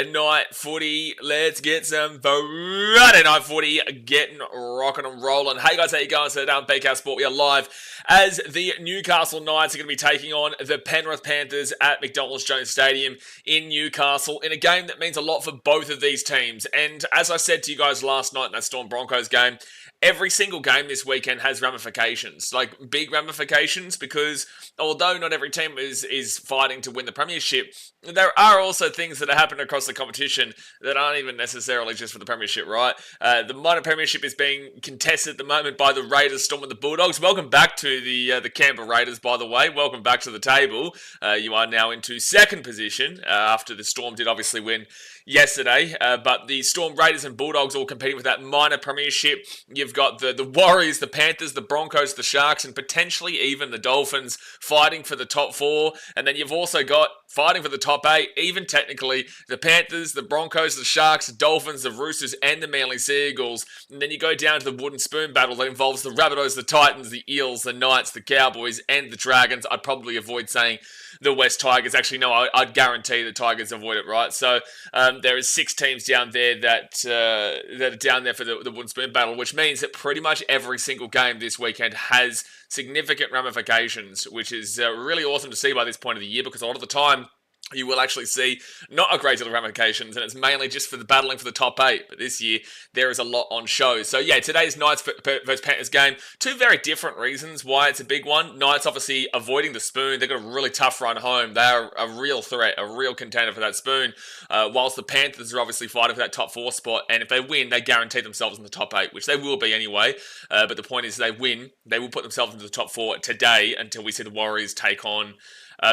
night footy. Let's get some Friday night footy getting rocking and rolling. Hey guys, how you going? So down BKR Sport, we are live as the Newcastle Knights are going to be taking on the Penrith Panthers at McDonald's Jones Stadium in Newcastle in a game that means a lot for both of these teams. And as I said to you guys last night in that Storm Broncos game, every single game this weekend has ramifications, like big ramifications, because although not every team is fighting to win the premiership, there are also things that are happening across the competition that aren't even necessarily just for the premiership, right? The minor premiership is being contested at the moment by the Raiders, Storm, and the Bulldogs. Welcome back to the Canberra Raiders, by the way. Welcome back to the table. You are now into second position after the Storm did obviously win yesterday, but the Storm, Raiders, and Bulldogs all competing with that minor premiership. You've got the Warriors, the Panthers, the Broncos, the Sharks, and potentially even the Dolphins fighting for the top four. And then you've also got fighting for the top eight, even technically, the Panthers, the Broncos, the Sharks, the Dolphins, the Roosters, and the Manly Seagulls. And then you go down to the wooden spoon battle that involves the Rabbitohs, the Titans, the Eels, the Knights, the Cowboys, and the Dragons. I'd probably avoid saying the West Tigers. Actually, no, I'd guarantee the Tigers avoid it, right? So there is 6 teams down there that are down there for the wooden spoon battle, which means that pretty much every single game this weekend has significant ramifications, which is really awesome to see by this point of the year, because a lot of the time you will actually see not a great deal of ramifications, and it's mainly just for the battling for the top 8. But this year, there is a lot on show. So yeah, today's Knights versus Panthers game, 2 very different reasons why it's a big one. Knights obviously avoiding the spoon. They've got a really tough run home. They are a real threat, a real contender for that spoon, whilst the Panthers are obviously fighting for that top 4 spot. And if they win, they guarantee themselves in the top 8, which they will be anyway. But the point is, they win, they will put themselves into the top 4 today until we see the Warriors take on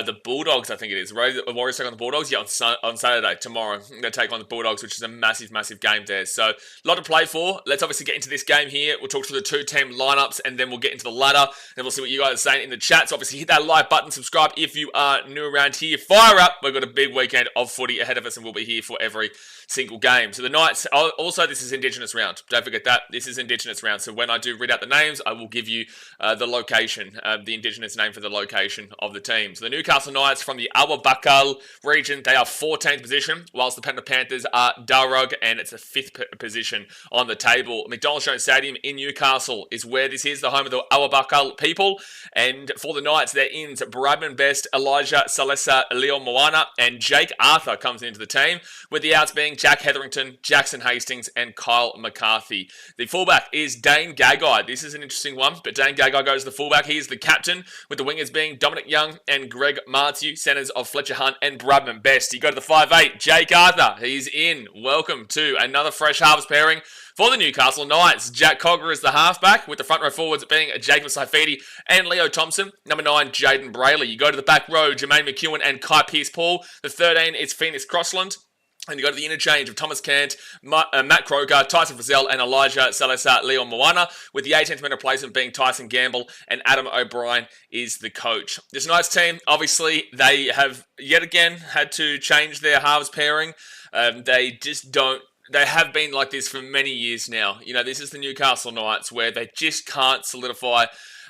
the Bulldogs, I think it is. The Warriors take on the Bulldogs, yeah, on Saturday, tomorrow. They take on the Bulldogs, which is a massive, massive game there. So, a lot to play for. Let's obviously get into this game here. We'll talk through the 2-team lineups, and then we'll get into the ladder, and we'll see what you guys are saying in the chat. So, obviously, hit that like button, subscribe if you are new around here. Fire up! We've got a big weekend of footy ahead of us, and we'll be here for every single game. So, the Knights, also, this is Indigenous round. Don't forget that. This is Indigenous round. So, when I do read out the names, I will give you the location, the Indigenous name for the location of the team. So, the Newcastle Knights from the Awabakal region, they are 14th position, whilst the Penrith Panthers are Darug, and it's a 5th position on the table. McDonald's Jones Stadium in Newcastle is where this is, the home of the Awabakal people. And for the Knights, they're in Bradman Best, Elijah Salesa, Leo Moana, and Jake Arthur comes into the team, with the outs being Jack Hetherington, Jackson Hastings, and Kyle McCarthy. The fullback is Dane Gagai. This is an interesting one, but Dane Gagai goes to the fullback. He is the captain, with the wingers being Dominic Young and Greg Martiu, centers of Fletcher Hunt and Bradman Best. You go to the 5'8", Jake Arthur. He's in. Welcome to another fresh halves pairing for the Newcastle Knights. Jack Cogger is the halfback, with the front row forwards being Jacob Saifidi and Leo Thompson. Number 9, Jaden Brayley. You go to the back row, Jermaine McEwen and Kai Pearce-Paul. The 13 is Phoenix Crossland. And you go to the interchange of Thomas Cant, Matt Croker, Tyson Frizzell, and Elijah Salazar Leon Moana, with the 18th minute replacement being Tyson Gamble, and Adam O'Brien is the coach. This Knights team, obviously, they have yet again had to change their halves pairing. They just don't. They have been like this for many years now. You know, this is the Newcastle Knights, where they just can't solidify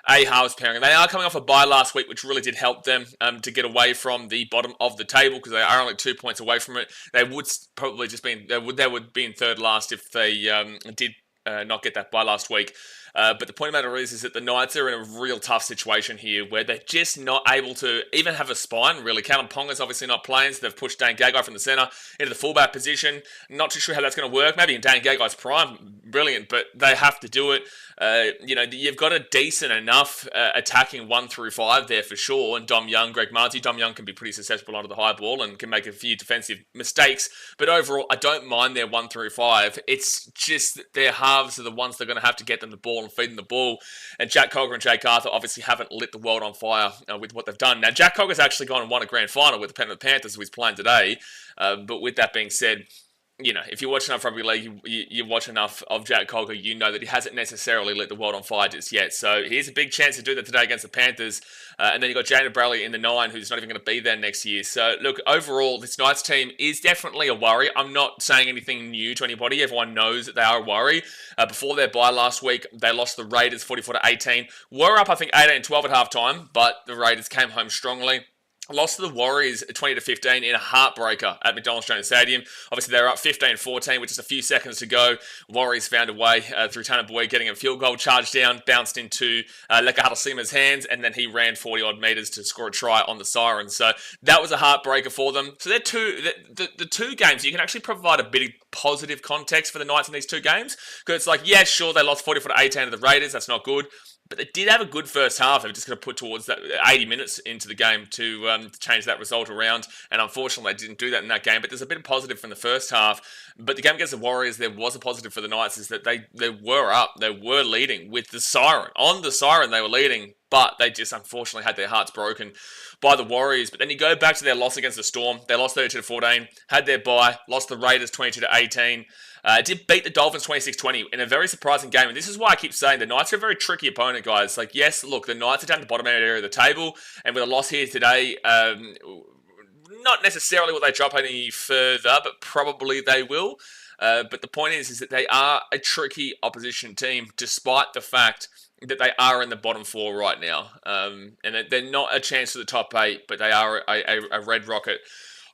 a halves pairing. They are coming off a bye last week, which really did help them to get away from the bottom of the table, because they are only 2 points away from it. They would probably just be they would be in third last if they did not get that bye last week. But the point of the matter is that the Knights are in a real tough situation here, where they're just not able to even have a spine, really. Callum Ponga's obviously not playing, so they've pushed Dane Gagai from the centre into the fullback position. Not too sure how that's going to work. Maybe in Dane Gagai's prime, brilliant, but they have to do it. You know, you've got a decent enough attacking 1 through 5 there for sure, and Dom Young, Greg Marty. Dom Young can be pretty susceptible onto the high ball and can make a few defensive mistakes, but overall, I don't mind their 1 through 5. It's just that their halves are the ones that are going to have to get them the ball and feed them the ball, and Jack Cogger and Jake Arthur obviously haven't lit the world on fire with what they've done. Now, Jack Cogger's actually gone and won a grand final with the Penrith Panthers, who he's playing today, but with that being said, you know, if you watch enough rugby league, you watch enough of Jack Cogger, you know that he hasn't necessarily lit the world on fire just yet. So here's a big chance to do that today against the Panthers. And then you've got Jaden Brayley in the 9, who's not even going to be there next year. So, look, overall, this Knights team is definitely a worry. I'm not saying anything new to anybody. Everyone knows that they are a worry. Before their bye last week, they lost the Raiders 44-18. Were up, I think, 18-12 at halftime, but the Raiders came home strongly. lost to the Warriors 20-15 in a heartbreaker at McDonald Australian Stadium. Obviously, they were up 15-14 with just a few seconds to go. Warriors found a way through Tanner Boyd getting a field goal, charged down, bounced into Leka Hadasima's hands, and then he ran 40-odd metres to score a try on the siren. So that was a heartbreaker for them. So they're the two games, you can actually provide a bit of positive context for the Knights in these two games. Because it's like, yeah, sure, they lost 44-18 to the Raiders. That's not good. But they did have a good first half. They were just going to put towards that 80 minutes into the game to change that result around. And unfortunately, they didn't do that in that game. But there's a bit of positive from the first half. But the game against the Warriors, there was a positive for the Knights, is that they were up. They were leading with the siren. On the siren, they were leading. But they just unfortunately had their hearts broken by the Warriors. But then you go back to their loss against the Storm. They lost 32-14, had their bye, lost the Raiders 22-18. Did beat the Dolphins 26-20 in a very surprising game. And this is why I keep saying the Knights are a very tricky opponent, guys. Like, yes, look, the Knights are down the bottom area of the table. And with a loss here today, not necessarily will they drop any further, but probably they will. But the point is that they are a tricky opposition team, despite the fact that they are in the bottom four right now. And they're not a chance for the top 8, but they are a Red Rocket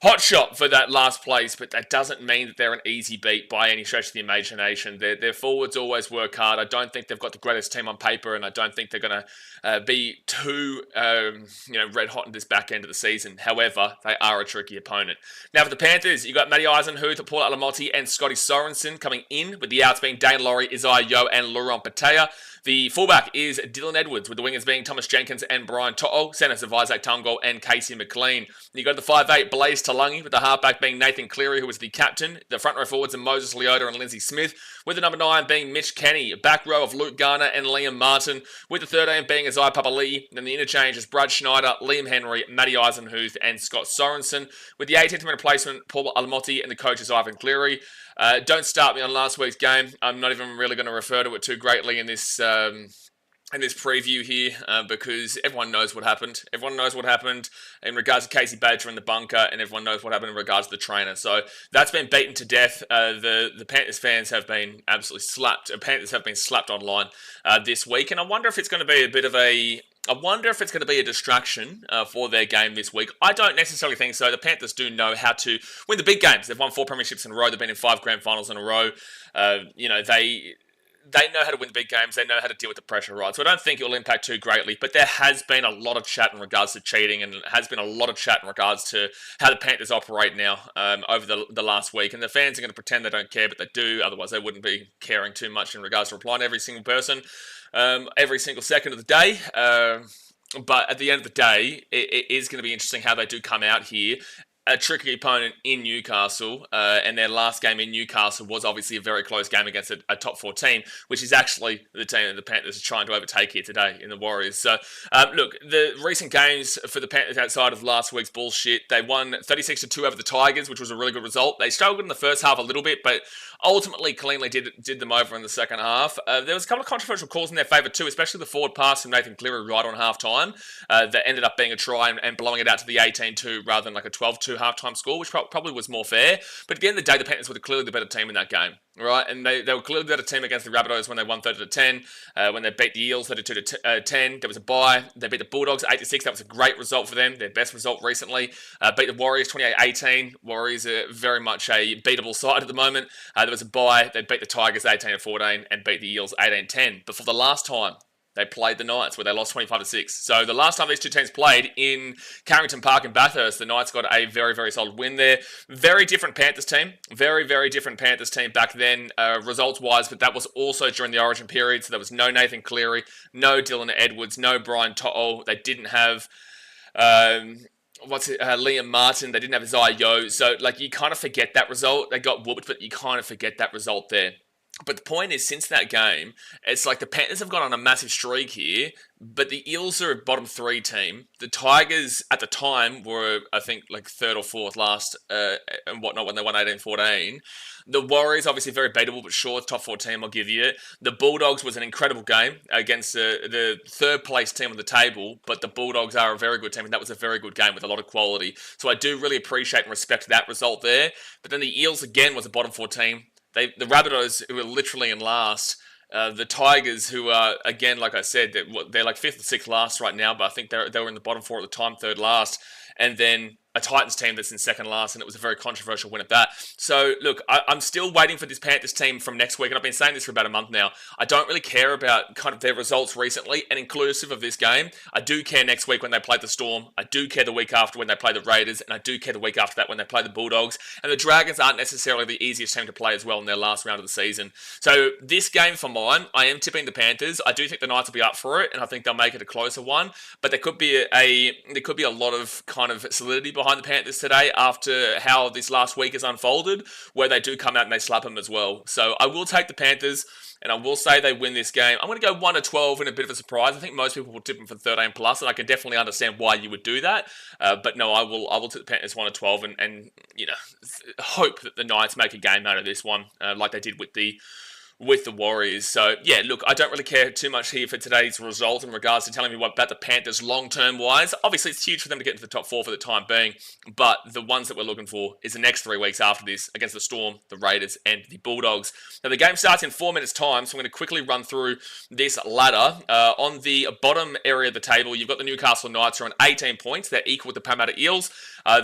hot shot for that last place, but that doesn't mean that they're an easy beat by any stretch of the imagination. Their forwards always work hard. I don't think they've got the greatest team on paper, and I don't think they're going to be too red hot in this back end of the season. However, they are a tricky opponent. Now for the Panthers, you've got Matty Eisenhuth, Paul Alamotti, and Scotty Sorensen coming in, with the outs being Dane Laurie, Isaiah Yeo, and Laurent Patea. The fullback is Dylan Edwards, with the wingers being Thomas Jenkins and Brian To'o, centers of Isaac Tungo and Casey McLean. You got the 5'8", Blaze Talangi, with the halfback being Nathan Cleary, who was the captain. The front row forwards are Moses Leota and Lindsay Smith, with the number 9 being Mitch Kenny. Back row of Luke Garner and Liam Martin, with the 13 being Isaiah Papali'i. Then the interchange is Brad Schneider, Liam Henry, Matty Eisenhuth, and Scott Sorensen, with the 18th minute replacement, Paul Alamotti, and the coach is Ivan Cleary. Don't start me on last week's game. I'm not even really going to refer to it too greatly in this preview here, because everyone knows what happened. Everyone knows what happened in regards to Casey Badger in the bunker, and everyone knows what happened in regards to the trainer. So that's been beaten to death. The Panthers fans have been absolutely slapped. Panthers have been slapped online this week, and I wonder if it's going to be a distraction for their game this week. I don't necessarily think so. The Panthers do know how to win the big games. They've won 4 premierships in a row. They've been in 5 grand finals in a row. They know how to win the big games. They know how to deal with the pressure, right? So I don't think it will impact too greatly. But there has been a lot of chat in regards to cheating, and has been a lot of chat in regards to how the Panthers operate now over the last week. And the fans are going to pretend they don't care, but they do. Otherwise, they wouldn't be caring too much in regards to replying to every single person every single second of the day. But at the end of the day, it is going to be interesting how they do come out here. A tricky opponent in Newcastle, and their last game in Newcastle was obviously a very close game against a top 4 team, which is actually the team that the Panthers are trying to overtake here today in the Warriors. So, look, the recent games for the Panthers outside of last week's bullshit, they won 36-2 over the Tigers, which was a really good result. They struggled in the first half a little bit, but ultimately cleanly did them over in the second half. There was a couple of controversial calls in their favour too, especially the forward pass from Nathan Cleary right on half-time that ended up being a try and blowing it out to the 18-2 rather than like a 12-2 half-time score, which probably was more fair. But at the end of the day, the Panthers were clearly the better team in that game, right? And they were clearly the better team against the Rabbitohs when they won 30-10, when they beat the Eels 32-10. There was a bye. They beat the Bulldogs 8-6. That was a great result for them, their best result recently. Beat the Warriors 28-18. Warriors are very much a beatable side at the moment. There was a bye. They beat the Tigers 18-14 and beat the Eels 18-10. But for the last time they played the Knights, where they lost 25-6. So the last time these two teams played in Carrington Park in Bathurst, the Knights got a very, very solid win there. Very different Panthers team. Very, very different Panthers team back then, results-wise, but that was also during the Origin period. So there was no Nathan Cleary, no Dylan Edwards, no Brian To'o. They didn't have Liam Martin. They didn't have Isaiah Yeo. So, like, you kind of forget that result. They got whooped, but you kind of forget that result there. But the point is, since that game, it's like the Panthers have gone on a massive streak here, but the Eels are a bottom 3 team. The Tigers, at the time, were, I think, like 3rd or 4th last and whatnot when they won 18-14. The Warriors, obviously very beatable, but sure, top 4 team, I'll give you it. The Bulldogs was an incredible game against the 3rd place team on the table, but the Bulldogs are a very good team, and that was a very good game with a lot of quality. So I do really appreciate and respect that result there. But then the Eels, again, was a bottom 4 team. The Rabbitohs, who were literally in last, The Tigers, who are, again, like I said, they're like 5th or 6th last right now, but I think they were in the bottom 4 at the time, 3rd last. And then a Titans team that's in 2nd last, and it was a very controversial win at that. So, look, I'm still waiting for this Panthers team from next week, and I've been saying this for about a month now. I don't really care about kind of their results recently, and inclusive of this game. I do care next week when they play the Storm. I do care the week after when they play the Raiders, and I do care the week after that when they play the Bulldogs. And the Dragons aren't necessarily the easiest team to play as well in their last round of the season. So, this game for mine, I am tipping the Panthers. I do think the Knights will be up for it, and I think they'll make it a closer one. But there could be a lot of kind of solidity behind the Panthers today after how this last week has unfolded, where they do come out and they slap them as well. So I will take the Panthers, and I will say they win this game. I'm going to go 1-12 in a bit of a surprise. I think most people will tip them for 13 plus, and I can definitely understand why you would do that. But no, I will tip the Panthers 1-12, and hope that the Knights make a game out of this one, like they did with the Warriors. So, yeah, look, I don't really care too much here for today's result in regards to telling me what about the Panthers long-term wise. Obviously, it's huge for them to get into the top 4 for the time being, but the ones that we're looking for is the next 3 weeks after this against the Storm, the Raiders, and the Bulldogs. Now, the game starts in 4 minutes' time, so I'm going to quickly run through this ladder. On the bottom area of the table, you've got the Newcastle Knights are on 18 points. They're equal with the Parramatta Eels.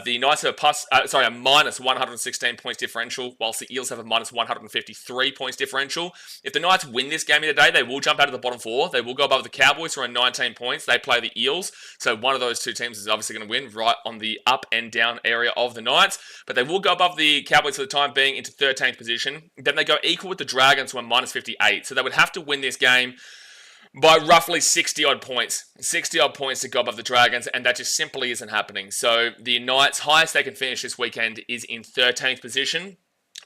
The Knights have a minus 116 points differential, whilst the Eels have a minus 153 points differential. If the Knights win this game today, they will jump out of the bottom 4. They will go above the Cowboys, who are on 19 points. They play the Eels, so one of those two teams is obviously going to win right on the up and down area of the Knights. But they will go above the Cowboys for the time being into 13th position. Then they go equal with the Dragons, who are minus 58. So they would have to win this game by roughly 60-odd points. 60-odd points to go above the Dragons, and that just simply isn't happening. So the Knights' highest they can finish this weekend is in 13th position.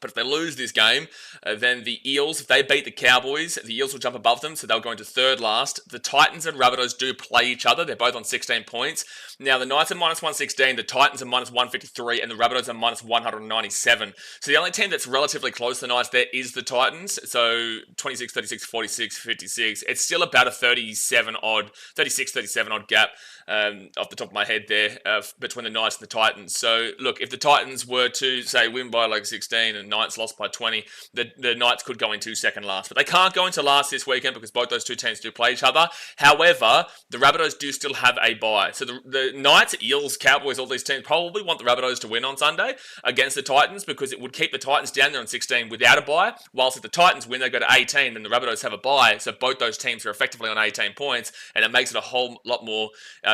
But if they lose this game, then the Eels, if they beat the Cowboys, the Eels will jump above them, so they'll go into 3rd last. The Titans and Rabbitohs do play each other. They're both on 16 points. Now, the Knights are minus 116, the Titans are minus 153, and the Rabbitohs are minus 197. So the only team that's relatively close to the Knights there is the Titans. So 26, 36, 46, 56. It's still about a 36, 37 odd gap off the top of my head there between the Knights and the Titans. So, look, if the Titans were to, say, win by like 16 and Knights lost by 20, the Knights could go into 2nd last. But they can't go into last this weekend because both those two teams do play each other. However, the Rabbitohs do still have a bye. So the Knights, Eels, Cowboys, all these teams probably want the Rabbitohs to win on Sunday against the Titans because it would keep the Titans down there on 16 without a bye. Whilst if the Titans win, they go to 18, then the Rabbitohs have a bye. So both those teams are effectively on 18 points, and it makes it a whole lot more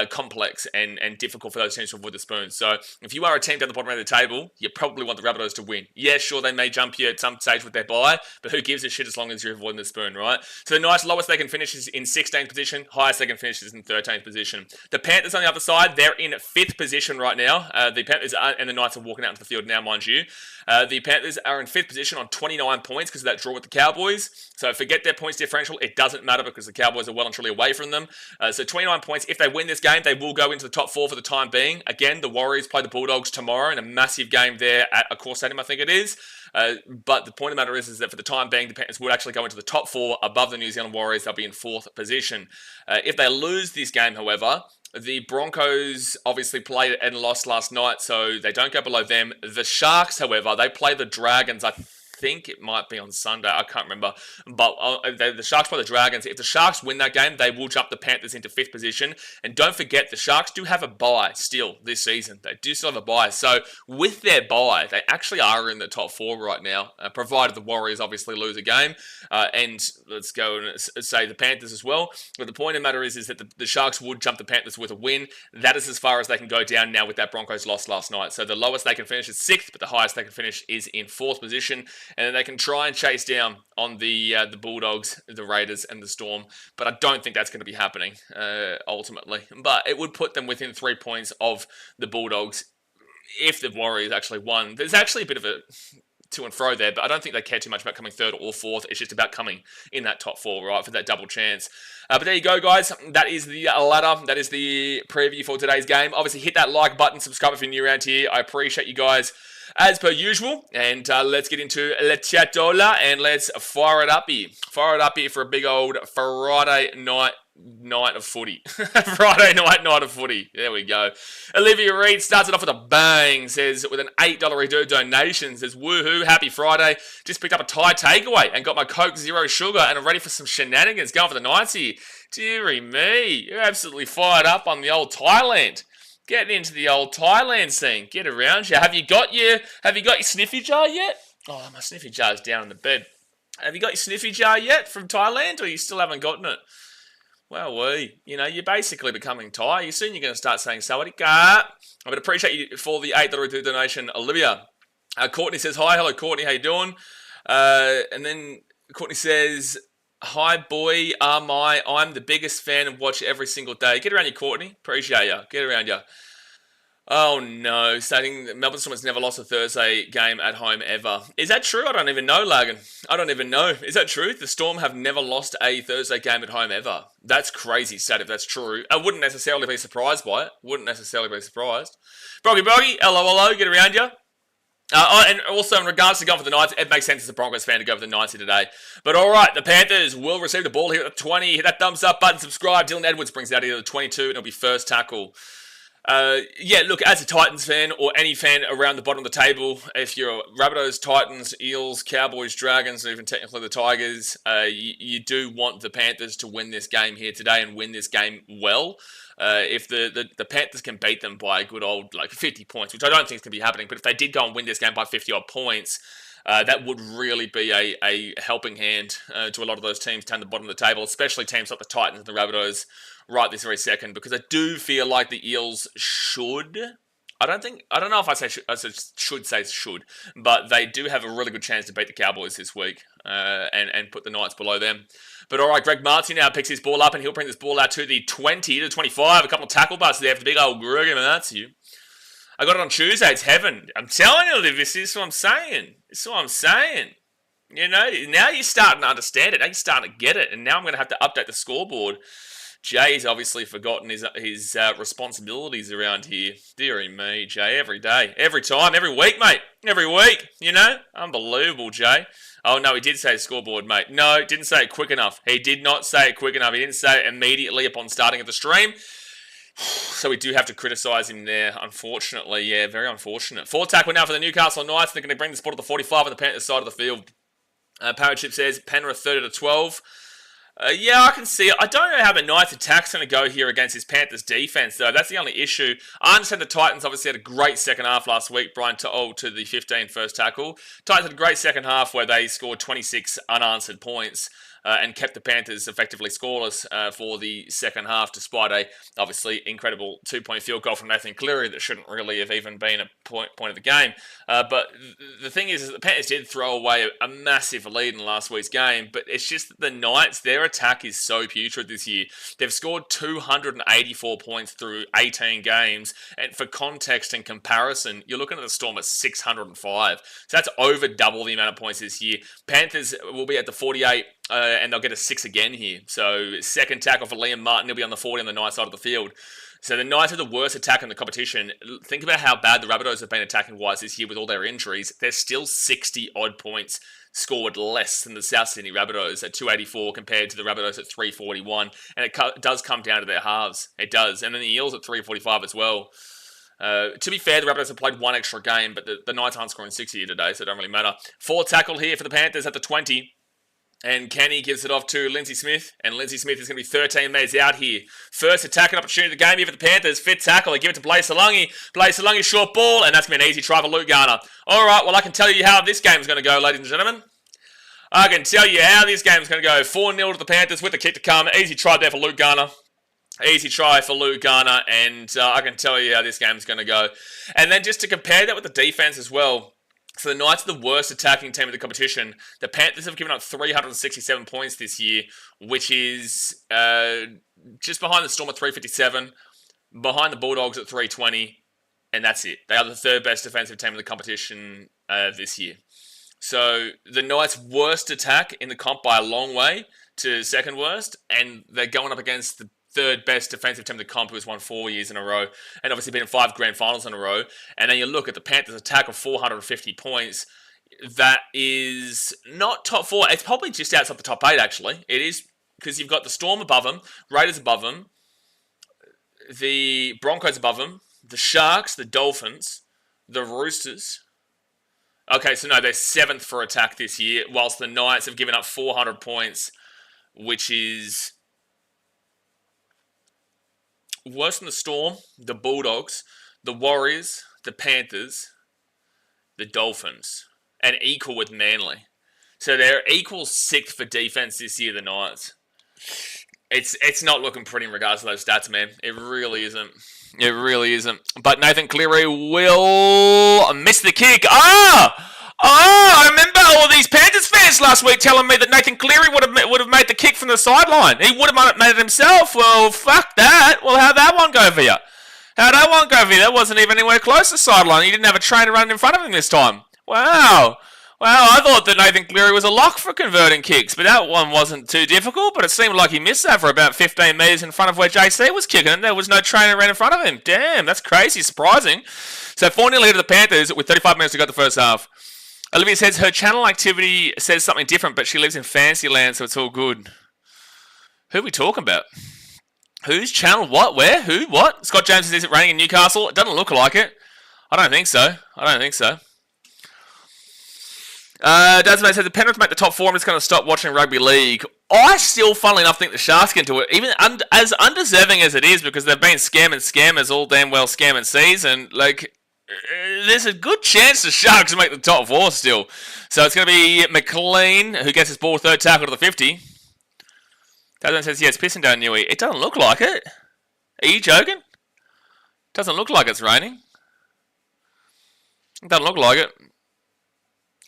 complex and difficult for those teams to avoid the spoons. So if you are a team down the bottom end of the table, you probably want the Rabbitohs to win. Yeah, sure, they may jump you at some stage with their bye, but who gives a shit as long as you're avoiding the spoon, right? So the Knights, lowest they can finish is in 16th position, highest they can finish is in 13th position. The Panthers on the other side, they're in 5th position right now. The Panthers and the Knights are walking out into the field now, mind you. The Panthers are in 5th position on 29 points because of that draw with the Cowboys. So forget their points differential. It doesn't matter because the Cowboys are well and truly away from them. So 29 points. If they win this game, they will go into the top 4 for the time being. Again, the Warriors play the Bulldogs tomorrow in a massive game there at Accor Stadium, I think it is. But the point of the matter is that for the time being, the Panthers would actually go into the top 4 above the New Zealand Warriors. They'll be in 4th position. If they lose this game, however, the Broncos obviously played and lost last night, so they don't go below them. The Sharks, however, they play the Dragons, I think it might be on Sunday. I can't remember. But the Sharks play the Dragons. If the Sharks win that game, they will jump the Panthers into 5th position. And don't forget, the Sharks do have a bye still this season. They do still have a bye. So with their bye, they actually are in the top 4 right now, provided the Warriors obviously lose a game. And let's go and say the Panthers as well. But the point of the matter is that the Sharks would jump the Panthers with a win. That is as far as they can go down now with that Broncos loss last night. So the lowest they can finish is 6th, but the highest they can finish is in 4th position. And then they can try and chase down on the Bulldogs, the Raiders, and the Storm. But I don't think that's going to be happening, ultimately. But it would put them within 3 points of the Bulldogs if the Warriors actually won. There's actually a bit of a to and fro there, but I don't think they care too much about coming 3rd or 4th. It's just about coming in that top 4, right, for that double chance. But there you go, guys. That is the ladder. That is the preview for today's game. Obviously, hit that like button, subscribe if you're new around here. I appreciate you guys as per usual. And let's get into Le Chatola and let's fire it up here. Fire it up here for a big old Friday night night of footy. Friday night of footy. There we go. Olivia Reed starts it off with a bang. Says, with an $8 redo donation, says, woohoo, happy Friday. Just picked up a Thai takeaway and got my Coke Zero Sugar and I'm ready for some shenanigans. Going for the Knights here. Deary me. You're absolutely fired up on the old Thailand. Getting into the old Thailand scene. Get around you. Have you got your sniffy jar yet? Oh, my sniffy jar's down in the bed. Have you got your sniffy jar yet from Thailand, or you still haven't gotten it? Well, you're basically becoming Thai. Soon you're going to start saying sawadee-ka. I would appreciate you for the $8 donation, Olivia. Courtney says, hi. Hello, Courtney. How you doing? And then Courtney says, hi, boy. I'm the biggest fan and watch every single day. Get around you, Courtney. Appreciate you. Get around you. Oh no, stating that Melbourne Storm has never lost a Thursday game at home ever. Is that true? I don't even know, Lagan. I don't even know. Is that true? The Storm have never lost a Thursday game at home ever. That's crazy stat if that's true. I wouldn't necessarily be surprised by it. Broggy, hello, get around you. And also in regards to going for the Knights, it makes sense as a Broncos fan to go for the Knights here today. But alright, the Panthers will receive the ball here at the 20. Hit that thumbs up button, subscribe. Dylan Edwards brings it out here at the 22 and it'll be first tackle. Look, as a Titans fan or any fan around the bottom of the table, if you're Rabbitohs, Titans, Eels, Cowboys, Dragons, and even technically the Tigers, you do want the Panthers to win this game here today and win this game well. If the Panthers can beat them by a good old 50 points, which I don't think is going to be happening, but if they did go and win this game by 50 odd points, that would really be a helping hand to a lot of those teams down the bottom of the table, especially teams like the Titans and the Rabbitohs right this very second, because I do feel like the Eels should. I don't know if I should say should, but they do have a really good chance to beat the Cowboys this week and put the Knights below them. But all right, Greg Martin now picks his ball up and he'll bring this ball out to the 20 to 25. A couple of tackle busts there for the big old Greg Martin. I got it on Tuesday. It's heaven. I'm telling you, Liv, this is what I'm saying. Now you're starting to understand it. Now you're starting to get it. And now I'm going to have to update the scoreboard. Jay's obviously forgotten his responsibilities around here. Deary me, Jay, every day. Every time, every week, mate. Every week, Unbelievable, Jay. Oh, no, he did say scoreboard, mate. No, didn't say it quick enough. He did not say it quick enough. He didn't say it immediately upon starting of the stream. So we do have to criticise him there, unfortunately. Yeah, very unfortunate. Forward tackle now for the Newcastle Knights. They're going to bring the ball to the 45 on the Panthers side of the field. Parachip says Penrith 30 to 12. I can see it. I don't know how the Knights attack's going to go here against his Panthers defense, though. That's the only issue. I understand the Titans obviously had a great second half last week. Brian to the 15 first tackle. Titans had a great second half where they scored 26 unanswered points and kept the Panthers effectively scoreless for the second half, despite a obviously incredible 2-point field goal from Nathan Cleary that shouldn't really have even been a point of the game. But the thing is the Panthers did throw away a massive lead in last week's game, but it's just that the Knights, their attack is so putrid this year. They've scored 284 points through 18 games, and for context and comparison, you're looking at the Storm at 605. So that's over double the amount of points this year. Panthers will be at the 48, and they'll get a 6 again here. So second tackle for Liam Martin, he'll be on the 40 on the Knights side of the field. So the Knights are the worst attack in the competition. Think about how bad the Rabbitohs have been attacking-wise this year with all their injuries. There's still 60-odd points scored less than the South Sydney Rabbitohs at 284 compared to the Rabbitohs at 341. And it does come down to their halves. It does. And then the Eels at 345 as well. To be fair, the Rabbitohs have played one extra game, but the Knights aren't scoring 60 here today, so it don't really matter. Forward tackle here for the Panthers at the 20. And Kenny gives it off to Lindsay Smith. And Lindsay Smith is going to be 13 metres out here. First attacking opportunity of the game here for the Panthers. Fifth tackle. They give it to Blaze Salungi. Blaze Salungi, short ball. And that's going to be an easy try for Luke Garner. All right, well, I can tell you how this game is going to go, ladies and gentlemen. I can tell you how this game is going to go. 4-0 to the Panthers with the kick to come. Easy try there for Luke Garner. Easy try for Luke Garner. And I can tell you how this game is going to go. And then just to compare that with the defense as well. So the Knights are the worst attacking team of the competition. The Panthers have given up 367 points this year, which is just behind the Storm at 357, behind the Bulldogs at 320, and that's it. They are the third best defensive team of the competition this year. So the Knights' worst attack in the comp by a long way to second worst, and they're going up against the third best defensive team in the comp, who has won 4 years in a row, and obviously been in 5 grand finals in a row. And then you look at the Panthers' attack of 450 points. That is not top 4. It's probably just outside the top 8, actually. It is because you've got the Storm above them, Raiders above them, the Broncos above them, the Sharks, the Dolphins, the Roosters. Okay, so no, they're 7th for attack this year, whilst the Knights have given up 400 points, which is worse than the Storm, the Bulldogs, the Warriors, the Panthers, the Dolphins, and equal with Manly. So they're equal 6th for defense this year, the Knights. It's not looking pretty in regards to those stats, man. It really isn't. It really isn't. But Nathan Cleary will miss the kick. I remember all these Panthers fans last week telling me that Nathan Cleary would have made the kick from the sideline. He would have made it himself. Well, fuck that. Well, how'd that one go for you? That wasn't even anywhere close to the sideline. He didn't have a trainer running in front of him this time. Wow, I thought that Nathan Cleary was a lock for converting kicks, but that one wasn't too difficult, but it seemed like he missed that for about 15 metres in front of where JC was kicking, and there was no trainer right in front of him. Damn, that's crazy, surprising. So 4-0 lead to the Panthers with 35 minutes to go the first half. Olivia says her channel activity says something different, but she lives in Fantasyland, so it's all good. Who are we talking about? Whose channel? What? Where? Who? What? Scott James says, is it raining in Newcastle? It doesn't look like it. I don't think so. Desmond said the Penrith make the top 4. I'm just going to stop watching rugby league. I still, funnily enough, think the Sharks can do it, even as undeserving as it is, because they've been scammers all damn well scamming season. Like, there's a good chance the Sharks make the top 4 still. So it's going to be McLean who gets his ball third tackle to the 50. Desmond says, yeah, it's pissing down Newey. It doesn't look like it. Are you joking? Doesn't look like it's raining. It doesn't look like it.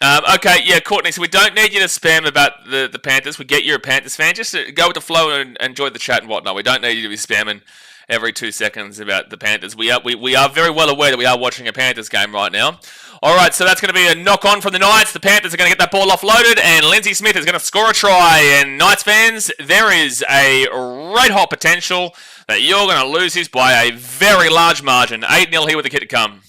Okay, yeah, Courtney, so we don't need you to spam about the Panthers. We get you're a Panthers fan. Just go with the flow and enjoy the chat and whatnot. We don't need you to be spamming every 2 seconds about the Panthers. We are very well aware that we are watching a Panthers game right now. All right, so that's going to be a knock-on from the Knights. The Panthers are going to get that ball offloaded, and Lindsay Smith is going to score a try. And Knights fans, there is a red-hot potential that you're going to lose this by a very large margin. 8-0 here with the kick to come.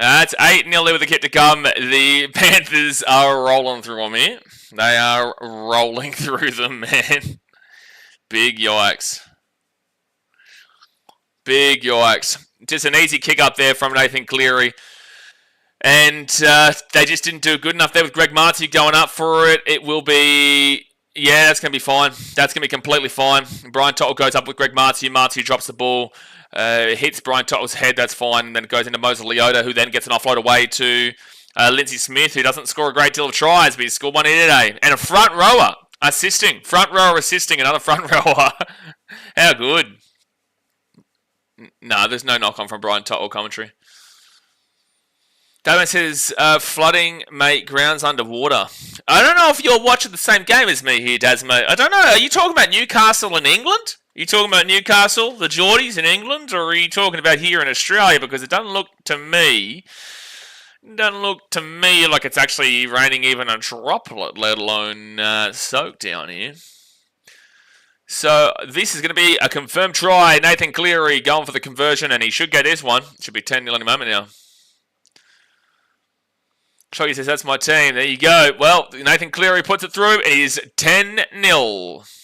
It's 8-0 with the kick to come. The Panthers are rolling through them here. They are rolling through them, man. Big yikes. Big yikes. Just an easy kick up there from Nathan Cleary. And they just didn't do good enough there with Greg Martiu going up for it. It will be... Yeah, that's going to be fine. That's going to be completely fine. Brian Tottle goes up with Greg Martiu. Martiu drops the ball. Hits Brian Tottle's head, that's fine, and then it goes into Moses Leota, who then gets an offload away to Lindsay Smith, who doesn't score a great deal of tries, but he scored one here today. And a front rower assisting, another front rower. How good. No, there's no knock-on from Brian Tottle commentary. Damon says, flooding, mate, grounds underwater. I don't know if you're watching the same game as me here, Dasmo. I don't know, are you talking about Newcastle in England? Are you talking about Newcastle, the Geordies in England, or are you talking about here in Australia? Because it doesn't look to me like it's actually raining even a droplet, let alone soak down here. So this is going to be a confirmed try. Nathan Cleary going for the conversion, and he should get this one. It should be 10-0 in a moment now. Shoggy says, that's my team. There you go. Well, Nathan Cleary puts it through. It is 10-0.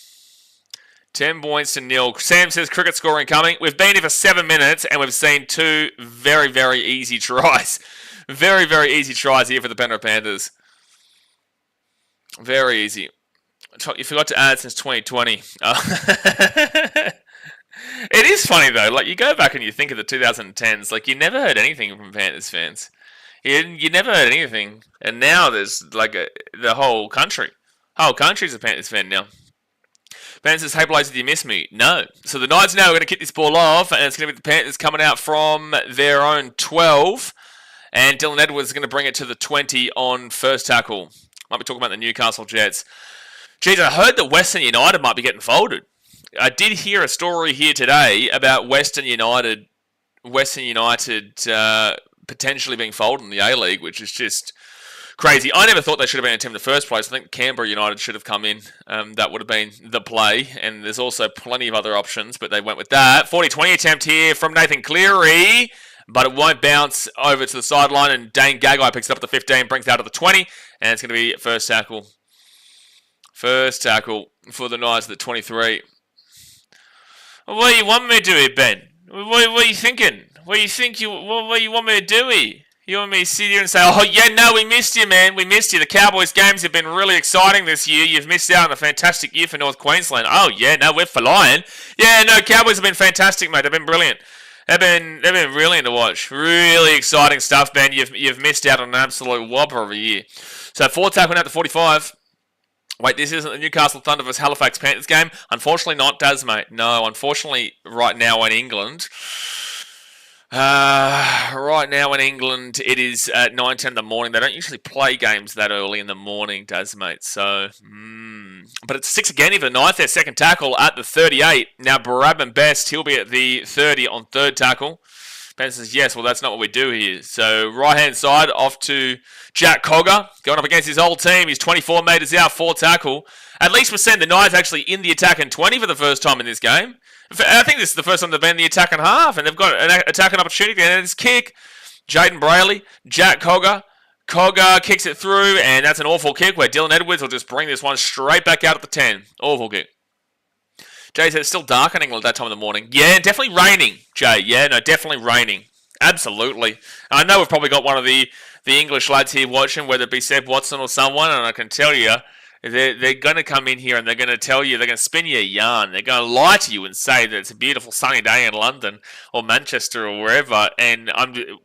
10 points to 0. Sam says, cricket scoring coming. We've been here for 7 minutes, and we've seen 2 very, very easy tries. Very, very easy tries here for the Penrith Panthers. Very easy. You forgot to add since 2020. It is funny, though. Like, you go back and you think of the 2010s. Like, you never heard anything from Panthers fans. You never heard anything. And now there's, like, the whole country. Whole country's a Panthers fan now. Panthers, hey Blaze, did you miss me? No. So the Knights now are going to kick this ball off, and it's going to be the Panthers coming out from their own 12. And Dylan Edwards is going to bring it to the 20 on first tackle. Might be talking about the Newcastle Jets. Geez, I heard that Western United might be getting folded. I did hear a story here today about Western United potentially being folded in the A-League, which is just crazy. I never thought they should have been a team in the first place. I think Canberra United should have come in. That would have been the play. And there's also plenty of other options, but they went with that. 40-20 attempt here from Nathan Cleary, but it won't bounce over to the sideline. And Dane Gagai picks it up at the 15, brings it out to the 20, and it's going to be first tackle. First tackle for the Knights at 23. What do you want me to do here, Ben? What are you thinking? What do you want me to do here? You want me to sit here and say, oh, yeah, no, we missed you, man. We missed you. The Cowboys games have been really exciting this year. You've missed out on a fantastic year for North Queensland. Oh, yeah, no, we're flying. Yeah, no, Cowboys have been fantastic, mate. They've been brilliant. They've been brilliant to watch. Really exciting stuff, Ben. You've missed out on an absolute whopper of a year. So, 4 tackling out to 45. Wait, this isn't the Newcastle Thunder vs Halifax Panthers game? Unfortunately not, Daz, mate. No, unfortunately, right now in England... right now in England, it is at 9:10 in the morning. They don't usually play games that early in the morning, Daz, mate. So, but it's 6 again for the Knights. Their second tackle at the 38. Now, Bradman Best, he'll be at the 30 on third tackle. Ben says, yes, well, that's not what we do here. So, right-hand side, off to Jack Cogger, going up against his old team. He's 24 metres out, 4 tackle. At least we're seeing the Knights actually in the attacking 20 for the first time in this game. I think this is the first time they've been in the attacking half, and they've got an attacking opportunity. And it's kick. Jaden Brayley, Jack Cogger. Cogger kicks it through, and that's an awful kick where Dylan Edwards will just bring this one straight back out at the 10. Awful kick. Jay said it's still dark in England at that time of the morning. Yeah, definitely raining, Jay. Yeah, no, definitely raining. Absolutely. I know we've probably got one of the English lads here watching, whether it be Seb Watson or someone, and I can tell you, they're going to come in here and they're going to tell you, they're going to spin you a yarn. They're going to lie to you and say that it's a beautiful sunny day in London or Manchester or wherever, and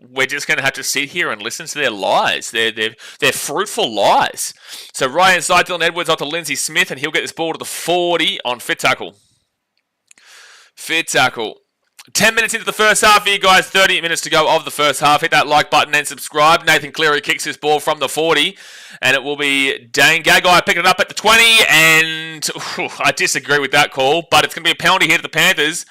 we're just going to have to sit here and listen to their lies. They're fruitful lies. So right inside, Dylan Edwards onto Lindsay Smith, and he'll get this ball to the 40 on fit tackle. Fit tackle. 10 minutes into the first half here, guys. 30 minutes to go of the first half. Hit that like button and subscribe. Nathan Cleary kicks this ball from the 40. And it will be Dane Gagai picking it up at the 20. And I disagree with that call. But it's going to be a penalty here to the Panthers.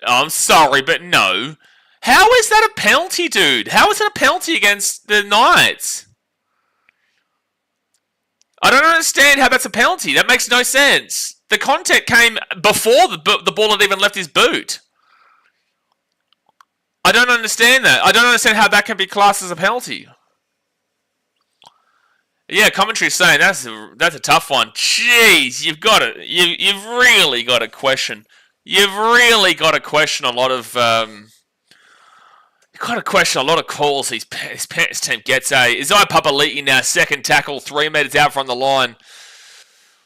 I'm sorry, but no. How is that a penalty, dude? How is it a penalty against the Knights? I don't understand how that's a penalty. That makes no sense. The contact came before the ball had even left his boot. I don't understand that. I don't understand how that can be classed as a penalty. Yeah, commentary's saying that's a tough one. Jeez, you've really got to question. You've really got to question a lot of. You've got to question a lot of calls his Panthers team gets. Isaiah Papali'i now second tackle, 3 meters out from the line.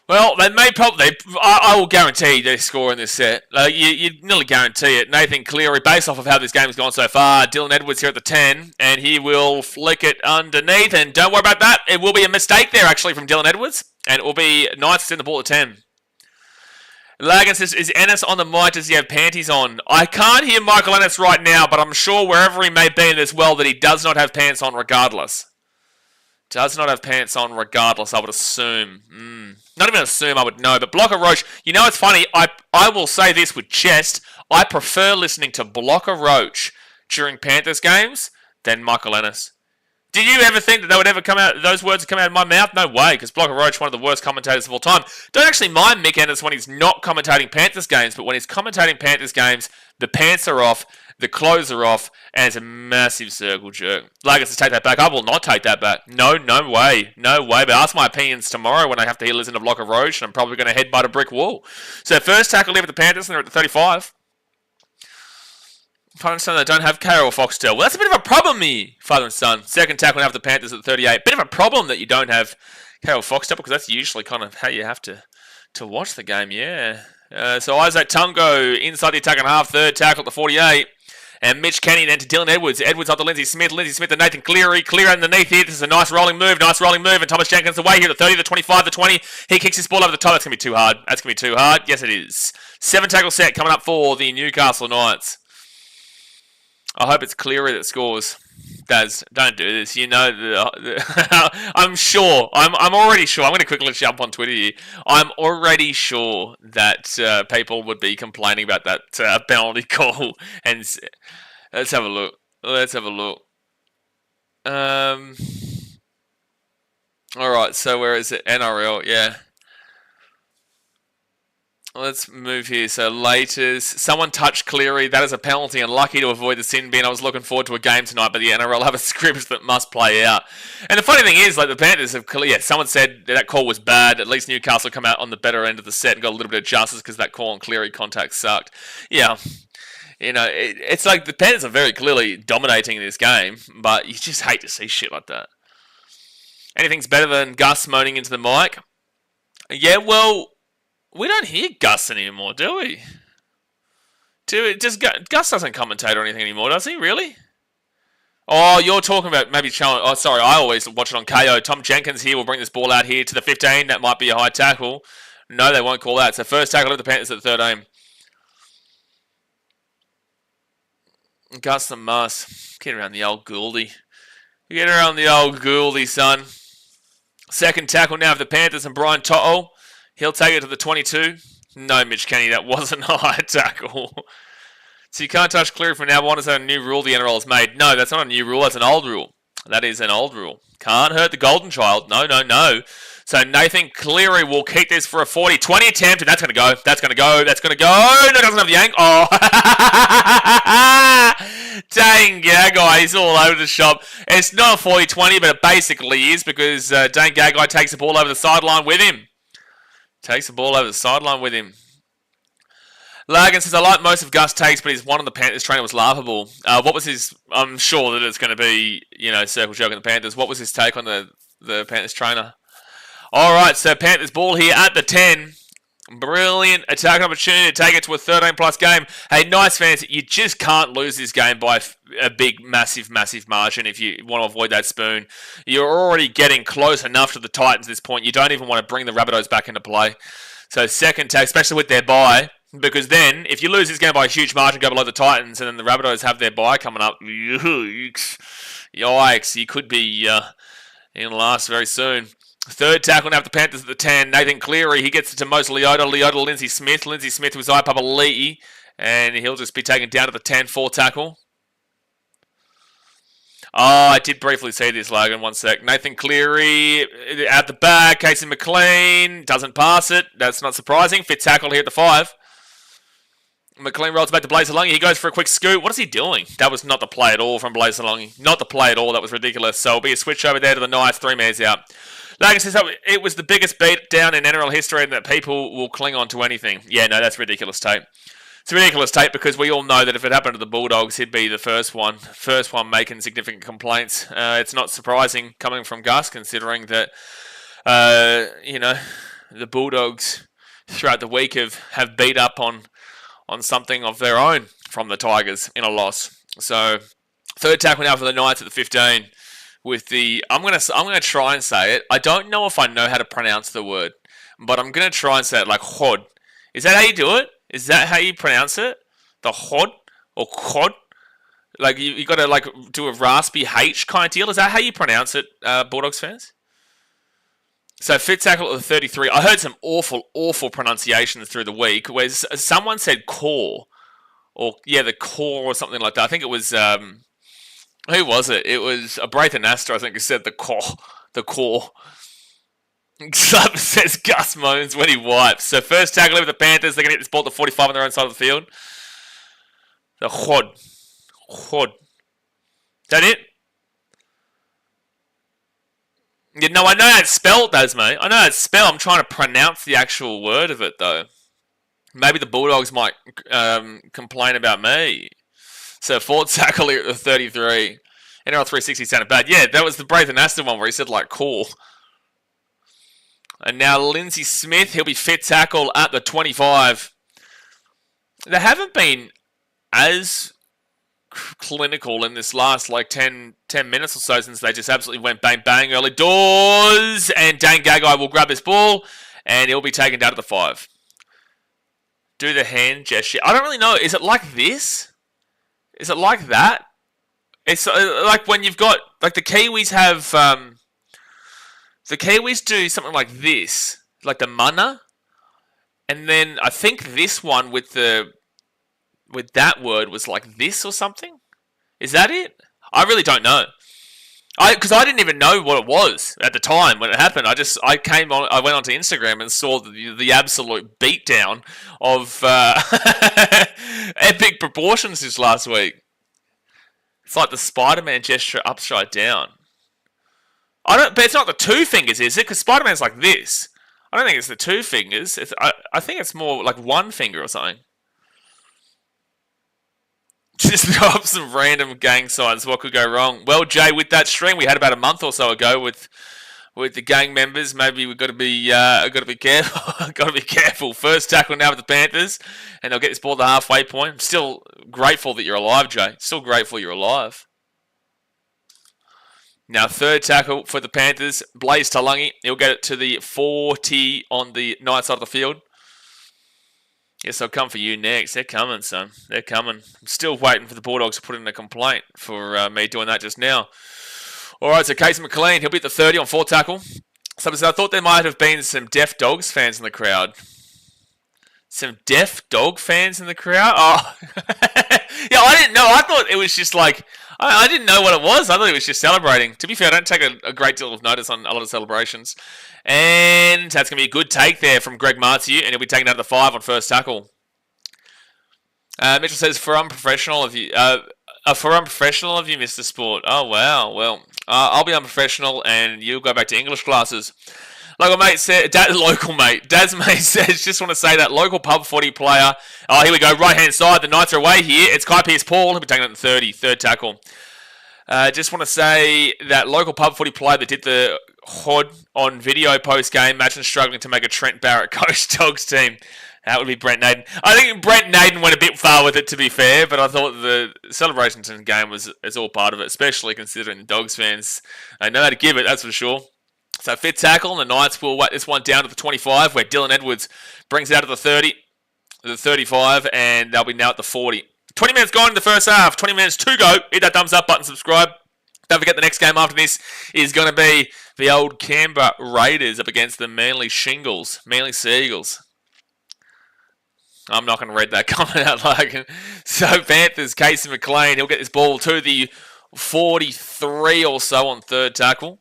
Well, they may probably... I will guarantee they score in this set. You nearly guarantee it. Nathan Cleary, based off of how this game has gone so far, Dylan Edwards here at the 10, and he will flick it underneath, and don't worry about that. It will be a mistake there, actually, from Dylan Edwards, and it will be Knights in the ball at 10. Lagan says, is Ennis on the mic? Does he have panties on? I can't hear Michael Ennis right now, but I'm sure wherever he may be in this world that he does not have pants on regardless. Does not have pants on regardless, I would assume. Not even assume, I would know. But Blocker Roach, you know it's funny, I will say this with chest, I prefer listening to Blocker Roach during Panthers games than Michael Ennis. Did you ever think that they would ever come out, those words would come out of my mouth? No way, because Blocker Roach, one of the worst commentators of all time. Don't actually mind Mick Ennis when he's not commentating Panthers games, but when he's commentating Panthers games, the pants are off, the clothes are off, and it's a massive circle jerk. Lagas to take that back. I will not take that back. No way. No way. But ask my opinions tomorrow when I have to listen to Blocker Roach, and I'm probably going to headbutt a brick wall. So first tackle here with the Panthers, and they're at the 35. Father and son, they don't have Carroll or Foxtel. Well, that's a bit of a problem here, father and son. Second tackle now with the Panthers at the 38. Bit of a problem that you don't have Carroll or Foxtel, because that's usually kind of how you have to watch the game, yeah. So Isaac Tungo inside the attacking half, third tackle at the 48. And Mitch Kenny then to Dylan Edwards. Edwards up to Lindsay Smith. Lindsay Smith to Nathan Cleary. Clear underneath here. This is a nice rolling move. And Thomas Jenkins away here. The 30, the 25, the 20. He kicks his ball over the top. That's going to be too hard. Yes, it is. 7 tackle set coming up for the Newcastle Knights. I hope it's Cleary that scores. Daz, don't do this. You know, I'm sure. I'm already sure. I'm going to quickly jump on Twitter here. I'm already sure that people would be complaining about that penalty call. And let's have a look. All right. So where is it? NRL. Yeah. Let's move here. So latest, someone touched Cleary. That is a penalty. Unlucky to avoid the sin bin. I was looking forward to a game tonight, but the NRL have a script that must play out. And the funny thing is, like the Panthers have, someone said that call was bad. At least Newcastle come out on the better end of the set and got a little bit of justice because that call on Cleary contact sucked. Yeah. It's like the Panthers are very clearly dominating this game, but you just hate to see shit like that. Anything's better than Gus moaning into the mic? Yeah, well, we don't hear Gus anymore, do we? Gus doesn't commentate or anything anymore, does he? Really? Oh, you're talking about maybe showing... Oh, sorry, I always watch it on KO. Tom Jenkins here will bring this ball out here to the 15. That might be a high tackle. No, they won't call that. It's the first tackle of the Panthers at the 13. Gus the Muss. Get around the old Gouldy. Get around the old Gouldy, son. Second tackle now of the Panthers and Brian To'o. He'll take it to the 22. No, Mitch Kenny, that wasn't a high tackle. So you can't touch Cleary from now on. Is that a new rule the NRL has made? No, that's not a new rule. That's an old rule. That is an old rule. Can't hurt the golden child. No, no, no. So Nathan Cleary will kick this for a 40. 20 attempt, and that's going to go. That's going to go. That's going to go. No, doesn't have the angle. Oh. Dane Gagai, he's all over the shop. It's not a 40-20, but it basically is because Dane Gagai takes the ball over the sideline with him. Takes the ball over the sideline with him. Lagan says, I like most of Gus takes, but his one on the Panthers trainer was laughable. What was his... I'm sure that it's going to be, circle joke in the Panthers. What was his take on the Panthers trainer? All right, so Panthers ball here at the 10. Brilliant attack opportunity to take it to a 13-plus game. Hey, nice fans, you just can't lose this game by a big, massive, massive margin if you want to avoid that spoon. You're already getting close enough to the Titans at this point. You don't even want to bring the Rabbitohs back into play. So second take, especially with their bye, because then if you lose this game by a huge margin, go below the Titans, and then the Rabbitohs have their bye coming up, yikes, you could be in last very soon. Third tackle now for the Panthers at the 10. Nathan Cleary, he gets it to Mose Leota. Leota, Lindsay Smith. Lindsay Smith was Ipapa Lee. And he'll just be taken down to the 10. 4 tackle. Oh, I did briefly see this, Logan. 1 sec. Nathan Cleary at the back. Casey McLean doesn't pass it. That's not surprising. Fit tackle here at the 5. McLean rolls back to Blaze Alongi. He goes for a quick scoot. What is he doing? That was not the play at all from Blaze Alongi. Not the play at all. That was ridiculous. So it'll be a switch over there to the Knights. 3 mares out. Like I said, it was the biggest beat down in NRL history and that people will cling on to anything. Yeah, no, that's ridiculous tape. It's ridiculous tape because we all know that if it happened to the Bulldogs, he'd be the first one making significant complaints. It's not surprising coming from Gus, considering that, the Bulldogs throughout the week have beat up on something of their own from the Tigers in a loss. So, third tackle now for the Knights at the 15. With the, I'm gonna try and say it. I don't know if I know how to pronounce the word, but I'm gonna try and say it like hod. Is that how you do it? Is that how you pronounce it? The hod or cod? Like you got to like do a raspy H kind of deal. Is that how you pronounce it, Bulldogs fans? So fit tackle at the 33. I heard some awful pronunciations through the week where someone said core, or the core or something like that. I think it was. Who was it? It was a Braithen Astor, I think, who said the core. Slap says Gus moans when he wipes. So first tackle over the Panthers. They're going to get this ball to 45 on their own side of the field. The Hod. Is that it? Yeah, no, I know how it's spelled, those, mate. I know how it's spelled. I'm trying to pronounce the actual word of it, though. Maybe the Bulldogs might complain about me. So fourth tackle here at the 33. NRL 360 sounded bad. Yeah, that was the Braithen Astor one where he said, like, cool. And now Lindsay Smith, he'll be fit tackle at the 25. They haven't been as clinical in this last, 10 minutes or so since they just absolutely went bang, early doors. And Dane Gagai will grab his ball, and he'll be taken down to the 5. Do the hand gesture. I don't really know. Is it like this? Is it like that? It's like when you've got, like the Kiwis have, the Kiwis do something like this, like the mana, and then I think this one with that word was like this or something. Is that it? I really don't know. Because I didn't even know what it was at the time when it happened. I went onto Instagram and saw the absolute beatdown of epic proportions this last week. It's like the Spider-Man gesture upside down. But it's not the two fingers, is it? Because Spider-Man's like this. I don't think it's the two fingers. I think it's more like one finger or something. Just drop some random gang signs. What could go wrong? Well, Jay, with that stream we had about a month or so ago with the gang members, maybe we've got to be careful. Got to be careful. First tackle now with the Panthers, and they'll get this ball to the halfway point. I'm still grateful that you're alive, Jay. Still grateful you're alive. Now, third tackle for the Panthers, Blaze Talungi. He'll get it to the 40 on the night side of the field. Yes, I'll come for you next. They're coming, son. They're coming. I'm still waiting for the Bulldogs to put in a complaint for me doing that just now. All right, so Casey McLean, he'll be at the 30 on fourth tackle. So I thought there might have been some Deaf Dogs fans in the crowd. Some Deaf Dog fans in the crowd? Oh, yeah, I didn't know. I thought it was just like, I didn't know what it was. I thought it was just celebrating. To be fair, I don't take a great deal of notice on a lot of celebrations. And that's going to be a good take there from Greg Martiu, and he'll be taken out of the 5 on first tackle. Mitchell says, for unprofessional of you, Mr. Sport. Oh, wow. Well, I'll be unprofessional, and you'll go back to English classes. Local mate said, Dad's mate says, just want to say that local pub footy player. Oh, here we go, right-hand side. The Knights are away here. It's Kai Pearce-Paul. He'll be taken out in 30, third tackle. Just want to say that local pub footy player that did the HOD on video post-game, imagine struggling to make a Trent Barrett coach Dogs team. That would be Brent Naden. I think Brent Naden went a bit far with it, to be fair, but I thought the celebrations in the game is all part of it, especially considering the Dogs fans know how to give it, that's for sure. So fifth tackle, and the Knights will whack this one down to the 25, where Dylan Edwards brings it out to the 30, the 35, and they'll be now at the 40. 20 minutes gone in the first half, 20 minutes to go. Hit that thumbs up button, subscribe. Don't forget the next game after this is going to be the old Canberra Raiders up against the Manly Seagulls. I'm not going to read that comment out loud. So Panthers, Casey McLean, he'll get this ball to the 43 or so on third tackle.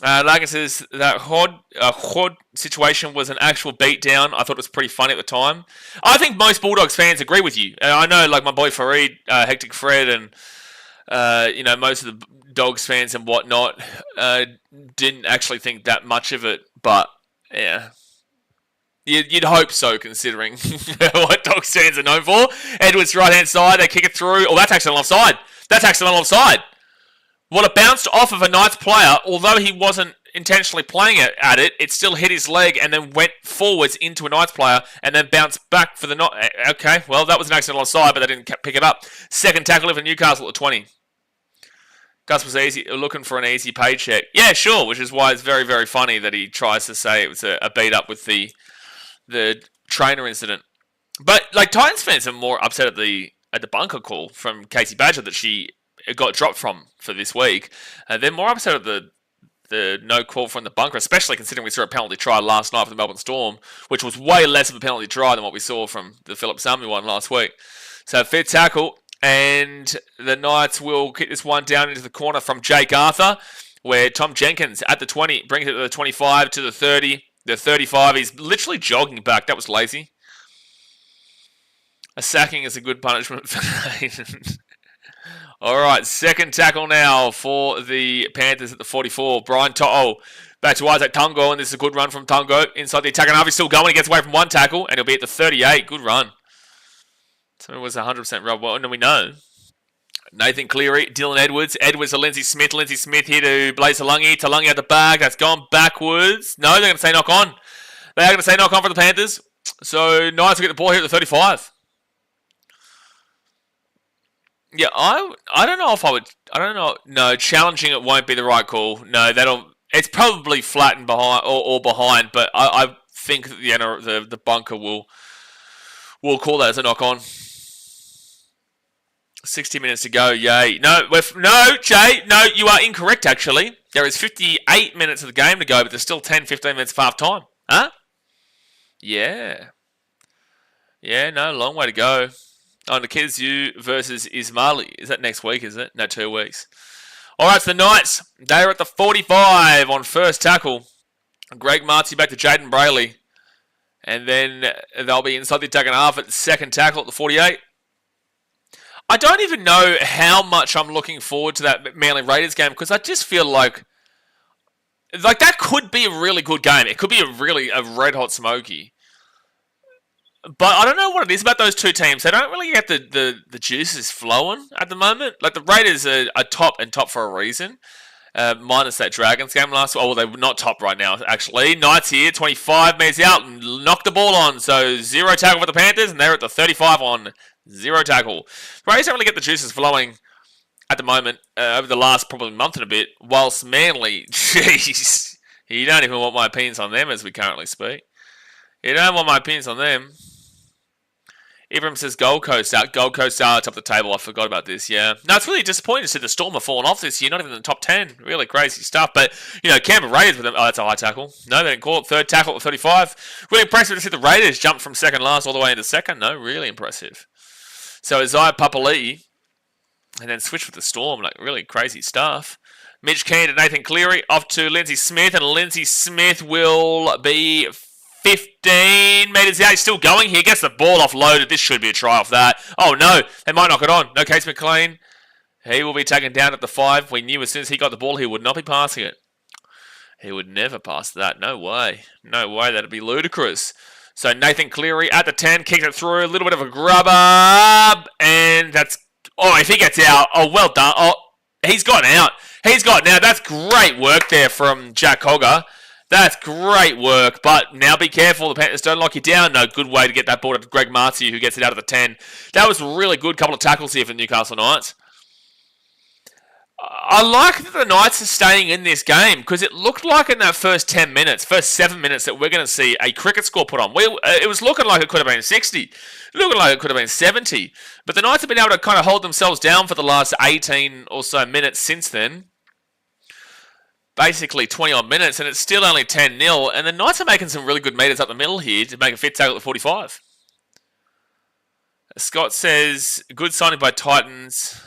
Larkin says that HOD situation was an actual beatdown. I thought it was pretty funny at the time. I think most Bulldogs fans agree with you. I know, like my boy Fareed, Hectic Fred, and most of the Dogs fans and whatnot didn't actually think that much of it. But yeah, you'd hope so, considering what Dogs fans are known for. Edwards right hand side, they kick it through. Oh, that's accidental offside. Well, it bounced off of a Knights player, although he wasn't intentionally playing at it, it still hit his leg and then went forwards into a Knights player and then bounced back for the Knights. Okay, well, that was an accidental offside, but they didn't pick it up. Second tackle for Newcastle at 20. Gus was looking for an easy paycheck. Yeah, sure, which is why it's very, very funny that he tries to say it was a beat up with the trainer incident. But like Titans fans are more upset at the bunker call from Casey Badger that she got dropped for this week. They're more upset at the no call from the bunker, especially considering we saw a penalty try last night for the Melbourne Storm, which was way less of a penalty try than what we saw from the Philip Sami one last week. So fifth tackle, and the Knights will kick this one down into the corner from Jake Arthur, where Tom Jenkins at the 20 brings it to the 25 to the 30. The 35, he's literally jogging back. That was lazy. A sacking is a good punishment for Hayden. All right, second tackle now for the Panthers at the 44. Brian To'o back to Isaac Tungo, and this is a good run from Tungo. Inside the attack, and Harvey's still going. He gets away from one tackle, and he'll be at the 38. Good run. So it was 100% rub. Well, no, we know. Nathan Cleary, Dylan Edwards. Edwards to Lindsay Smith. Lindsay Smith here to Blaze Talungi. Talungi at the back. That's gone backwards. No, they're going to say knock on. They are going to say knock on for the Panthers. So Knights will get the ball here at the 35. Yeah, I don't know if I would. I don't know. No, challenging it won't be the right call. No, it's probably flat and behind or behind, but I think that the bunker will call that as a knock on. 60 minutes to go. Yay! No, Jay. No, you are incorrect. Actually, there is 58 minutes of the game to go, but there's still 10, 15 minutes of half time. Huh? Yeah. Yeah. No, long way to go. On the Kizu versus Ismaili. Is that next week, is it? No, 2 weeks. All right, so the Knights, they're at the 45 on first tackle. Greg Marty back to Jaden Brayley. And then they'll be inside the attacking half at the second tackle at the 48. I don't even know how much I'm looking forward to that Manly Raiders game because I just feel like that could be a really good game. It could be a red hot smoky. But I don't know what it is about those two teams. They don't really get the juices flowing at the moment. Like the Raiders are top for a reason. Minus that Dragons game last week. Oh, well, they're not top right now, actually. Knights here, 25 metres out and knocked the ball on. So 0 tackle for the Panthers, and they're at the 35 on 0 tackle. The Raiders don't really get the juices flowing at the moment over the last probably month and a bit, whilst Manly, jeez, you don't even want my opinions on them as we currently speak. You don't want my opinions on them. Ibrahim says Gold Coast out. Gold Coast are top of the table. I forgot about this, yeah. No, it's really disappointing to see the Storm have fallen off this year. Not even in the top 10. Really crazy stuff. But, Canberra Raiders with them. Oh, that's a high tackle. No, they didn't call it. Third tackle at 35. Really impressive to see the Raiders jump from second last all the way into second. No, really impressive. So Isaiah Papali'i, and then switch with the Storm. Like, really crazy stuff. Mitch Keane to Nathan Cleary. Off to Lindsay Smith. And Lindsay Smith will be 15 metres out. He's still going here. Gets the ball offloaded. This should be a try off that. Oh, no. They might knock it on. No, Case McLean. He will be taken down at the 5. We knew as soon as he got the ball, he would not be passing it. He would never pass that. No way. No way. That'd be ludicrous. So Nathan Cleary at the 10. Kicks it through. A little bit of a grubber. And that's... Oh, if he gets out. Oh, well done. Oh, he's gotten out. He's gotten out. That's great work there from Jack Cogger. That's great work, but now be careful. The Panthers don't lock you down. No, good way to get that ball to Greg Marty, who gets it out of the 10. That was a really good couple of tackles here for the Newcastle Knights. I like that the Knights are staying in this game because it looked like in that first 10 minutes, first 7 minutes, that we're going to see a cricket score put on. It was looking like it could have been 60, looking like it could have been 70, but the Knights have been able to kind of hold themselves down for the last 18 or so minutes since then. Basically 20-odd minutes, and it's still only 10-0, and the Knights are making some really good meters up the middle here to make a fit tackle at 45. Scott says, good signing by Titans.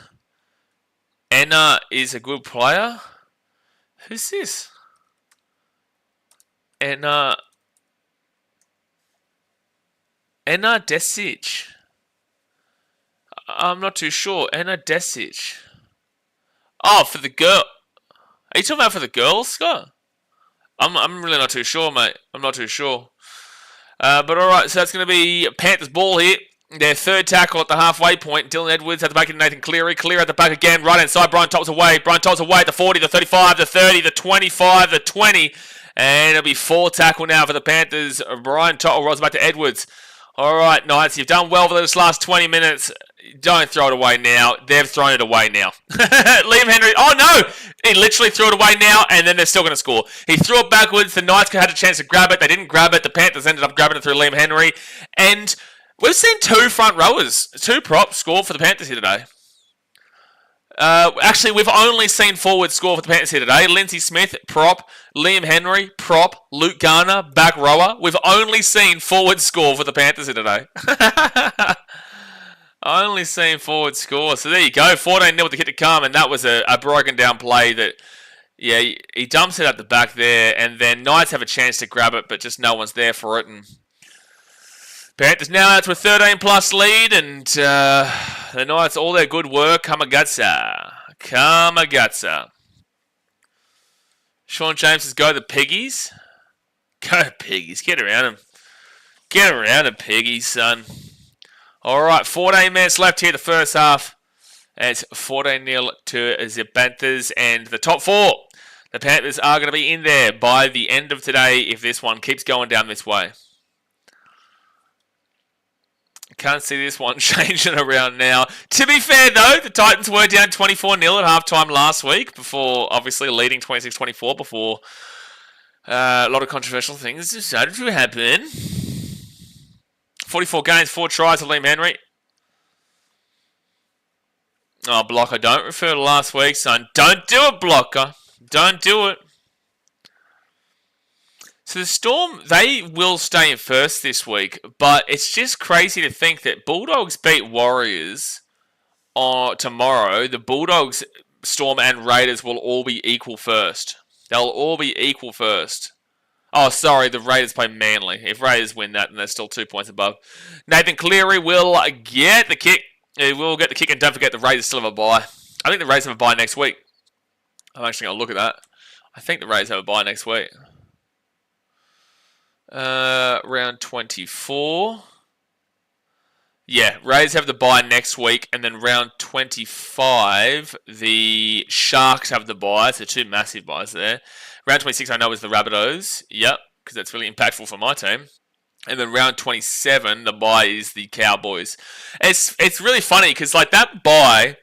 Enna is a good player. Who's this? Enna Desic. I'm not too sure. Enna Desic. Oh, for the girl. Are you talking about for the girls, Scott? I'm really not too sure, mate. I'm not too sure. But alright, so that's going to be Panthers ball here. Their third tackle at the halfway point. Dylan Edwards at the back of Nathan Cleary. Cleary at the back again. Right inside. Brian Tops away. Brian Tops away at the 40, the 35, the 30, the 25, the 20. And it'll be 4 tackle now for the Panthers. Brian Tops rolls back to Edwards. Alright, Knights, you've done well for those last 20 minutes. Don't throw it away now. They've thrown it away now. Liam Henry. Oh, no. He literally threw it away now, and then they're still going to score. He threw it backwards. The Knights had a chance to grab it. They didn't grab it. The Panthers ended up grabbing it through Liam Henry. And we've seen 2 front rowers, 2 props score for the Panthers here today. Actually, we've only seen forward score for the Panthers here today. Lindsay Smith, prop. Liam Henry, prop. Luke Garner, back rower. We've only seen forward score for the Panthers here today. Only seen forward score. So there you go. 14-0 with the hit to come. And that was a broken down play that, yeah, he dumps it at the back there. And then Knights have a chance to grab it, but just no one's there for it. And Panthers now out to a 13-plus lead. And the Knights, all their good work. Kamagutsa. Sean James says, go the Piggies. Go Piggies. Get around them. Get around them, Piggies, son. All right, 14 minutes left here, the first half. It's 14-0 to the Panthers. And the top 4, the Panthers are going to be in there by the end of today if this one keeps going down this way. Can't see this one changing around now. To be fair, though, the Titans were down 24-0 at halftime last week, before obviously leading 26-24 before a lot of controversial things decided to happen. 44 games, 4 tries to Liam Henry. Oh, Blocker, don't refer to last week, son. Don't do it, Blocker. Don't do it. So the Storm, they will stay in first this week, but it's just crazy to think that Bulldogs beat Warriors tomorrow. The Bulldogs Storm and Raiders will all be equal first. They'll all be equal first. Oh, sorry, the Raiders play Manly. If Raiders win that, then they're still 2 points above. Nathan Cleary will get the kick. He will get the kick, and don't forget the Raiders still have a bye. I think the Raiders have a bye next week. I'm actually going to look at that. I think the Raiders have a bye next week. Round 24. Yeah, Raiders have the bye next week, and then round 25, the Sharks have the bye. So 2 massive byes there. Round 26, I know, is the Rabbitohs. Yep, because that's really impactful for my team. And then round 27, the bye is the Cowboys. It's really funny because like that bye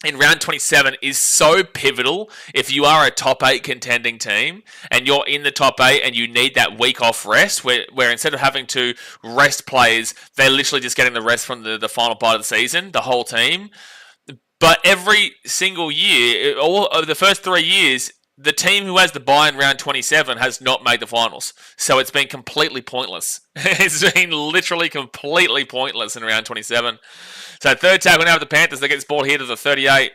in round 27 is so pivotal if you are a top 8 contending team and you're in the top 8 and you need that week off rest where instead of having to rest players, they're literally just getting the rest from the final part of the season, the whole team. But every single year, all over the first 3 years, the team who has the bye in round 27 has not made the finals. So it's been completely pointless. It's been literally completely pointless in round 27. So third tackle now with the Panthers. They get this ball here to the 38.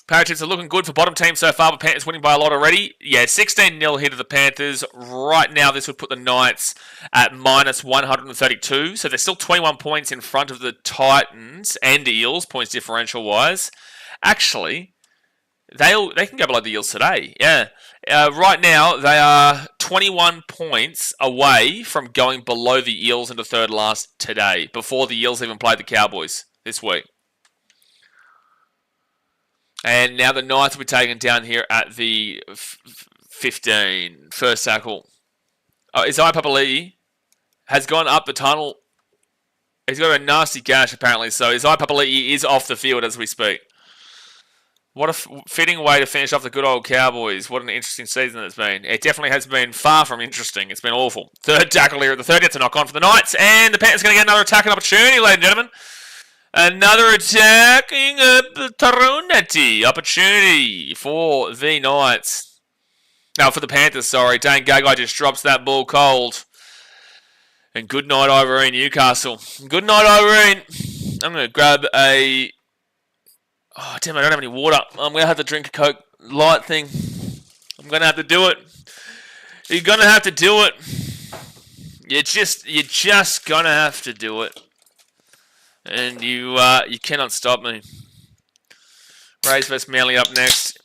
Parachips are looking good for bottom team so far, but Panthers winning by a lot already. Yeah, 16-0 here to the Panthers. Right now, this would put the Knights at minus 132. So they're still 21 points in front of the Titans and Eels, points differential-wise. Actually, they can go below the Eels today. Yeah. Right now, they are 21 points away from going below the Eels into third last today, before the Eels even played the Cowboys this week. And now the Knights will be taken down here at the 15. First tackle. Isaiah Papali'i has gone up the tunnel. He's got a nasty gash, apparently. So Isaiah Papali'i is off the field as we speak. What a fitting way to finish off the good old Cowboys. What an interesting season it's been. It definitely has been far from interesting. It's been awful. Third tackle here at the 30th to knock on for the Knights. And the Panthers going to get another attacking opportunity, ladies and gentlemen. Another attacking opportunity for the Knights. No, for the Panthers, sorry. Dane Gagai just drops that ball cold. And good night, Irene, Newcastle. Good night, Irene. I'm going to grab a... Oh, damn, I don't have any water. I'm going to have to drink a Coke Light thing. I'm going to have to do it. You're going to have to do it. You're just going to have to do it. And you cannot stop me. Rays vs Manly up next.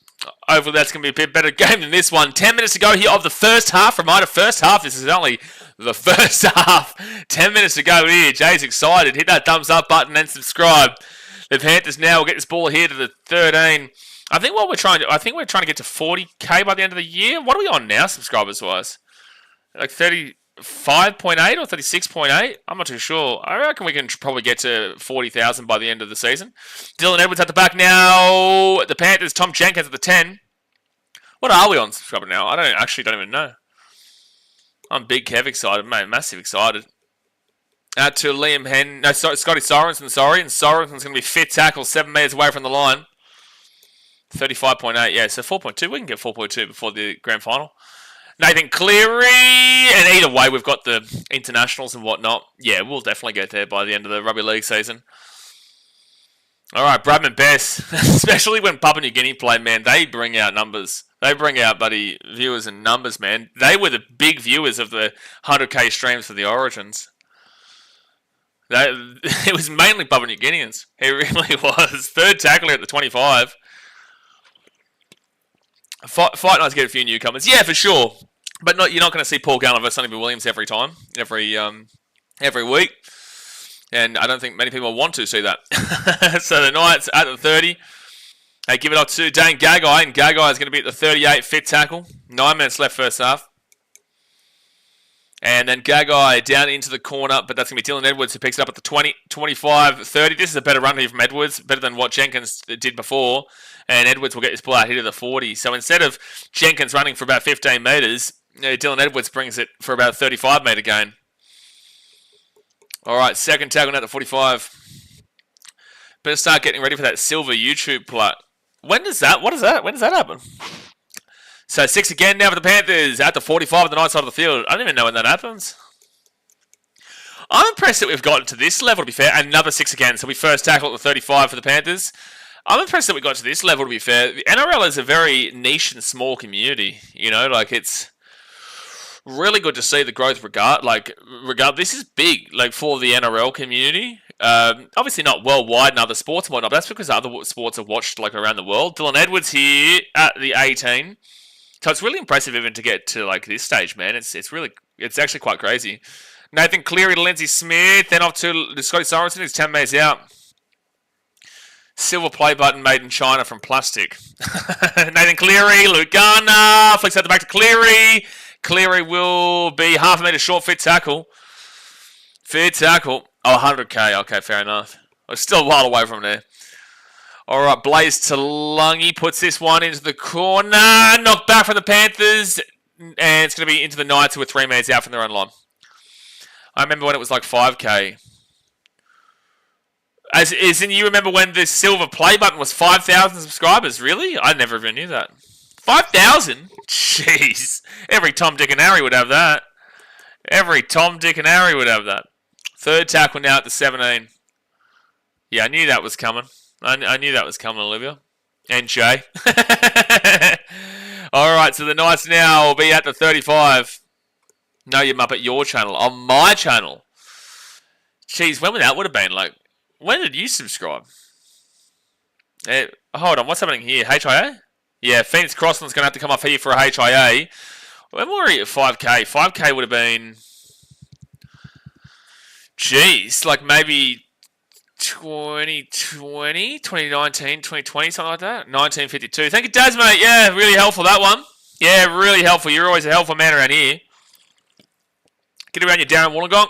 Hopefully that's going to be a bit better game than this one. 10 minutes to go here of the first half. Reminder, first half. This is only the first half. 10 minutes to go here. Jay's excited. Hit that thumbs up button and subscribe. The Panthers now will get this ball here to the 13. I think we're trying to get to 40k by the end of the year. What are we on now, subscribers wise? Like 35.8 or 36.8? I'm not too sure. I reckon we can probably get to 40,000 by the end of the season. Dylan Edwards at the back now. The Panthers, Tom Jenkins at the 10. What are we on, subscriber now? I don't even know. I'm big Kev excited, mate. Massive excited. Out to Liam Hen. No, sorry, Scotty Sorensen, sorry. And Sorensen's going to be fit tackle, 7 metres away from the line. 35.8, yeah, so 4.2. We can get 4.2 before the grand final. Nathan Cleary. And either way, we've got the internationals and whatnot. Yeah, we'll definitely get there by the end of the rugby league season. All right, Bradman Bess. Especially when Papua New Guinea play, man, they bring out numbers. They bring out, buddy, viewers and numbers, man. They were the big viewers of the 100k streams for the Origins. It was mainly Papua New Guineans. It really was. Third tackler at the 25. Fight Nights get a few newcomers. Yeah, for sure. But you're not going to see Paul Gallen versus Sonny Williams every week. And I don't think many people want to see that. So the Knights at the 30. They give it up to Dane Gagai. And Gagai is going to be at the 38 fit tackle. 9 minutes left first half. And then Gagai down into the corner, but that's going to be Dylan Edwards who picks it up at the 20, 25, 30. This is a better run here from Edwards, better than what Jenkins did before. And Edwards will get this ball out here to the 40. So instead of Jenkins running for about 15 metres, Dylan Edwards brings it for about a 35 metre gain. All right, second tackle now at the 45. Better start getting ready for that silver YouTube plot. When does that happen? So 6 again now for the Panthers at the 45 on the night side of the field. I don't even know when that happens. I'm impressed that we've gotten to this level, to be fair. Another 6 again. So we first tackle at the 35 for the Panthers. I'm impressed that we got to this level, to be fair. The NRL is a very niche and small community, like it's really good to see the growth this is big, for the NRL community. Obviously not worldwide in other sports and whatnot, but that's because other sports are watched, around the world. Dylan Edwards here at the 18. So it's really impressive even to get to, this stage, man. It's actually quite crazy. Nathan Cleary to Lindsay Smith, then off to Scotty Sorensen, who's 10 metres out. Silver play button made in China from plastic. Nathan Cleary, Luke Garner, flicks out the back to Cleary. Cleary will be half a metre short, fit tackle. Fair tackle. Oh, 100k, okay, fair enough. I was still a while away from there. Alright, Blaze Talungi puts this one into the corner. Knocked back from the Panthers. And it's going to be into the Knights, who were 3 metres out from their own line. I remember when it was 5k. As in, you remember when the silver play button was 5,000 subscribers? Really? I never even knew that. 5,000? Jeez. Every Tom, Dick and Harry would have that. Every Tom, Dick and Harry would have that. Third tackle now at the 17. Yeah, I knew that was coming. I knew that was coming, Olivia. And Jay. Alright, so the Knights now will be at the 35. No, you're up at your channel. On my channel. Jeez, when would that would have been? When did you subscribe? Hold on, what's happening here? HIA? Yeah, Phoenix Crossland's going to have to come up here for a HIA. When were we at 5k? 5k would have been... Jeez, maybe 2020, 2019, 2020, something like that. 1952. Thank you, Daz, mate. Yeah, really helpful, that one. Yeah, really helpful. You're always a helpful man around here. Get around your Darren Wollongong.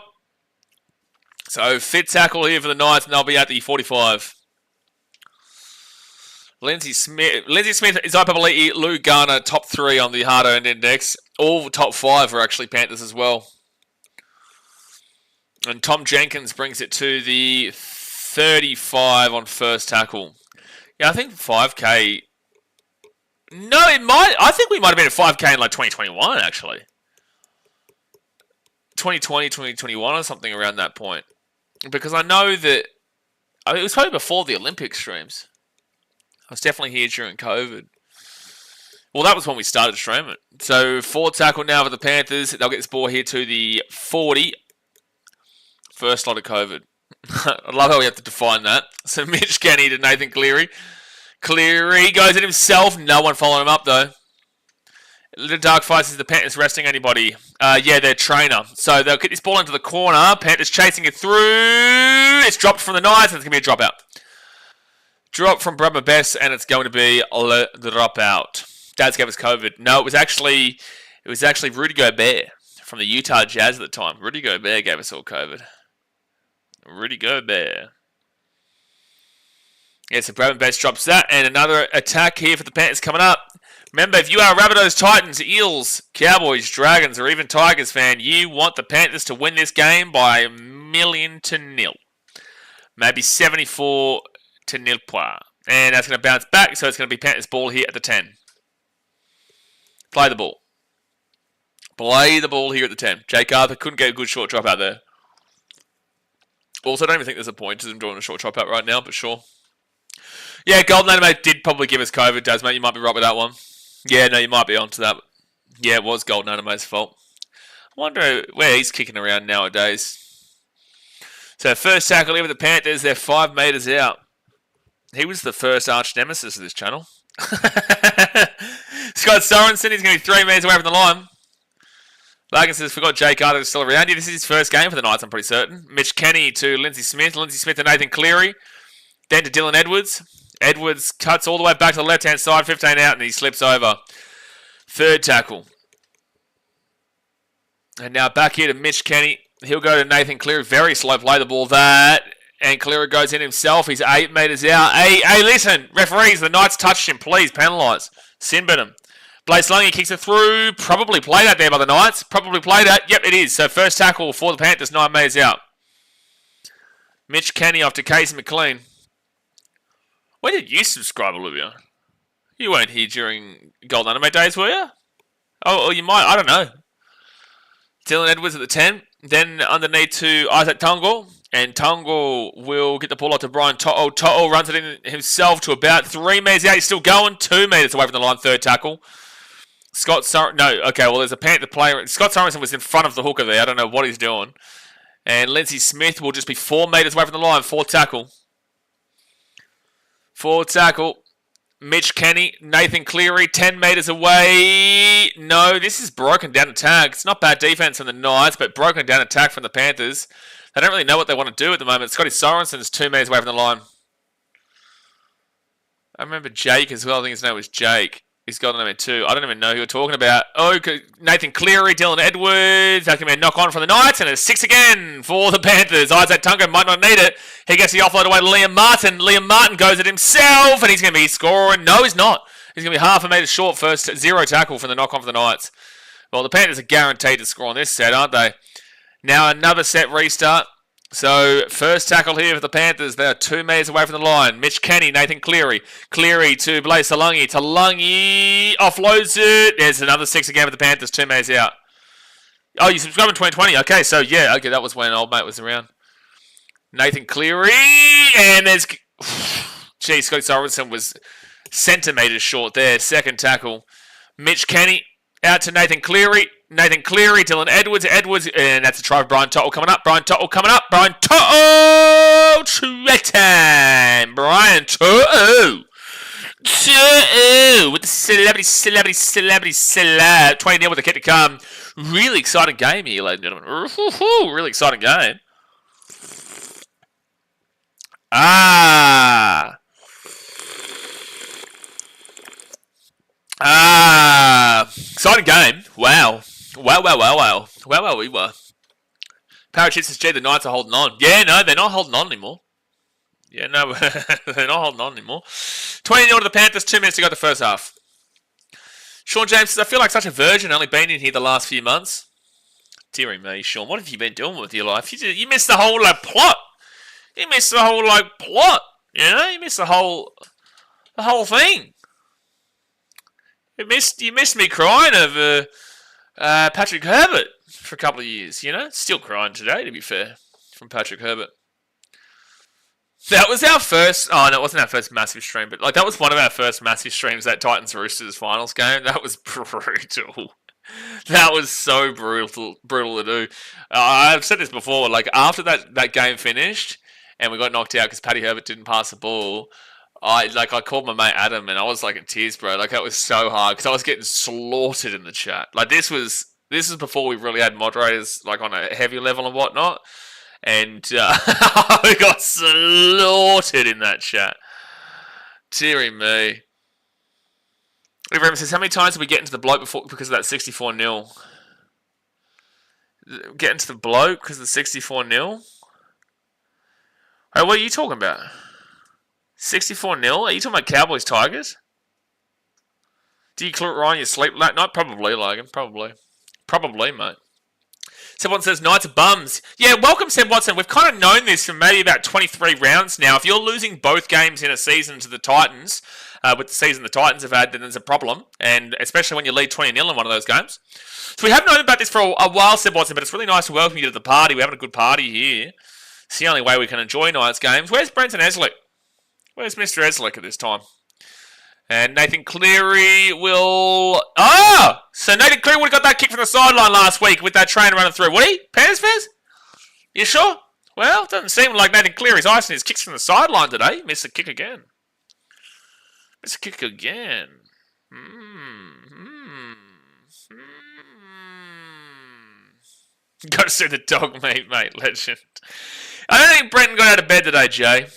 So, fit tackle here for the Knights, and they'll be at the 45. Lindsay Smith is IPPE, Lou Garner, top 3 on the hard earned index. All top 5 are actually Panthers as well. And Tom Jenkins brings it to the 35 on first tackle. Yeah, I think 5k. No, it might. I think we might have been at 5k in 2021, actually. 2020, 2021 or something around that point. Because I know that it was probably before the Olympic streams. I was definitely here during COVID. Well, that was when we started streaming. So, 4 tackle now for the Panthers. They'll get this ball here to the 40. First lot of COVID. I love how we have to define that. So, Mitch Kenny to Nathan Cleary. Cleary goes at himself. No one following him up, though. The Dark Fights is the Panthers resting anybody. Yeah, their trainer. So, they'll get this ball into the corner. Panthers chasing it through. It's dropped from the Knights, and it's going to be a dropout. Drop from Brad Best, and it's going to be a dropout. Dad's gave us COVID. No, it was actually Rudy Gobert from the Utah Jazz at the time. Rudy Gobert gave us all COVID. Rudy Gobert. Yeah, so Brad Best drops that, and another attack here for the Panthers coming up. Remember, if you are a Rabbitohs, Titans, Eels, Cowboys, Dragons, or even Tigers fan, you want the Panthers to win this game by 1,000,000-0. Maybe 74-0. And that's going to bounce back, so it's going to be Panthers ball here at the 10. Play the ball. Play the ball here at the 10. Jake Arthur couldn't get a good short drop out there. Also, I don't even think there's a point to them doing a short drop out right now, but sure. Yeah, Golden Anime did probably give us COVID, Daz, mate. You might be right with that one. Yeah, no, you might be onto that. Yeah, it was Golden Anime's fault. I wonder where he's kicking around nowadays. So, first tackle here with the Panthers. They're 5 metres out. He was the first arch nemesis of this channel. Scott Sorensen, he's going to be 3 metres away from the line. Larkin says, forgot Jake Arthur is still around. Yeah, this is his first game for the Knights, I'm pretty certain. Mitch Kenny to Lindsay Smith. Lindsay Smith to Nathan Cleary. Then to Dylan Edwards. Edwards cuts all the way back to the left-hand side, 15 out, and he slips over. Third tackle. And now back here to Mitch Kenny. He'll go to Nathan Cleary. Very slow play the ball. That. And Cleary goes in himself. He's 8 metres out. Hey, listen. Referees, the Knights touched him. Please, penalise. Sinbin him. Blaze Lungy kicks it through. Probably played that there by the Knights. Probably played that. Yep, it is. So first tackle for the Panthers, 9 metres out. Mitch Kenny off to Casey McLean. When did you subscribe, Olivia? You weren't here during Gold Anime days, were you? Oh, you might. I don't know. Dylan Edwards at the 10. Then underneath to Isaac Tungwell. And Tungle will get the ball out to Brian To'o. To'o runs it in himself to about 3 metres out. He's still going 2 metres away from the line. Third tackle. There's a Panther player. Scott Sorensen was in front of the hooker there. I don't know what he's doing. And Lindsay Smith will just be 4 metres away from the line. Fourth tackle. Mitch Kenny, Nathan Cleary, 10 metres away. No, this is broken down attack. It's not bad defence from the Knights, but broken down attack from the Panthers. They don't really know what they want to do at the moment. Scotty Sorensen's 2 metres away from the line. I remember Jake as well. I think his name was Jake. He's got number 2. I don't even know who you're talking about. Oh, Nathan Cleary, Dylan Edwards. That can be a knock on for the Knights. And it's 6 again for the Panthers. Isaac Tungo might not need it. He gets the offload away to Liam Martin. Liam Martin goes at himself. And he's going to be scoring. No, he's not. He's going to be half a metre short. First 0 tackle from the knock on for the Knights. Well, the Panthers are guaranteed to score on this set, aren't they? Now another set restart. So, first tackle here for the Panthers. They are 2 metres away from the line. Mitch Kenny, Nathan Cleary. Cleary to Blaze Talungi. Talungi offloads it. There's another 6 again for the Panthers. 2 metres out. Oh, you subscribed in 2020. Okay, so yeah. Okay, that was when old mate was around. Nathan Cleary. And there's... Geez, Scotty Sorensen was centimetres short there. Second tackle. Mitch Kenny out to Nathan Cleary. Dylan Edwards, and that's a try for Brian To'o coming up. Brian To'o try time. Brian To'o with the celebrity 20-0 with the kick to come. Really exciting game here, ladies and gentlemen. Really exciting game. Exciting game. Wow, we were. Parachips SG, the Knights are holding on. Yeah, no, they're not holding on anymore. They're not holding on anymore. 20-0 to the Panthers, 2 minutes to go to the first half. Sean James says, I feel like such a virgin, only been in here the last few months. Deary me, Sean, what have you been doing with your life? You missed the whole plot. You missed the whole plot. You know, you missed the whole thing. You missed me crying over Patrick Herbert for a couple of years, you know? Still crying today, to be fair, from Patrick Herbert. That was our first... Oh, no, it wasn't our first massive stream, but that was one of our first massive streams, that Titans-Roosters finals game. That was brutal. That was so brutal to do. I've said this before, after that game finished, and we got knocked out because Paddy Herbert didn't pass the ball... I called my mate Adam and I was in tears, bro. That was so hard because I was getting slaughtered in the chat. This was before we really had moderators on a heavy level and whatnot, and we got slaughtered in that chat. Deary me. Everyone says, how many times did we get into the bloke because of that 64-0? Get into the bloke because of the 64-0? Hey, what are you talking about? 64-0? Are you talking about Cowboys Tigers? Do you clear it right in your sleep late night? Probably, Logan. Probably, mate. Seb Watson says, Knights are bums. Yeah, welcome, Seb Watson. We've kind of known this for maybe about 23 rounds now. If you're losing both games in a season to the Titans, with the season the Titans have had, then there's a problem. And especially when you lead 20-0 in one of those games. So we have known about this for a while, Seb Watson, but it's really nice to welcome you to the party. We're having a good party here. It's the only way we can enjoy Knights games. Where's Brenton Eslick? Where's Mr. Eslick at this time? And Nathan Cleary will... So Nathan Cleary would have got that kick from the sideline last week with that train running through. Would he? Panthers fans? You sure? Well, it doesn't seem like Nathan Cleary's icing his kicks from the sideline today. Missed the kick again. Got to see the dog, mate, legend. I don't think Brenton got out of bed today, Jay.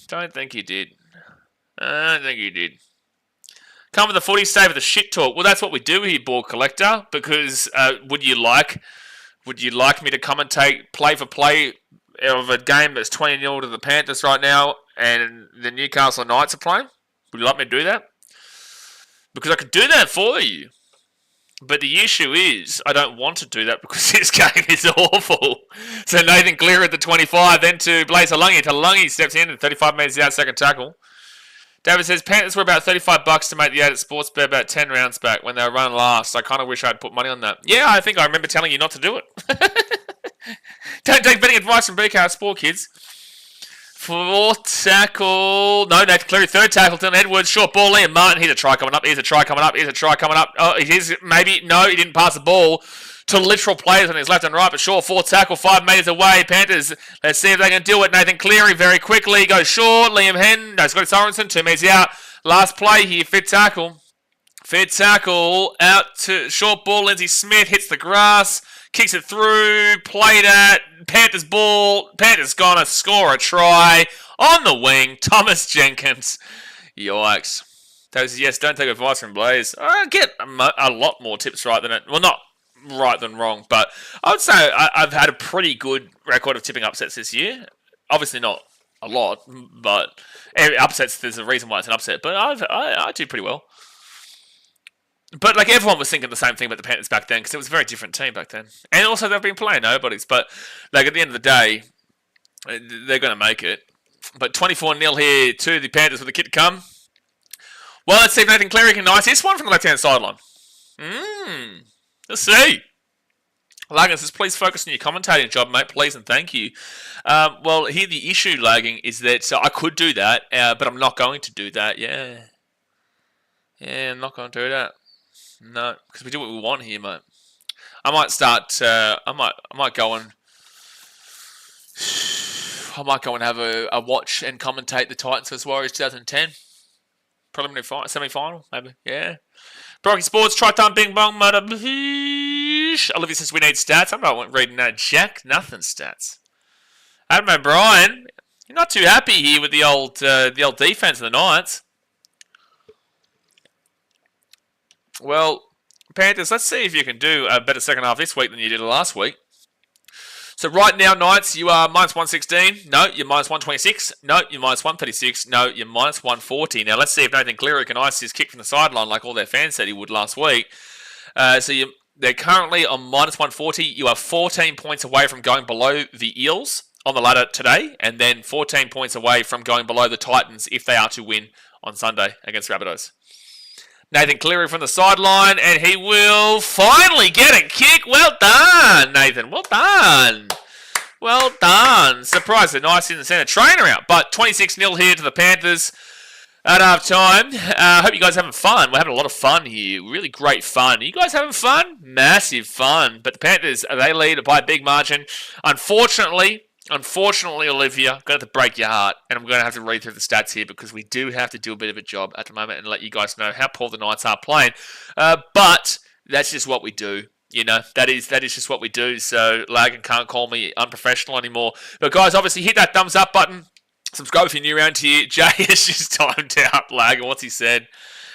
Don't think he did. Come with the footy, stay with the shit talk. Well, that's what we do here, Ball Collector. Because would you like me to commentate play for play of a game that's 20-0 to the Panthers right now, and the Newcastle Knights are playing? Would you like me to do that? Because I could do that for you. But the issue is, I don't want to do that because this game is awful. So Nathan Cleary at the 25, then to Blaze Talungi. Talungi steps in at 35 metres out, second tackle. David says, Panthers were about $35 to make the 8 at Sportsbet about 10 rounds back when they were run last. I kind of wish I'd put money on that. Yeah, I think I remember telling you not to do it. Don't take betting advice from BKR Sport, kids. Fourth tackle. No, Nathan Cleary. Third tackle. Dylan Edwards. Short ball. Liam Martin. Here's a try coming up. Here's a try coming up. Here's a try coming up. Oh, here's maybe. No, he didn't pass the ball to literal players on his left and right. But short. Fourth tackle. 5 metres away. Panthers. Let's see if they can do it. Nathan Cleary very quickly. Goes short. Liam Henn. No, Scotty Sorensen. 2 metres out. Last play here. Fifth tackle. Fifth tackle. Out to short ball. Lindsay Smith hits the grass. Kicks it through, played at, Panthers ball, Panthers gonna score a try, on the wing, Thomas Jenkins. Yikes. Those, yes, don't take advice from Blaze. I get a lot more tips right than it, well, not right than wrong, but I would say I've had a pretty good record of tipping upsets this year. Obviously not a lot, but upsets, there's a reason why it's an upset, but I do pretty well. But like everyone was thinking the same thing about the Panthers back then because it was a very different team back then. And also they've been playing nobodies. But like at the end of the day, they're going to make it. But 24-0 here to the Panthers with the kit to come. Well, let's see if Nathan Cleary can nice this one from the left-hand sideline. Let's see. Lagging says, please focus on your commentating job, mate. Please and thank you. Well, here the issue, Lagging, is that I could do that, but I'm not going to do that. Yeah, I'm not going to do that. No, because we do what we want here, mate. I might start. I might go and have a watch and commentate the Titans vs Warriors 2010 preliminary semi-final, maybe. Yeah. Brocky Sports, try time, bing bong, mother. Olivia says we need stats. I'm not reading that. Jack, nothing stats. Adam O'Brien, you're not too happy here with the old defense of the Knights. Well, Panthers, let's see if you can do a better second half this week than you did last week. So right now, Knights, you are minus 116. No, you're minus 126. No, you're minus 136. No, you're minus 140. Now, let's see if Nathan Cleary can ice his kick from the sideline like all their fans said he would last week. They're currently on minus 140. You are 14 points away from going below the Eels on the ladder today, and then 14 points away from going below the Titans if they are to win on Sunday against Rabbitohs. Nathan Cleary from the sideline, and he will finally get a kick. Well done, Nathan. Well done. Well done. Surprised the Knights didn't send a trainer out, but 26-0 here to the Panthers at half time. Hope you guys are having fun. We're having a lot of fun here. Really great fun. Are you guys having fun? Massive fun. But the Panthers, they lead by a big margin. Unfortunately, Olivia, I'm going to have to break your heart, and I'm going to have to read through the stats here because we do have to do a bit of a job at the moment and let you guys know how poor the Knights are playing. But that's just what we do. You know, that is just what we do. So Lagan can't call me unprofessional anymore. But guys, obviously hit that thumbs up button. Subscribe if you're new around here. Jay has just timed out Lagan. What's he said?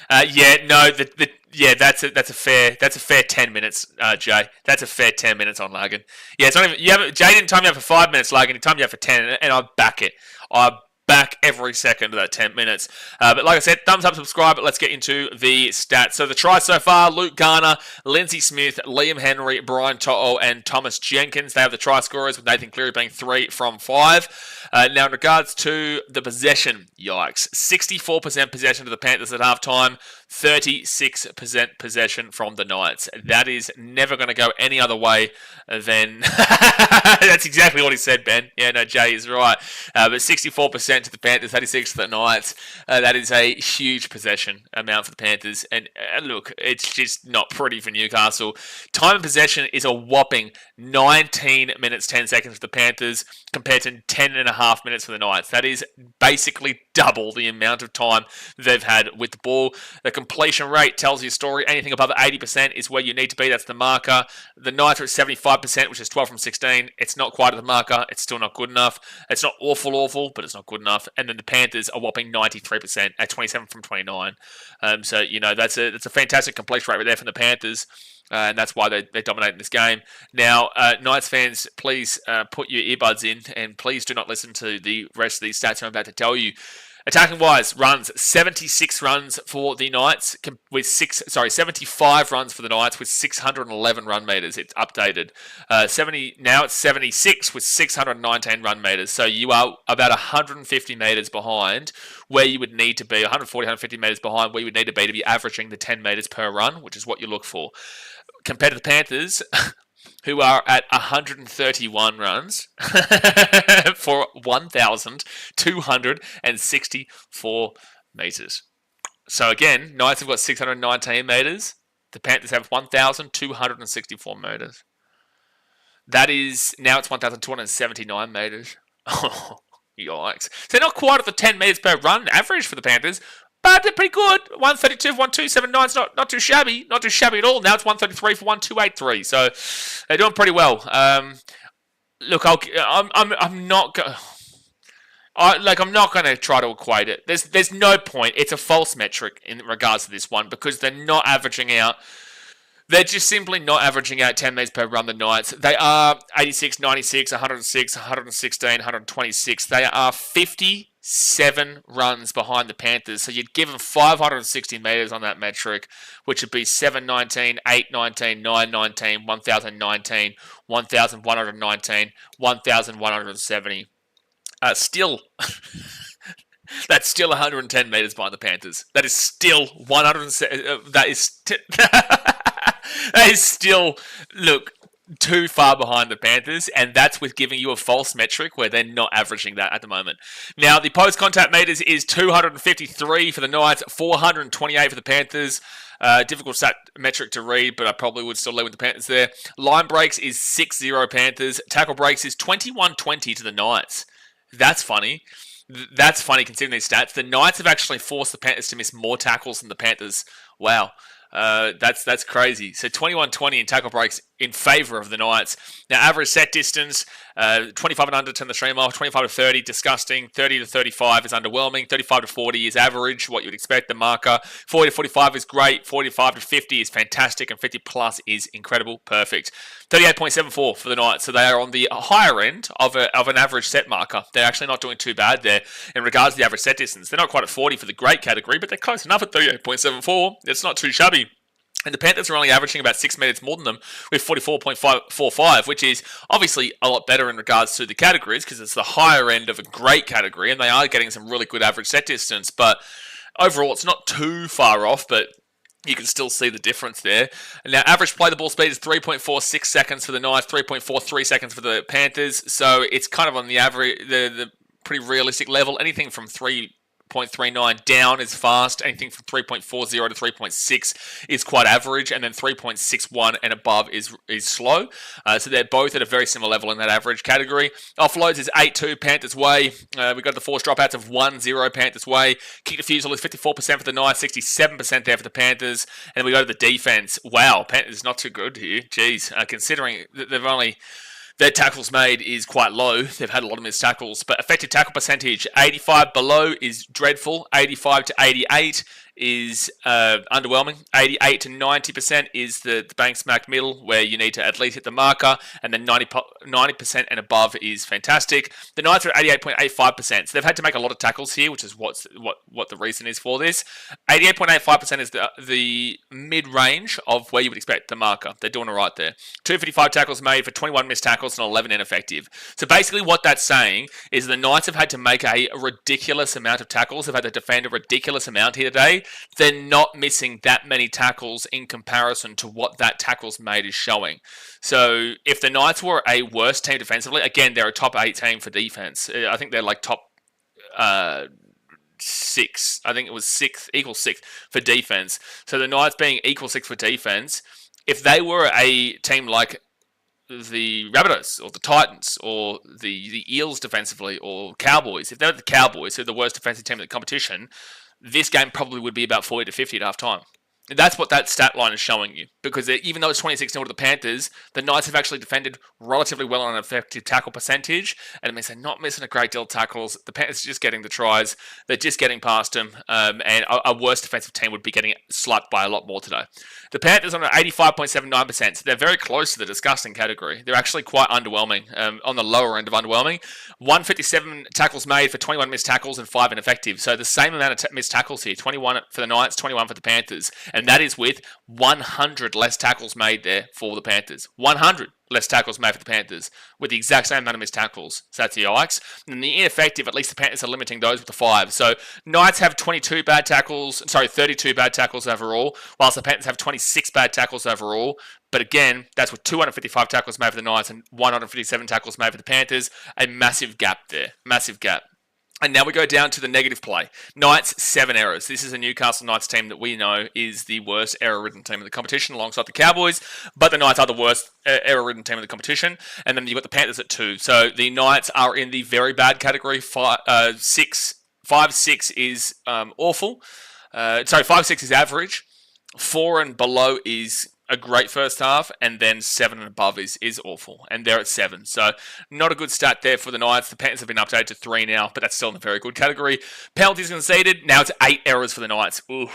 That's a fair 10 minutes, Jay. That's a fair 10 minutes on Lagan. Yeah, it's not even. Jay didn't time you out for 5 minutes, Lagan. He timed you out for 10, and I back it. I back every second of that 10 minutes. But like I said, thumbs up, subscribe. Let's get into the stats. So the tries so far: Luke Garner, Lindsay Smith, Liam Henry, Brian To'o, and Thomas Jenkins. They have the try scorers, with Nathan Cleary being 3 from 5. Now, in regards to the possession, yikes. 64% possession to the Panthers at halftime, 36% possession from the Knights. That is never going to go any other way than... That's exactly what he said, Ben. Yeah, no, Jay is right. But 64% to the Panthers, 36% to the Knights. That is a huge possession amount for the Panthers. And look, it's just not pretty for Newcastle. Time of possession is a whopping 19 minutes, 10 seconds for the Panthers compared to 10 and a half minutes for the Knights. That is basically double the amount of time they've had with the ball. The completion rate tells you a story. Anything above 80% is where you need to be. That's the marker. The Knights are at 75%, which is 12 from 16. It's not quite at the marker. It's still not good enough. It's not awful, but it's not good enough. And then the Panthers are whopping 93% at 27 from 29. So, you know, that's a fantastic completion rate right there from the Panthers. And that's why they dominate in this game. Now, Knights fans, please put your earbuds in and please do not listen to the rest of these stats I'm about to tell you. Attacking-wise, runs, 76 runs for the Knights with 75 runs for the Knights with 611 run meters. It's updated. Now it's 76 with 619 run meters. So you are about 150 meters behind where you would need to be, 140, 150 meters behind where you would need to be averaging the 10 meters per run, which is what you look for. Compared to the Panthers, who are at 131 runs for 1,264 metres. So again, Knights have got 619 metres. The Panthers have 1,264 metres. That is, now it's 1,279 metres. Oh, yikes. So they're not quite at the 10 metres per run average for the Panthers, but they're pretty good. 132 for 1,279 is not too shabby. Not too shabby at all. Now it's 133 for 1,283. So they're doing pretty well. Look, I'm not going. I'm not going to try to equate it. There's no point. It's a false metric in regards to this one because they're not averaging out. They're just simply not averaging out 10 metres per run, the Knights. They are 86, 96, 106, 116, 126. They are 57 runs behind the Panthers. So you'd give them 560 metres on that metric, which would be 719, 819, 919, 1019, 1119, 1170. Still, that's still 110 metres behind the Panthers. That is still 100. That is still, look, too far behind the Panthers, and that's with giving you a false metric where they're not averaging that at the moment. Now, the post-contact meters is 253 for the Knights, 428 for the Panthers. Difficult stat metric to read, but I probably would still leave with the Panthers there. Line breaks is 6-0 Panthers. Tackle breaks is 21-20 to the Knights. That's funny. That's funny considering these stats. The Knights have actually forced the Panthers to miss more tackles than the Panthers. Wow. That's crazy. So 21-20 in tackle breaks in favour of the Knights. Now, average set distance, 25 and under, turn the stream off. 25 to 30, disgusting. 30 to 35 is underwhelming. 35 to 40 is average, what you'd expect, the marker. 40 to 45 is great. 45 to 50 is fantastic. And 50 plus is incredible, perfect. 38.74 for the Knights. So they are on the higher end of an average set marker. They're actually not doing too bad there in regards to the average set distance. They're not quite at 40 for the great category, but they're close enough at 38.74. It's not too shabby. And the Panthers are only averaging about 6 metres more than them with 44.45, which is obviously a lot better in regards to the categories because it's the higher end of a great category and they are getting some really good average set distance. But overall, it's not too far off, but you can still see the difference there. Now, average play the ball speed is 3.46 seconds for the Knights, 3.43 seconds for the Panthers. So it's kind of on the average, the pretty realistic level. Anything from 3.39 down is fast. Anything from 3.40 to 3.6 is quite average, and then 3.61 and above is slow. So they're both at a very similar level in that average category. Offloads is 8-2 Panthers way. We've got the forced dropouts of 1-0 Panthers way. Kick defusal is 54% for the Knights, 67% there for the Panthers. And then we go to the defense. Wow, Panthers not too good here. Jeez, considering that they've only... Their tackles made is quite low. They've had a lot of missed tackles. But effective tackle percentage, 85 below is dreadful. 85 to 88 is underwhelming. 88 to 90% is the bank smack middle, where you need to at least hit the marker. And then 90% and above is fantastic. The Knights are at 88.85%. So they've had to make a lot of tackles here, which is what the reason is for this. 88.85% is the mid-range of where you would expect the marker. They're doing all right there. 255 tackles made for 21 missed tackles and 11 ineffective. So basically what that's saying is the Knights have had to make a ridiculous amount of tackles. They've had to defend a ridiculous amount here today. They're not missing that many tackles in comparison to what that tackles made is showing. So if the Knights were a worse team defensively, again, they're a top 8 team for defense. I think they're like top 6. I think it was 6th, equal 6th for defense. So the Knights being equal 6th for defense, if they were a team like the Rabbitohs or the Titans or the Eels defensively or Cowboys, if they're the Cowboys, who are the worst defensive team in the competition, this game probably would be about 40 to 50 at half time. And that's what that stat line is showing you. Because even though it's 26-0 to the Panthers, the Knights have actually defended relatively well on an effective tackle percentage. And it means they're not missing a great deal of tackles. The Panthers are just getting the tries. They're just getting past them. And a worse defensive team would be getting slapped by a lot more today. The Panthers are on 85.79%. So they're very close to the disgusting category. They're actually quite underwhelming. On the lower end of underwhelming. 157 tackles made for 21 missed tackles and 5 ineffective. So the same amount of missed tackles here. 21 for the Knights, 21 for the Panthers. And that is with 100 less tackles made there for the Panthers. 100. less tackles made for the Panthers with the exact same amount of missed tackles. So that's the Ikes. And the ineffective, at least the Panthers are limiting those with the 5. So Knights have 32 bad tackles, 32 bad tackles overall, whilst the Panthers have 26 bad tackles overall. But again, that's with 255 tackles made for the Knights and 157 tackles made for the Panthers. A massive gap there. Massive gap. And now we go down to the negative play. Knights, 7 errors. This is a Newcastle Knights team that we know is the worst error-ridden team in the competition alongside the Cowboys, but the Knights are the worst error-ridden team in the competition. And then you've got the Panthers at 2. So the Knights are in the very bad category. 5-6 is awful. 5-6 is average. 4 and below is a great first half, and then 7 and above is awful, and they're at 7. So not a good stat there for the Knights. The Panthers have been updated to 3 now, but that's still in a very good category. Penalties conceded, now it's 8 errors for the Knights. Ooh,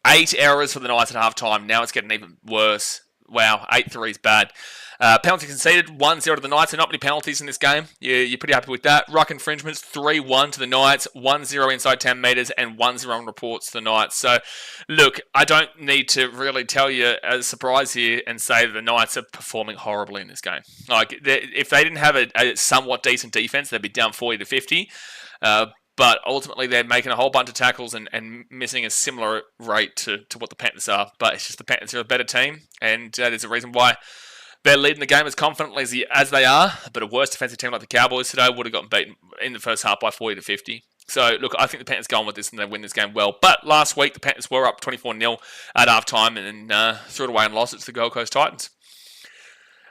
8 errors for the Knights at half-time. Now it's getting even worse. Wow, 8-3 is bad. Penalty conceded, 1-0 to the Knights. So not many penalties in this game. You're pretty happy with that. Ruck infringements, 3-1 to the Knights, 1-0 inside 10 metres, and 1-0 on reports to the Knights. So, look, I don't need to really tell you a surprise here and say that the Knights are performing horribly in this game. Like, if they didn't have a somewhat decent defence, they'd be down 40-50. But ultimately, they're making a whole bunch of tackles and missing a similar rate to what the Panthers are. But it's just the Panthers are a better team, and there's a reason why they're leading the game as confidently as they are. But a worse defensive team like the Cowboys today would have gotten beaten in the first half by 40-50. So, look, I think the Panthers go on with this and they win this game well. But last week, the Panthers were up 24-0 at halftime and threw it away and lost it to the Gold Coast Titans.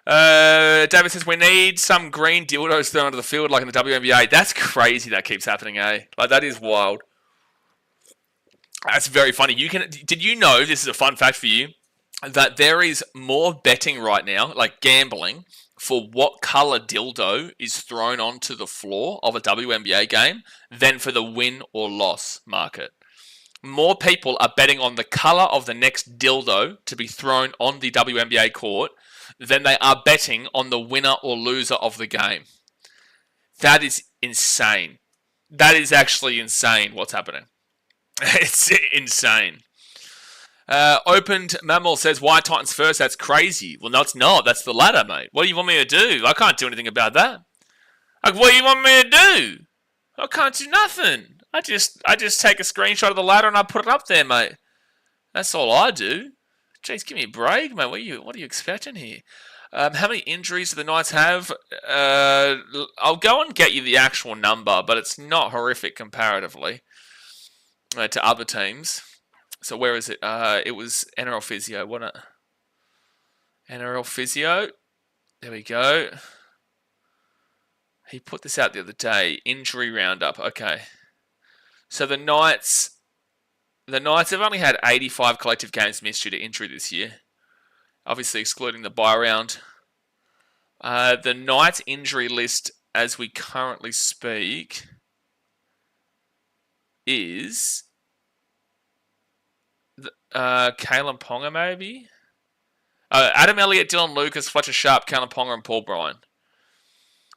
David says, we need some green dildos thrown onto the field like in the WNBA. That's crazy that keeps happening, eh? Like, that is wild. That's very funny. Did you know, this is a fun fact for you, that there is more betting right now, like gambling, for what colour dildo is thrown onto the floor of a WNBA game than for the win or loss market. More people are betting on the colour of the next dildo to be thrown on the WNBA court than they are betting on the winner or loser of the game. That is insane. That is actually insane what's happening. It's insane. Opened Mammal says, why Titans first? That's crazy. Well, no, it's not. That's the ladder, mate. What do you want me to do? I can't do anything about that. Like, what do you want me to do? I can't do nothing. I just take a screenshot of the ladder and I put it up there, mate. That's all I do. Jeez, give me a break, mate. What are you expecting here? How many injuries do the Knights have? I'll go and get you the actual number, but it's not horrific comparatively to other teams. So where is it? It was NRL Physio, wasn't it? NRL Physio. There we go. He put this out the other day. Injury roundup. Okay. So the Knights have only had 85 collective games missed due to injury this year. Obviously excluding the bye round. The Knights injury list as we currently speak is Kalen Ponga maybe? Adam Elliott, Dylan Lucas, Fletcher Sharp, Kalen Ponga and Paul Bryan.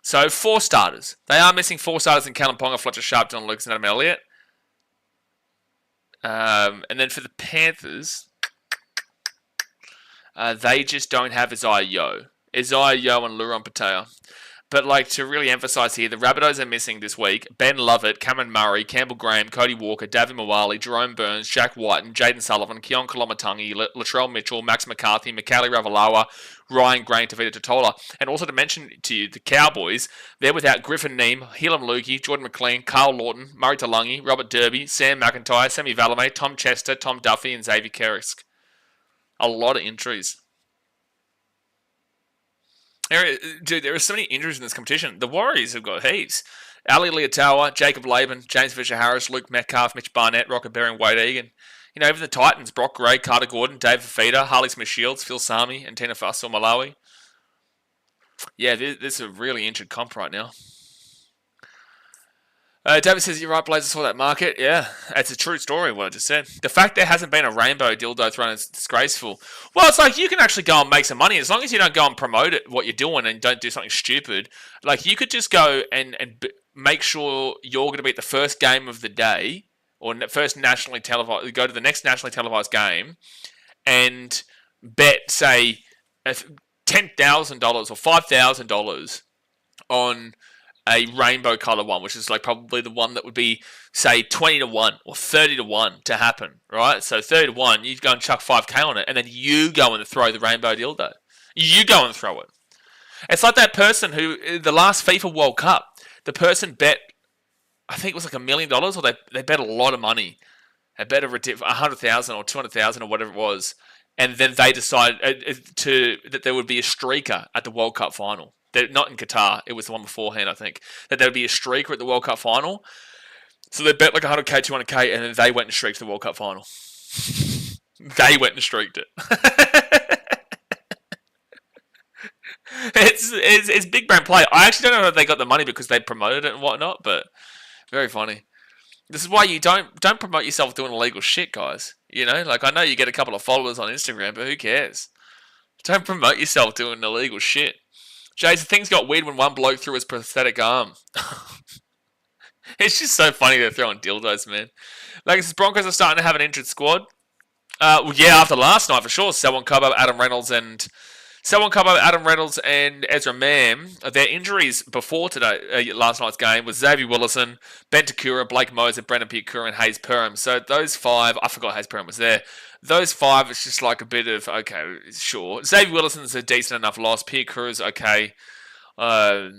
So 4 starters. They are missing 4 starters in Kalen Ponga, Fletcher Sharp, Dylan Lucas and Adam Elliott. And then for the Panthers, they just don't have Isaiah Yeo and Luron Patea. But like to really emphasise here, the Rabbitohs are missing this week Ben Lovett, Cameron Murray, Campbell Graham, Cody Walker, Davin Mawali, Jerome Burns, Jack Whiten, Jaden Sullivan, Keon Kolomatangi, Latrell Mitchell, Max McCarthy, Mikali Ravalawa, Ryan Gray, Tavita Totola. And also to mention to you, the Cowboys, they're without Griffin Neem, Helam Lukey, Jordan McLean, Carl Lawton, Murray Talangi, Robert Derby, Sam McIntyre, Sammy Valame, Tom Chester, Tom Duffy, and Xavier Kerrisk. A lot of injuries. Dude, there are so many injuries in this competition. The Warriors have got heaps. Ali Leotawa, Jacob Laban, James Fisher-Harris, Luke Metcalf, Mitch Barnett, Rocket Berry, and Wade Egan. You know, even the Titans, Brock Gray, Carter Gordon, Dave Fafita, Harley Smith-Shields, Phil Sami, and Tina Fassel Malawi. Yeah, this is a really injured comp right now. David says, you're right, Blazer saw that market. Yeah, it's a true story, what I just said. The fact there hasn't been a rainbow dildo thrown is disgraceful. Well, it's like you can actually go and make some money as long as you don't go and promote it, what you're doing and don't do something stupid. Like, you could just go and make sure you're going to be at the first game of the day or first nationally televised, go to the next nationally televised game and bet, say, $10,000 or $5,000 on a rainbow color one, which is like probably the one that would be, say, 20 to 1 or 30 to 1 to happen, right? So 30 to 1, you go and chuck 5K on it, and then you go and throw the rainbow dildo. You go and throw it. It's like that person who, the last FIFA World Cup, the person bet, I think it was like $1 million, or they bet a lot of money. They bet $100,000 or $200,000 or whatever it was, and then they decided that there would be a streaker at the World Cup final. Not in Qatar, it was the one beforehand, I think. That there would be a streaker at the World Cup final. So they bet like 100K, 200K, and then they went and streaked the World Cup final. They went and streaked it. It's big brand play. I actually don't know if they got the money because they promoted it and whatnot, but very funny. This is why you don't promote yourself doing illegal shit, guys. You know, like I know you get a couple of followers on Instagram, but who cares? Don't promote yourself doing illegal shit. Jason, things got weird when one bloke threw his prosthetic arm. It's just so funny they're throwing dildos, man. Like, the Broncos are starting to have an injured squad. Well, yeah, after last night, for sure. Selwyn Cobbo, Adam Reynolds, and Ezra Mam. Their injuries before last night's game was Xavier Willison, Ben Takura, Blake Moser, Brendan Piakura, and Hayes Perham. So those five, I forgot Hayes Perham was there. Those five, it's just like a bit of, okay, sure. Xavier Willison's a decent enough loss. Piakura's okay. But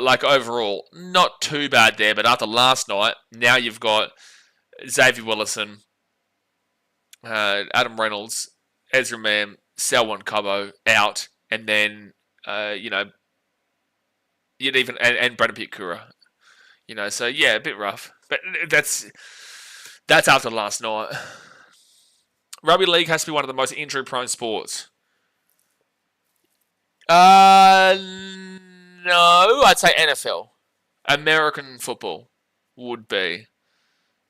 like overall, not too bad there. But after last night, now you've got Xavier Willison, Adam Reynolds, Ezra Mam, Selwyn Cobbo out, and then you'd even and Brendan Piakura. So yeah, a bit rough. But that's after last night. Rugby league has to be one of the most injury-prone sports. No, I'd say NFL. American football would be.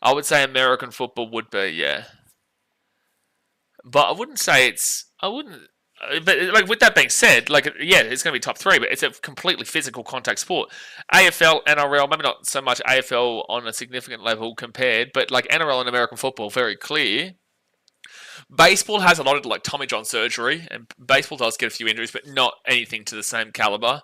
I would say American football would be, yeah. But I wouldn't say it's... But like with that being said, like yeah, it's going to be top 3, but it's a completely physical contact sport. AFL, NRL, maybe not so much AFL on a significant level compared, but like NRL and American football, very clear. Baseball has a lot of like Tommy John surgery, and baseball does get a few injuries, but not anything to the same caliber.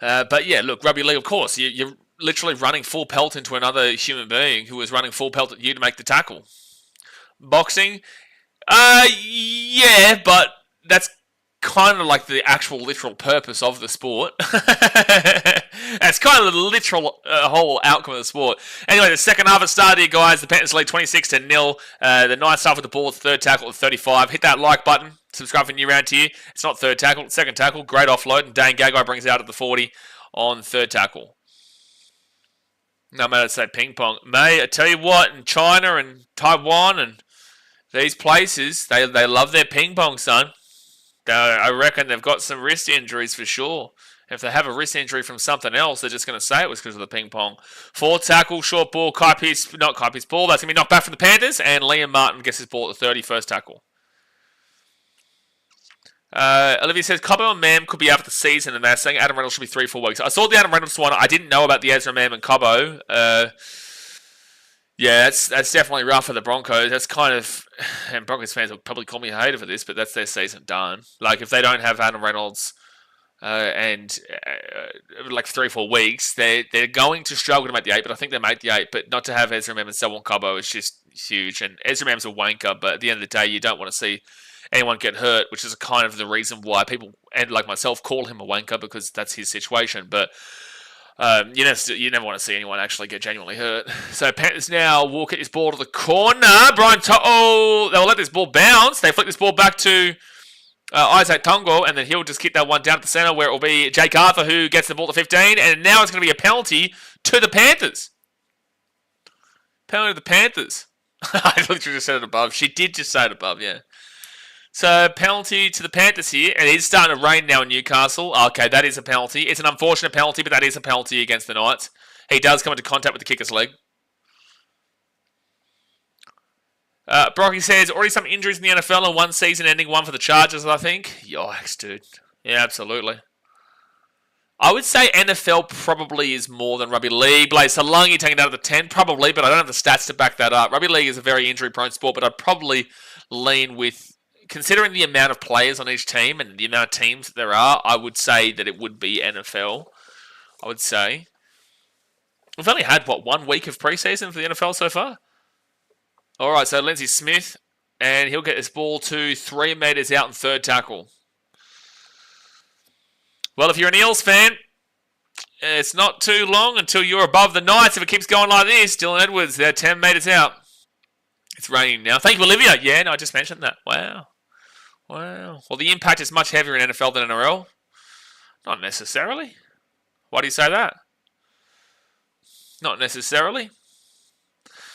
But yeah, look, rugby league, of course, you're literally running full pelt into another human being who is running full pelt at you to make the tackle. Boxing, yeah, but that's kind of like the actual literal purpose of the sport. That's kind of the literal whole outcome of the sport. Anyway, the second half has started here, guys. The Panthers lead 26-0. The Knights start with the ball, third tackle at 35. Hit that like button. Subscribe for new round here. It's not third tackle, it's second tackle. Great offload, and Dane Gagai brings it out at the 40 on third tackle. No matter to say ping pong. Mate, I tell you what, in China and Taiwan and these places, they love their ping pong, son. I reckon they've got some wrist injuries for sure. If they have a wrist injury from something else, they're just going to say it was because of the ping pong. Fourth tackle, short ball, not Kai Pearce ball. That's going to be knocked back from the Panthers, and Liam Martin gets his ball at the 30, first tackle. Olivia says, Cobbo and Mam could be out for the season, and they're saying Adam Reynolds should be 3-4 weeks. I saw the Adam Reynolds one. I didn't know about the Ezra Mam and Cobbo. Yeah, that's definitely rough for the Broncos. That's kind of, and Broncos fans will probably call me a hater for this, but that's their season done. Like, if they don't have Adam Reynolds and like 3-4 weeks, they're going to struggle to make the 8, but I think they make the 8. But not to have Ezra Mam and Selwyn Cobbo is just huge. And Ezra Mam's a wanker, but at the end of the day, you don't want to see anyone get hurt, which is kind of the reason why people, and like myself, call him a wanker, because that's his situation. But you never want to see anyone actually get genuinely hurt. So Panthers now will kick this ball to the corner. They'll let this ball bounce. They flick this ball back to Isaac Tongo, and then he'll just kick that one down at the centre, where it will be Jake Arthur who gets the ball to 15, and now it's going to be a penalty to the Panthers. Penalty to the Panthers. I literally just said it above. She did just say it above, yeah. So, penalty to the Panthers here, and it is starting to rain now in Newcastle. Okay, that is a penalty. It's an unfortunate penalty, but that is a penalty against the Knights. He does come into contact with the kicker's leg. Brocky says, already some injuries in the NFL and one season ending, one for the Chargers, I think. Yikes, dude. Yeah, absolutely. I would say NFL probably is more than Rugby League. Blaze Salungi taking it out of the 10, probably, but I don't have the stats to back that up. Rugby League is a very injury-prone sport, but I'd probably lean with considering the amount of players on each team and the amount of teams that there are, I would say that it would be NFL. I would say. We've only had, 1 week of preseason for the NFL so far? All right, so Lindsay Smith, and he'll get this ball to 3 metres out in third tackle. Well, if you're an Eels fan, it's not too long until you're above the Knights. If it keeps going like this, Dylan Edwards, they're 10 metres out. It's raining now. Thank you, Olivia. Yeah, no, I just mentioned that. Wow. Well, the impact is much heavier in NFL than NRL. Not necessarily. Why do you say that? Not necessarily.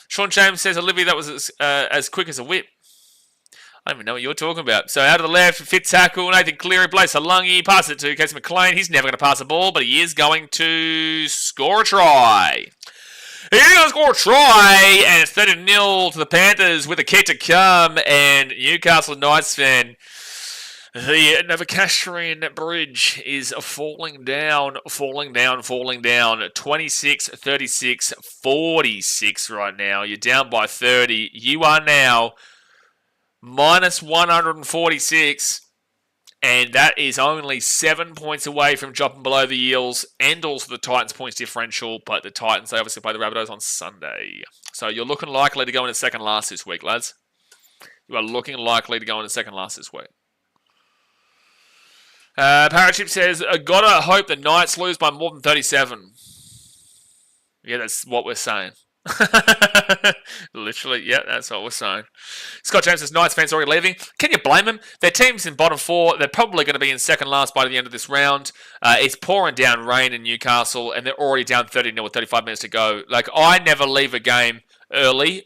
Sean James says, Olivia, that was as quick as a whip. I don't even know what you're talking about. So out of the left, fit tackle, Nathan Cleary, Blaze Halungi, pass it to Casey McLean. He's never going to pass the ball, but he is going to score a try. He's going to score a try, and it's 30-0 to the Panthers with a kick to come, and Newcastle Knights fan, the Novocastrian Bridge is falling down. 26, 36, 46 right now. You're down by 30. You are now minus 146, and that is only 7 points away from dropping below the Eels and also the Titans' points differential, but the Titans, they obviously play the Rabbitohs on Sunday. So you're looking likely to go into second last this week, lads. You are looking likely to go into second last this week. Parachip says, gotta hope the Knights lose by more than 37. Yeah, that's what we're saying. Literally, yeah, that's what we're saying. Scott James says, Knights fans already leaving. Can you blame them? Their team's in bottom 4. They're probably going to be in second last by the end of this round. It's pouring down rain in Newcastle, and they're already down 30-0 with 35 minutes to go. Like, I never leave a game early,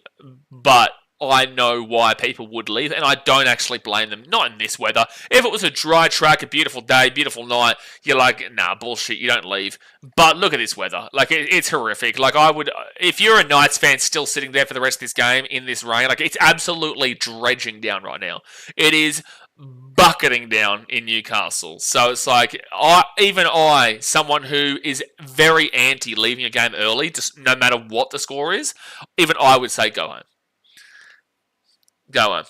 but I know why people would leave, and I don't actually blame them. Not in this weather. If it was a dry track, a beautiful day, beautiful night, you're like, nah, bullshit, you don't leave. But look at this weather. Like, it's horrific. Like, I would, if you're a Knights fan still sitting there for the rest of this game in this rain, like, it's absolutely dredging down right now. It is bucketing down in Newcastle. So it's like, even I, someone who is very anti leaving a game early, just no matter what the score is, even I would say go home. Go on.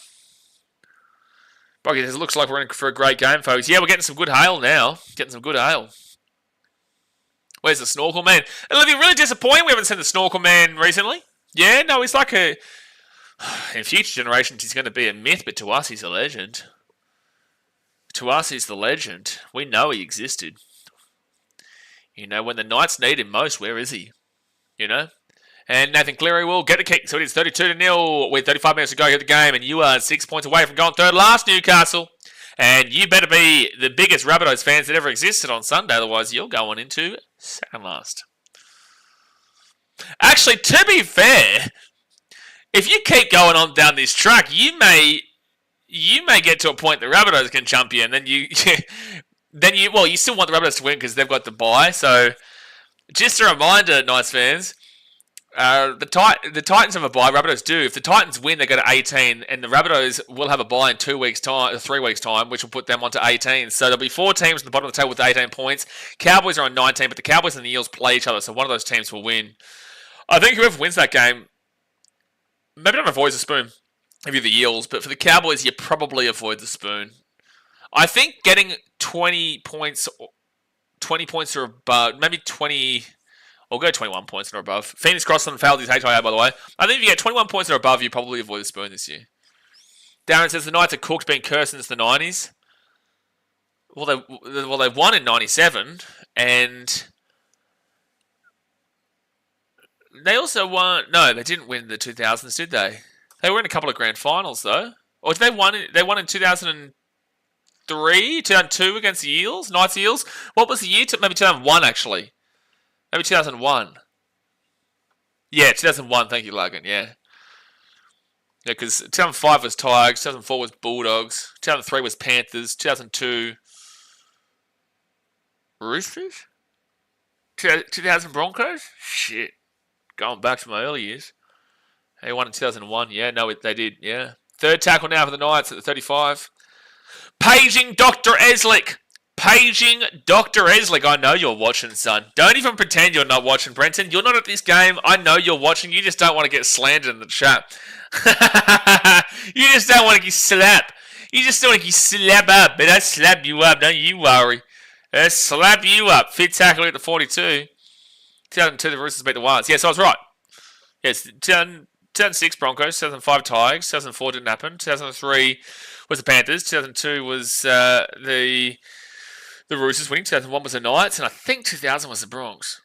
Brocky says, looks like we're in for a great game, folks. Yeah, we're getting some good hail now. Getting some good hail. Where's the Snorkel Man? It'll be really disappointing we haven't seen the Snorkel Man recently. Yeah, no, he's like a... In future generations, he's going to be a myth, but to us, he's a legend. To us, he's the legend. We know he existed. You know, when the Knights need him most, where is he? You know? And Nathan Cleary will get the kick. So it is 32-0 with 35 minutes to go in the game. And you are 6 points away from going third last, Newcastle. And you better be the biggest Rabbitohs fans that ever existed on Sunday. Otherwise, you're going into second last. Actually, to be fair, if you keep going on down this track, you may get to a point that Rabbitohs can jump you. And then you still want the Rabbitohs to win because they've got the bye. So just a reminder, Knights fans. The Titans have a bye. Rabbitohs do. If the Titans win, they go to 18, and the Rabbitohs will have a bye in 2 weeks' time, 3 weeks' time, which will put them onto 18. So there'll be 4 teams at the bottom of the table with 18 points. Cowboys are on 19, but the Cowboys and the Eels play each other, so one of those teams will win. I think whoever wins that game, maybe don't avoid the spoon if you're the Eels, but for the Cowboys, you probably avoid the spoon. I think getting 20 points or above, maybe 20. I'll go 21 points or above. Phoenix Crossland failed his HIA, by the way. I think if you get 21 points or above, you probably avoid the spoon this year. Darren says the Knights are cooked, being cursed since the 90s. Well, they won in 97, and they also won... No, they didn't win the 2000s, did they? They were in a couple of grand finals, though. Or did they won in 2003, 2002 against the Eels? Knights Eels? What was the year? Maybe 2001, actually. Maybe 2001. Yeah, 2001. Thank you, Logan. Yeah. Yeah, because 2005 was Tigers, 2004 was Bulldogs, 2003 was Panthers, 2002 Roosters, 2000 Broncos. Shit, going back to my early years. They won in 2001. Yeah, no, they did. Yeah. Third tackle now for the Knights at the 35. Paging Dr. Eslick. Paging Dr. Eslick. I know you're watching, son. Don't even pretend you're not watching, Brenton. You're not at this game. I know you're watching. You just don't want to get slandered in the chat. You just don't want to get slapped. You just feel like you slap up, but I slap you up. Don't you worry. I slap you up. Fit tackle at the 42. 2002, the Roosters beat the Wildcats. Yes, I was right. Yes, 2006 Broncos, 2005 Tigers, 2004 didn't happen. 2003 was the Panthers. 2002 was the Roosters winning. 2001 was the Knights, and I think 2000 was the Bronx.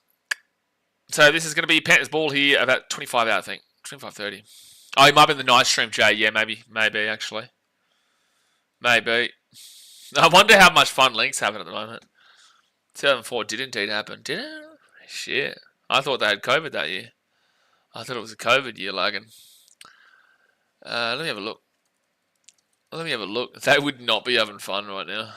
So this is going to be Panthers ball here about 25 out, I think. 25-30. Oh, he might be in the night stream, Jay. Yeah, maybe, actually. Maybe. I wonder how much fun links happen at the moment. 2004 did indeed happen. Did it? Shit. I thought they had COVID that year. I thought it was a COVID year, Logan. Let me have a look. They would not be having fun right now.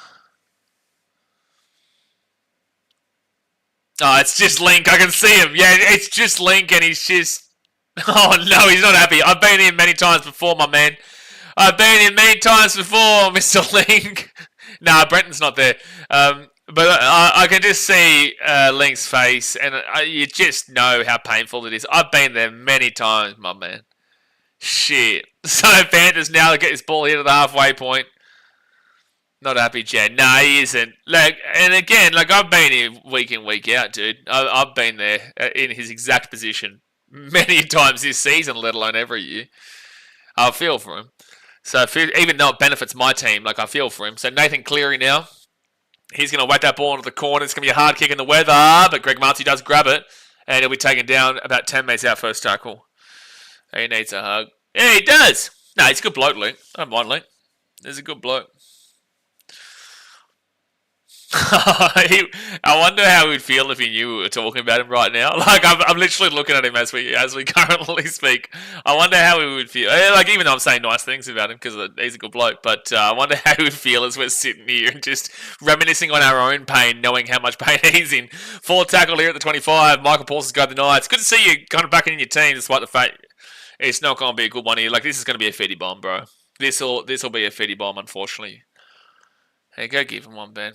Oh, it's just Link. I can see him. Yeah, it's just Link, and he's just... Oh, no, he's not happy. I've been here many times before, my man. I've been here many times before, Mr. Link. Nah, Brenton's not there. But I can just see Link's face, and you just know how painful it is. I've been there many times, my man. Shit. So Panthers now get this ball here to the halfway point. Not happy, Jen. No, he isn't. And again, I've been here week in, week out, dude. I've been there in his exact position many times this season, let alone every year. I feel for him. So even though it benefits my team, I feel for him. So Nathan Cleary now. He's going to whack that ball into the corner. It's going to be a hard kick in the weather, but Greg Marty does grab it, and he'll be taken down about 10 metres out first tackle. He needs a hug. Yeah, he does. No, he's a good bloke, Link. I don't mind Link. He's a good bloke. I wonder how he'd feel if he knew we were talking about him right now. I'm literally looking at him as we currently speak. I wonder how he would feel. Even though I'm saying nice things about him because he's a good bloke, but I wonder how he would feel as we're sitting here and just reminiscing on our own pain, knowing how much pain he's in. Forward tackle here at the 25. Michael Paulson's got the Knights. Good to see you kind of back in your team, despite the fact it's not going to be a good one here. This is going to be a fetty bomb, bro. This will be a fetty bomb, unfortunately. Hey, go give him one, Ben.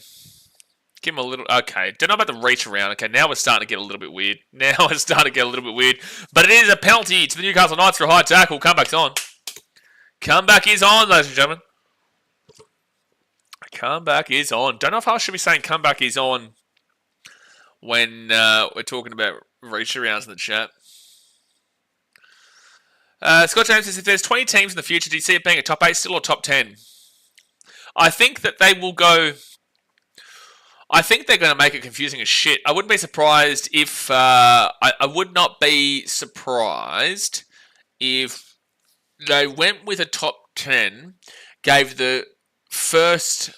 Give him a little... Okay, don't know about the reach around. Okay, now we're starting to get a little bit weird. But it is a penalty to the Newcastle Knights for a high tackle. Comeback's on. Comeback is on, ladies and gentlemen. Comeback is on. Don't know if I should be saying comeback is on when we're talking about reach arounds in the chat. Scott James says, if there's 20 teams in the future, do you see it being a top 8 still or top 10? I think that they will go... I think they're going to make it confusing as shit. I wouldn't be surprised if... I would not be surprised if they went with a top 10, gave the first...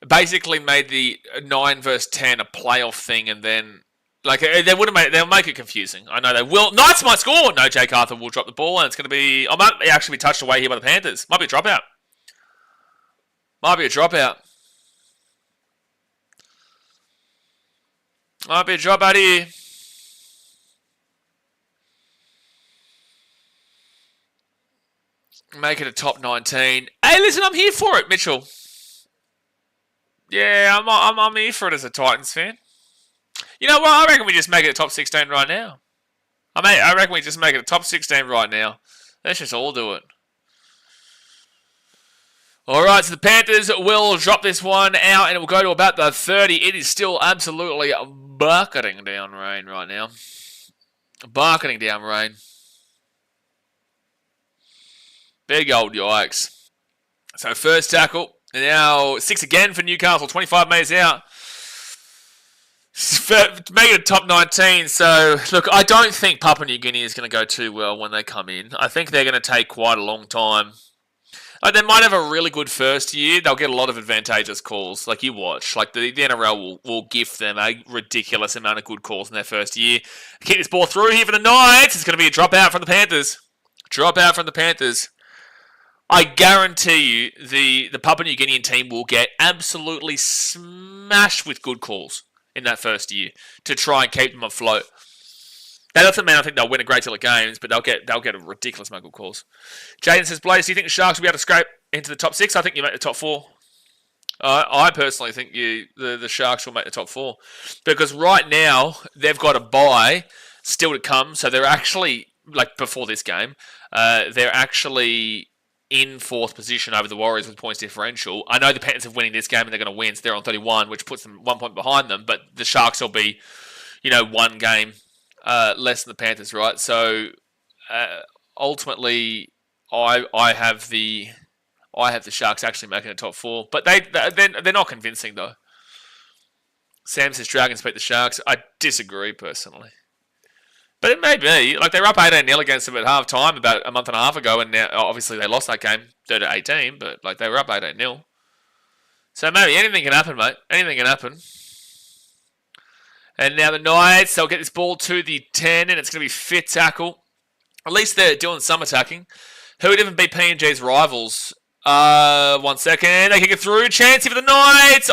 Basically made the 9 versus 10 a playoff thing, and then... they'll make it confusing. I know they will. Knights might score! No, Jake Arthur will drop the ball, and it's going to be... I might actually be touched away here by the Panthers. Might be a dropout. Might be a dropout here. Make it a top 19. Hey, listen, I'm here for it, Mitchell. Yeah, I'm here for it as a Titans fan. You know what? I reckon we just make it a top 16 right now. I reckon we just make it a top 16 right now. Let's just all do it. Alright, so the Panthers will drop this one out and it will go to about the 30. It is still absolutely bucketing down rain right now. Bucketing down rain. Big old yikes. So first tackle. Now 6 again for Newcastle. 25 metres out. Make it a top 19. So, look, I don't think Papua New Guinea is going to go too well when they come in. I think they're going to take quite a long time. They might have a really good first year. They'll get a lot of advantageous calls. You watch. The NRL will gift them a ridiculous amount of good calls in their first year. Keep this ball through here for the Knights. It's going to be a dropout from the Panthers. I guarantee you the Papua New Guinean team will get absolutely smashed with good calls in that first year to try and keep them afloat. That doesn't mean I think they'll win a great deal of games, but they'll get a ridiculous amount of good calls. Jaden says, Blaze, do you think the Sharks will be able to scrape into the top 6? I think you make the top 4. I personally think the Sharks will make the top 4. Because right now, they've got a bye still to come. So they're actually, before this game, they're actually in fourth position over the Warriors with points differential. I know the Panthers are winning this game and they're going to win, so they're on 31, which puts them 1 point behind them, but the Sharks will be, one game less than the Panthers, right? So ultimately, I have the Sharks actually making a top 4, but they're not convincing though. Sam says Dragons beat the Sharks. I disagree personally. But it may be. Like, they were up 18-0 against them at half time about a month and a half ago, and now, obviously, they lost that game 30-18, but, like, they were up 18-0. So, maybe anything can happen, mate. Anything can happen. And now the Knights, they'll get this ball to the 10, and it's going to be fit tackle. At least they're doing some attacking. Who would even be PNG's rivals? 1 second. They kick it through. Chancey for the Knights.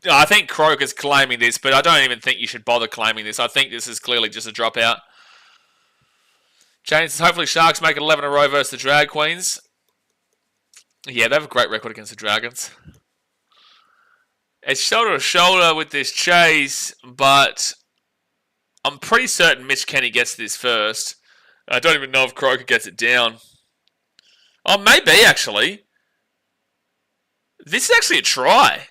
I think Croker's claiming this, but I don't even think you should bother claiming this. I think this is clearly just a dropout. James says, hopefully Sharks make it 11 in a row versus the Drag Queens. Yeah, they have a great record against the Dragons. It's shoulder to shoulder with this chase, but I'm pretty certain Mitch Kenny gets this first. I don't even know if Croker gets it down. Oh, maybe, actually. This is actually a try.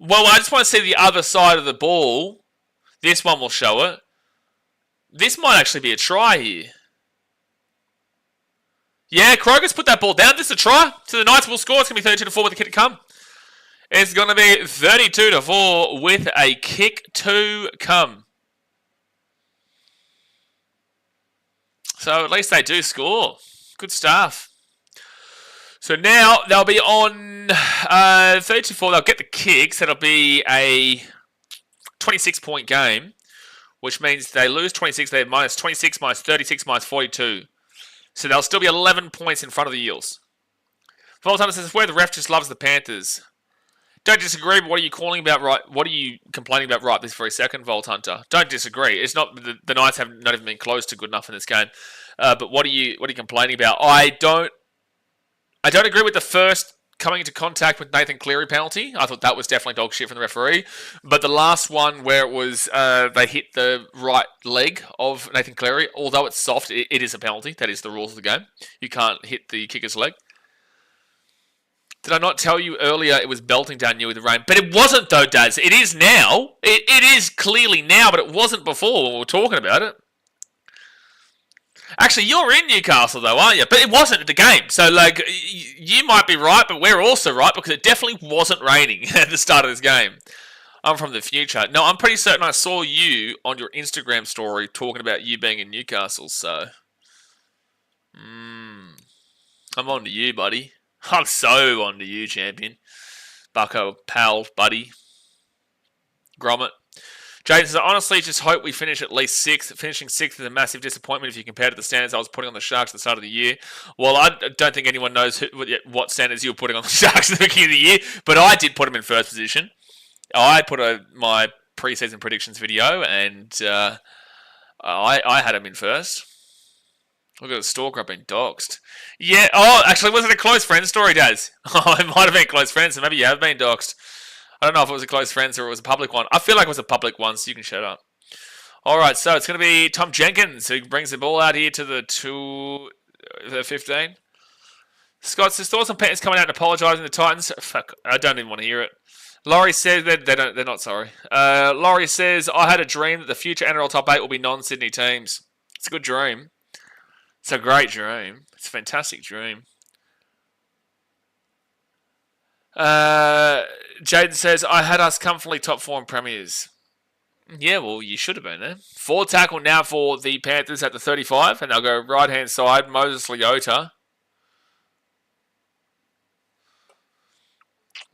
Well, I just want to see the other side of the ball. This one will show it. This might actually be a try here. Yeah, Kroger's put that ball down. This is a try. So the Knights will score. It's going to be 32-4 with the kick to come. It's going to be 32-4 with a kick to come. So at least they do score. Good stuff. So now they'll be on 32-4. They'll get the kicks. That'll be a 26-point game, which means they lose 26. They're minus 26, minus 36, minus 42. So they'll still be 11 points in front of the Eels. Vault Hunter says, where the ref just loves the Panthers. Don't disagree, but what are you calling about right? What are you complaining about right this very second, Vault Hunter? Don't disagree. It's not the Knights have not even been close to good enough in this game. But what are you complaining about? I don't agree with the first coming into contact with Nathan Cleary penalty. I thought that was definitely dog shit from the referee. But the last one where it was they hit the right leg of Nathan Cleary, although it's soft, it is a penalty. That is the rules of the game. You can't hit the kicker's leg. Did I not tell you earlier it was belting down you with the rain? But it wasn't though, Dads. It is now. It is clearly now, but it wasn't before when we were talking about it. Actually, you're in Newcastle though, aren't you? But it wasn't at the game. So, like, you might be right, but we're also right because it definitely wasn't raining at the start of this game. I'm from the future. No, I'm pretty certain I saw you on your Instagram story talking about you being in Newcastle, so... I'm on to you, buddy. I'm so on to you, champion. Bucko, pal, buddy. Grommet. Jaden says, I honestly just hope we finish at least 6th. Finishing 6th is a massive disappointment if you compare to the standards I was putting on the Sharks at the start of the year. Well, I don't think anyone knows what standards you were putting on the Sharks at the beginning of the year, but I did put them in first position. I put my preseason predictions video, and I had them in first. Look at the stalker, I've been doxed. Yeah, actually, was it a close friend story, Daz? Oh, it might have been close friends, so maybe you have been doxed. I don't know if it was a close friends or it was a public one. I feel like it was a public one, so you can shut up. All right, so it's going to be Tom Jenkins who brings the ball out here to the 15. Scott says, thoughts on Panthers coming out and apologising to the Titans? Fuck, I don't even want to hear it. Laurie says they're not sorry. Laurie says, I had a dream that the future NRL top 8 will be non-Sydney teams. It's a good dream. It's a great dream. It's a fantastic dream. Jaden says, I had us comfortably top 4 in premiers. Yeah, well, you should have been there. 4 tackle now for the Panthers at the 35, and they'll go right-hand side, Moses Leota.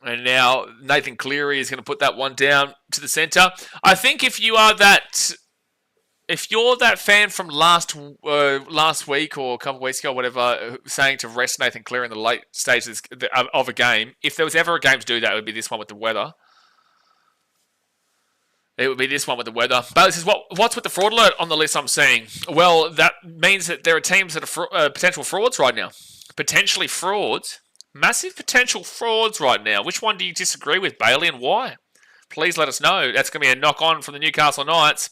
And now Nathan Cleary is going to put that one down to the centre. I think if you're that fan from last week or a couple of weeks ago, whatever, saying to rest Nathan Cleary in the late stages of a game, if there was ever a game to do that, it would be this one with the weather. It would be this one with the weather. But this is what's with the fraud alert on the list I'm seeing? Well, that means that there are teams that are potential frauds right now. Potentially frauds. Massive potential frauds right now. Which one do you disagree with, Bailey, and why? Please let us know. That's going to be a knock-on from the Newcastle Knights.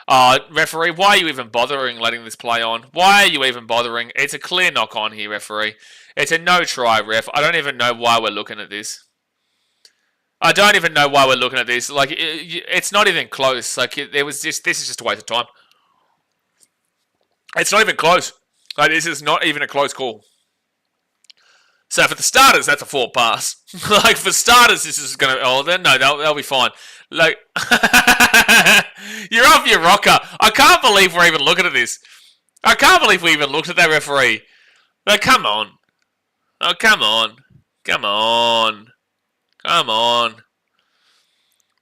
Referee, why are you even bothering letting this play on? Why are you even bothering? It's a clear knock on here, referee. It's a no try, ref. I don't even know why we're looking at this. I don't even know why we're looking at this. Like, it's not even close. Like, this is just a waste of time. It's not even close. Like, this is not even a close call. So for the starters, that's a forward pass. Like, for starters, this is going to... Oh, then no, they'll be fine. Like, you're off your rocker. I can't believe we're even looking at this. I can't believe we even looked at that referee. Like, come on. Oh, come on. Come on. Come on.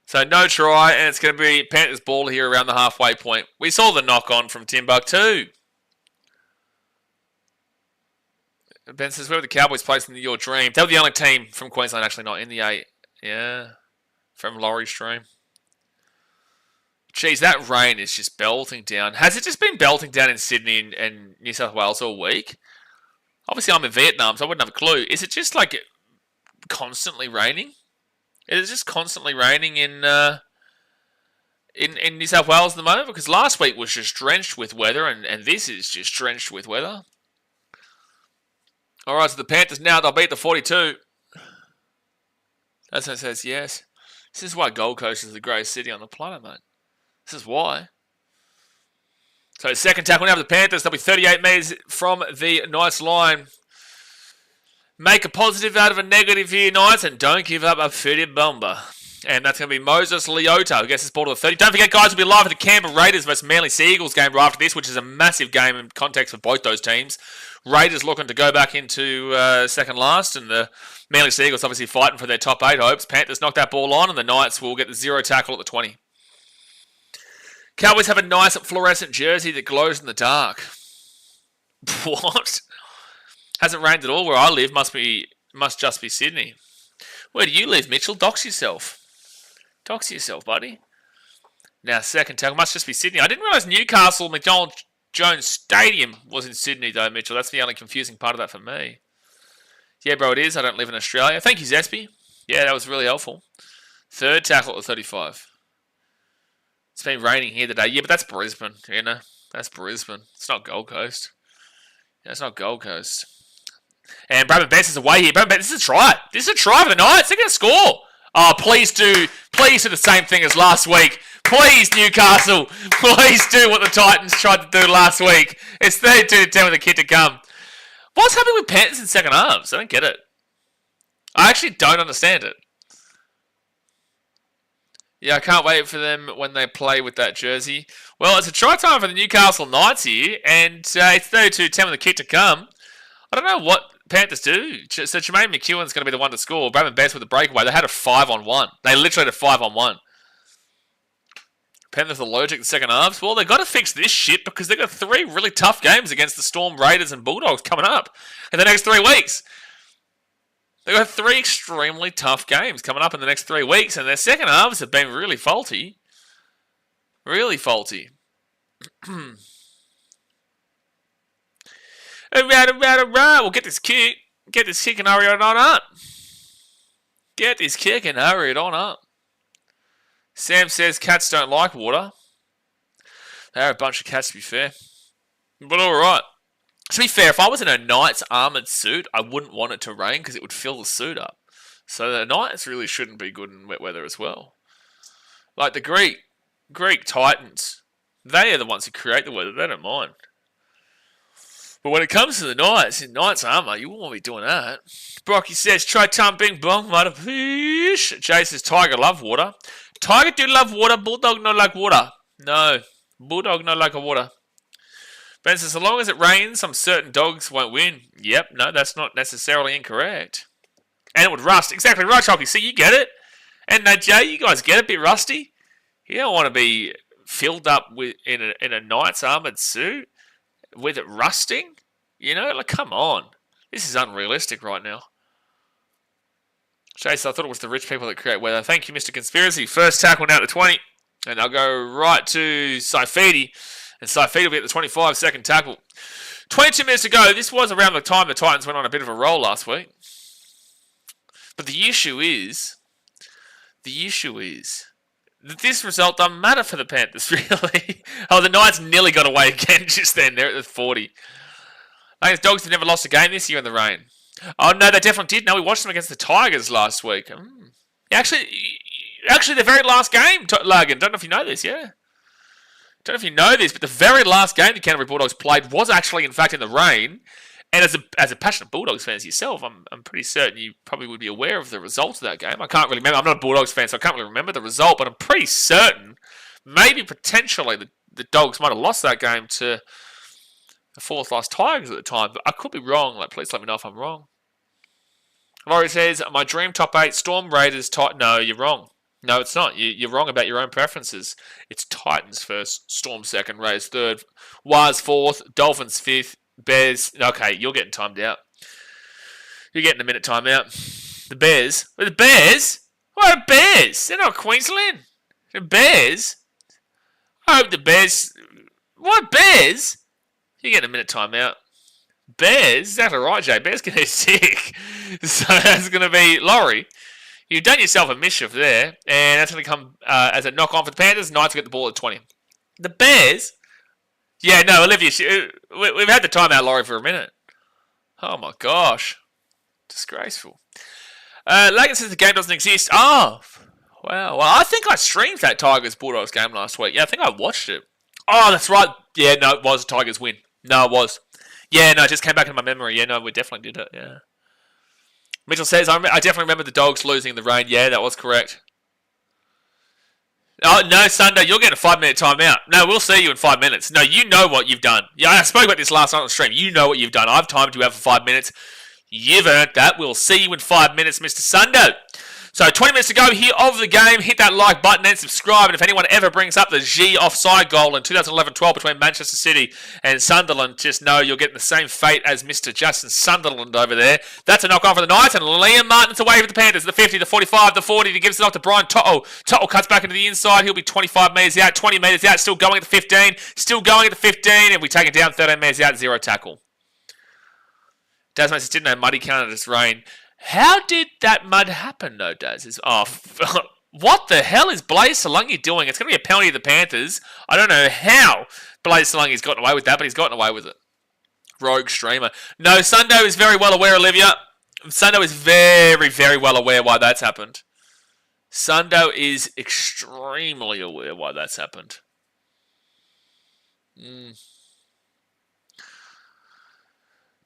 So no try, and it's going to be Panthers ball here around the halfway point. We saw the knock on from Timbuktu. Ben says, where were the Cowboys placed in your dream? They were the only team from Queensland actually not in the 8. Yeah. From Laurie's stream. Jeez, that rain is just belting down. Has it just been belting down in Sydney and New South Wales all week? Obviously, I'm in Vietnam, so I wouldn't have a clue. Is it just like constantly raining? Is it just constantly raining in New South Wales at the moment? Because last week was just drenched with weather, and this is just drenched with weather. All right, so the Panthers now, they'll beat the 42. That's what it says, yes. This is why Gold Coast is the greatest city on the planet, mate. This is why. So second tackle now for the Panthers. They'll be 38 metres from the Knights line. Make a positive out of a negative here, Knights, and don't give up a 30 bomber. And that's going to be Moses Leota who gets this ball to the 30. Don't forget, guys, we'll be live at the Canberra Raiders versus Manly Seagulls game right after this, which is a massive game in context for both those teams. Raiders looking to go back into second last, and the Manly Seagulls obviously fighting for their top 8 hopes. Panthers knock that ball on, and the Knights will get the 0 tackle at the 20. Cowboys have a nice fluorescent jersey that glows in the dark. What? Hasn't rained at all where I live. Must just be Sydney. Where do you live, Mitchell? Dox yourself. Dox yourself, buddy. Now, second tackle must just be Sydney. I didn't realise Newcastle McDonald Jones Stadium was in Sydney, though, Mitchell. That's the only confusing part of that for me. Yeah, bro, it is. I don't live in Australia. Thank you, Zespi. Yeah, that was really helpful. Third tackle at 35. It's been raining here today. Yeah, but that's Brisbane, you know. That's Brisbane. It's not Gold Coast. Yeah, it's not Gold Coast. And Bradman Best is away here. Bradman Best, this is a try. This is a try for the Knights. They're going to score. Oh, please do the same thing as last week. Please, Newcastle. Please do what the Titans tried to do last week. It's 32-10 with a kid to come. What's happening with Panthers in second halves? I don't get it. I actually don't understand it. Yeah, I can't wait for them when they play with that jersey. Well, it's a try time for the Newcastle Knights here, and it's 32-10 with a kick to come. I don't know what Panthers do. So Jermaine McEwen's going to be the one to score. Bradman Best with a breakaway. They had a 5-on-1. They literally had a 5-on-1. Panthers allergic to second halves. Well, they've got to fix this shit because they've got 3 really tough games against the Storm, Raiders, and Bulldogs coming up in the next 3 weeks. They've got 3 extremely tough games coming up in the next 3 weeks, and their second halves have been really faulty. Really faulty. We'll get this kick. Get this kick and hurry it on up. Get this kick and hurry it on up. Sam says cats don't like water. They're a bunch of cats, to be fair. But alright. To be fair, if I was in a Knight's armoured suit, I wouldn't want it to rain because it would fill the suit up. So the Knights really shouldn't be good in wet weather as well. Like the Greek Titans, they are the ones who create the weather. They don't mind. But when it comes to the Knights, in Knights armour, you won't be doing that. Brocky says, try time bing bong, mother fish. Jay says, Tiger love water. Tiger do love water, Bulldog no like water. No, Bulldog no like a water. Ben says, as long as it rains, some certain dogs won't win. Yep, no, that's not necessarily incorrect. And it would rust. Exactly right, Chalky. See, you get it. And Jay, you guys get a bit rusty. You don't want to be filled up with in a Knight's armoured suit with it rusting. You know, like, come on. This is unrealistic right now. Chase, I thought it was the rich people that create weather. Thank you, Mr. Conspiracy. First tackle now to 20. And I'll go right to Saifidi. And Saifidi will be at the 25, second tackle. 22 minutes to go. This was around the time the Titans went on a bit of a roll last week. But the issue is, This result doesn't matter for the Panthers, really. Oh, the Knights nearly got away again just then. They're at the 40. I think the Dogs have never lost a game this year in the rain. Oh, no, they definitely did. No, we watched them against the Tigers last week. Actually, the very last game, Logan, don't know if you know this, yeah? Don't know if you know this, but the very last game the Canterbury Bulldogs played was actually, in fact, in the rain. And as a passionate Bulldogs fan yourself, I'm pretty certain you probably would be aware of the results of that game. I can't really remember. I'm not a Bulldogs fan, so I can't really remember the result, but I'm pretty certain, maybe potentially, the Dogs might have lost that game to the fourth last Tigers at the time. But I could be wrong. Please let me know if I'm wrong. Laurie says, my dream top 8, Storm, Raiders, Titans. No, you're wrong. No, it's not. You're wrong about your own preferences. It's Titans first, Storm second, Raiders third, Wars fourth, Dolphins fifth, Bears. Okay, you're getting timed out. You're getting a minute timeout. The Bears. The Bears? What are Bears? They're not Queensland. The Bears? I hope the Bears... What, Bears? You're getting a minute timeout. Bears? Exactly right, Jay. Bears can get sick. So that's going to be Laurie. You've done yourself a mischief there, and that's going to come as a knock-on for the Panthers. Knights get the ball at 20. The Bears? Yeah, no, Olivia, we've had the timeout, Laurie, for a minute. Oh, my gosh. Disgraceful. Lagan says the game doesn't exist. Oh, wow. Well, I think I streamed that Tigers-Bulldogs game last week. Yeah, I think I watched it. Oh, that's right. Yeah, no, it was a Tigers win. No, it was. Yeah, no, it just came back into my memory. Yeah, no, we definitely did it, yeah. Mitchell says, I definitely remember the Dogs losing in the rain. Yeah, that was correct. Oh, no, Sunday, you're getting a 5-minute timeout. No, we'll see you in 5 minutes. No, you know what you've done. Yeah, I spoke about this last night on the stream. You know what you've done. I've timed you out for 5 minutes. You've earned that. We'll see you in 5 minutes, Mr. Sunday. So 20 minutes to go here of the game. Hit that like button and subscribe. And if anyone ever brings up the G offside goal in 2011-12 between Manchester City and Sunderland, just know you're getting the same fate as Mr. Justin Sunderland over there. That's a knock-on for the Knights. And Liam Martin's away for the Panthers. The 50, the 45, the 40. He gives it off to Brian Toto. Toto cuts back into the inside. He'll be 25 metres out, 20 metres out. Still going at the 15. Still going at the 15. And we take it down 13 metres out, 0 tackle. Dasman says, didn't know muddy counted as rain. How did that mud happen, though, Daz? What the hell is Blaze Salungi doing? It's going to be a penalty to the Panthers. I don't know how Blaze Salungi's gotten away with that, but he's gotten away with it. Rogue streamer. No, Sundo is very well aware, Olivia. Sundo is very, very well aware why that's happened. Sundo is extremely aware why that's happened.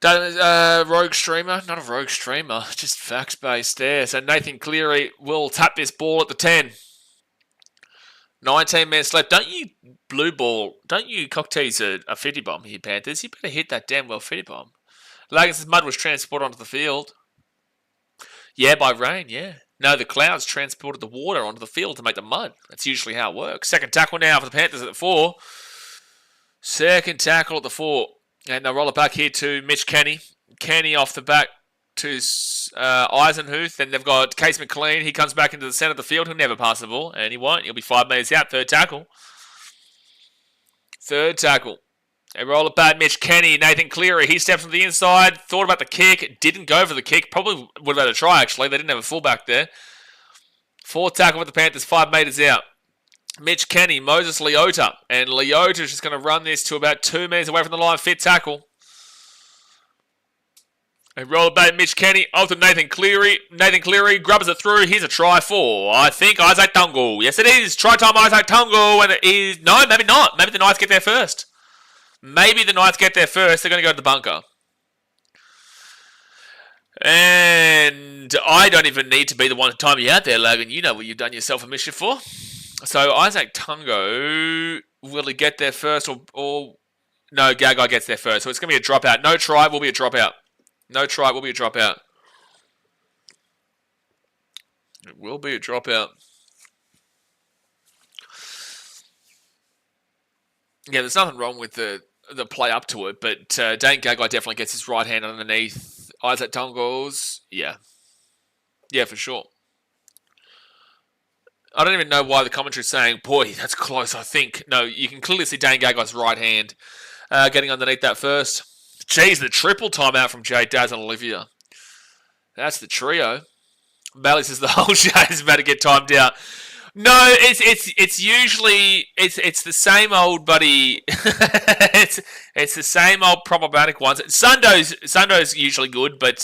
Rogue streamer? Not a rogue streamer, just facts-based there. So Nathan Cleary will tap this ball at the 10. 19 minutes left. Don't you cock tease a 50 bomb here, Panthers? You better hit that damn well 50 bomb. Lagan's mud was transported onto the field. Yeah, by rain, yeah. No, the clouds transported the water onto the field to make the mud. That's usually how it works. Second tackle now for the Panthers at the 4. Second tackle at the 4. And they'll roll it back here to Mitch Kenny. Kenny off the back to Eisenhuth. Then they've got Case McLean. He comes back into the centre of the field. He'll never pass the ball. And he won't. He'll be 5 metres out. Third tackle. Third tackle. They roll it back. Mitch Kenny. Nathan Cleary. He steps on the inside. Thought about the kick. Didn't go for the kick. Probably would have had a try, actually. They didn't have a fullback there. Fourth tackle with the Panthers. 5 metres out. Mitch Kenny, Moses Leota, and Leota's just going to run this to about 2 metres away from the line. Fit tackle. They roll it back. Mitch Kenny off to Nathan Cleary. Nathan Cleary grabs it through. Here's a try for, I think, Isaac Tungo. Yes, it is. Try time, Isaac Tungo. And it is... No, maybe not. Maybe the Knights get there first. Maybe the Knights get there first. They're going to go to the bunker. And I don't even need to be the one to time you out there, Logan. You know what you've done yourself a mischief for. So Isaac Tungo, will he get there first or no, Gagai gets there first. So it's going to be a dropout. No try will be a dropout. No try will be a dropout. It will be a dropout. Yeah, there's nothing wrong with the play up to it, but Dane Gagai definitely gets his right hand underneath Isaac Tungo's. Yeah. Yeah, for sure. I don't even know why the commentary's saying, boy, that's close, I think. No, you can clearly see Dane Gagai's right hand getting underneath that first. Jeez, the triple timeout from Jay, Daz, and Olivia. That's the trio. Bailey says the whole show is about to get timed out. No, it's usually it's the same old buddy. It's the same old problematic ones. Sundo's usually good, but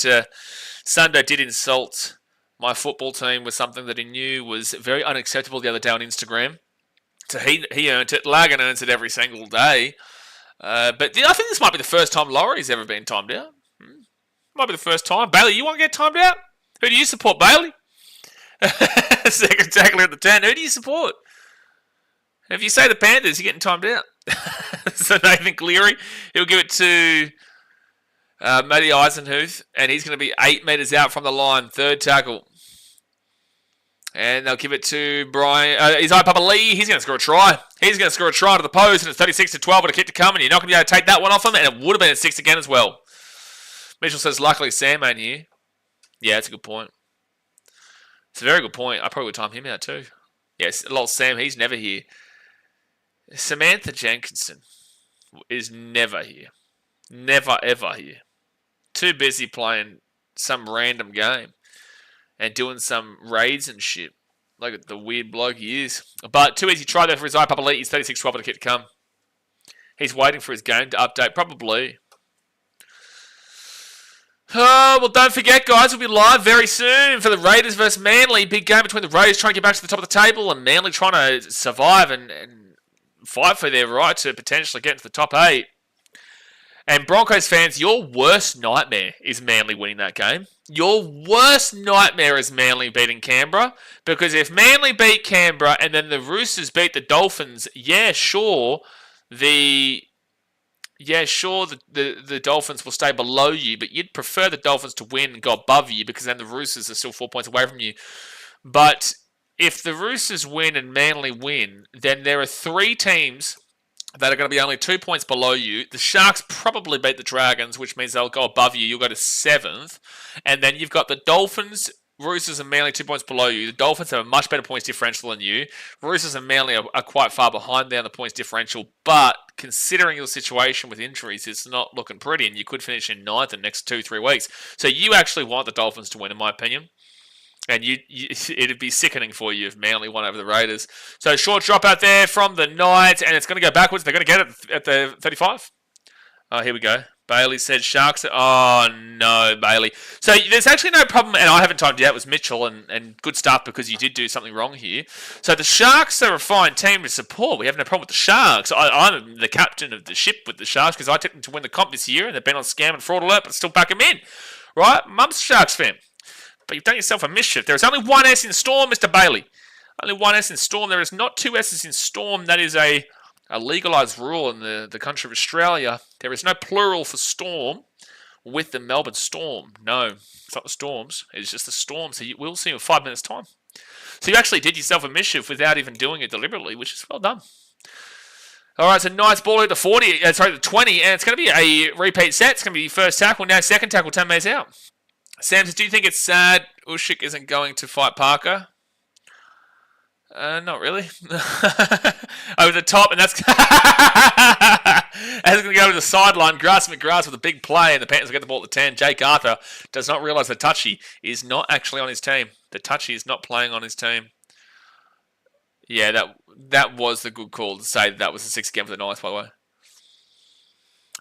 Sundo did insult my football team with something that he knew was very unacceptable the other day on Instagram. So he earned it. Lagan earns it every single day. But I think this might be the first time Laurie's ever been timed out. Might be the first time. Bailey, you want to get timed out? Who do you support, Bailey? Second tackler at the 10. Who do you support? If you say the Panthers, you're getting timed out. So Nathan Cleary, he'll give it to Matty Eisenhuth, and he's going to be 8 metres out from the line, third tackle. And they'll give it to Brian. Isaiah Papali'i, he's going to score a try. He's going to score a try to the post, and it's 36-12 with a kick to come, and you're not going to be able to take that one off him, and it would have been a 6 again as well. Mitchell says, luckily Sam ain't here. Yeah, that's a good point. It's a very good point. I probably would time him out too. Yes, a lot of Sam, he's never here. Samantha Jenkinson is never here. Never, ever here. Too busy playing some random game and doing some raids and shit. Look at the weird bloke he is. But too easy try there for Isaiah Papali'i. He's 36-12 with a kick to come. He's waiting for his game to update, probably. Oh, well, don't forget, guys, we'll be live very soon for the Raiders versus Manly. Big game between the Raiders trying to get back to the top of the table and Manly trying to survive and fight for their right to potentially get into the top 8. And Broncos fans, your worst nightmare is Manly winning that game. Your worst nightmare is Manly beating Canberra. Because if Manly beat Canberra and then the Roosters beat the Dolphins, the Dolphins will stay below you, but you'd prefer the Dolphins to win and go above you because then the Roosters are still 4 points away from you. But if the Roosters win and Manly win, then there are 3 teams that are going to be only 2 points below you. The Sharks probably beat the Dragons, which means they'll go above you. You'll go to 7th. And then you've got the Dolphins, Roosters and Manly 2 points below you. The Dolphins have a much better points differential than you. Roosters and Manly are quite far behind there on the points differential. But considering your situation with injuries, it's not looking pretty. And you could finish in 9th in the next 2-3 weeks. So you actually want the Dolphins to win, in my opinion. And it'd be sickening for you if Manly won over the Raiders. So short drop out there from the Knights. And it's going to go backwards. They're going to get it at the 35. Oh, here we go. Bailey said Sharks. Oh, no, Bailey. So there's actually no problem, and I haven't timed you out, with Mitchell, and good stuff because you did do something wrong here. So the Sharks are a fine team to support. We have no problem with the Sharks. I'm the captain of the ship with the Sharks because I took them to win the comp this year, and they've been on scam and fraud alert, but still back them in. Right? Mum's a Sharks fan. But you've done yourself a mischief. There is only one S in Storm, Mr. Bailey. Only one S in Storm. There is not 2 S's in Storm. That is a legalised rule in the country of Australia. There is no plural for Storm with the Melbourne Storm. No, it's not the Storms. It's just the Storm. So we'll see in 5 minutes' time. So you actually did yourself a mischief without even doing it deliberately, which is well done. All right, so nice ball at the 20, and it's going to be a repeat set. It's going to be first tackle, now second tackle, 10 metres out. Sam says, do you think it's sad Usyk isn't going to fight Parker? Not really. Over the top, and that's going to go to the sideline. Grass McGrath with a big play, and the Panthers will get the ball at the 10. Jake Arthur does not realise the touchy is not actually on his team. The touchy is not playing on his team. Yeah, that was the good call to say that was a 6 again for the Knights, by the way.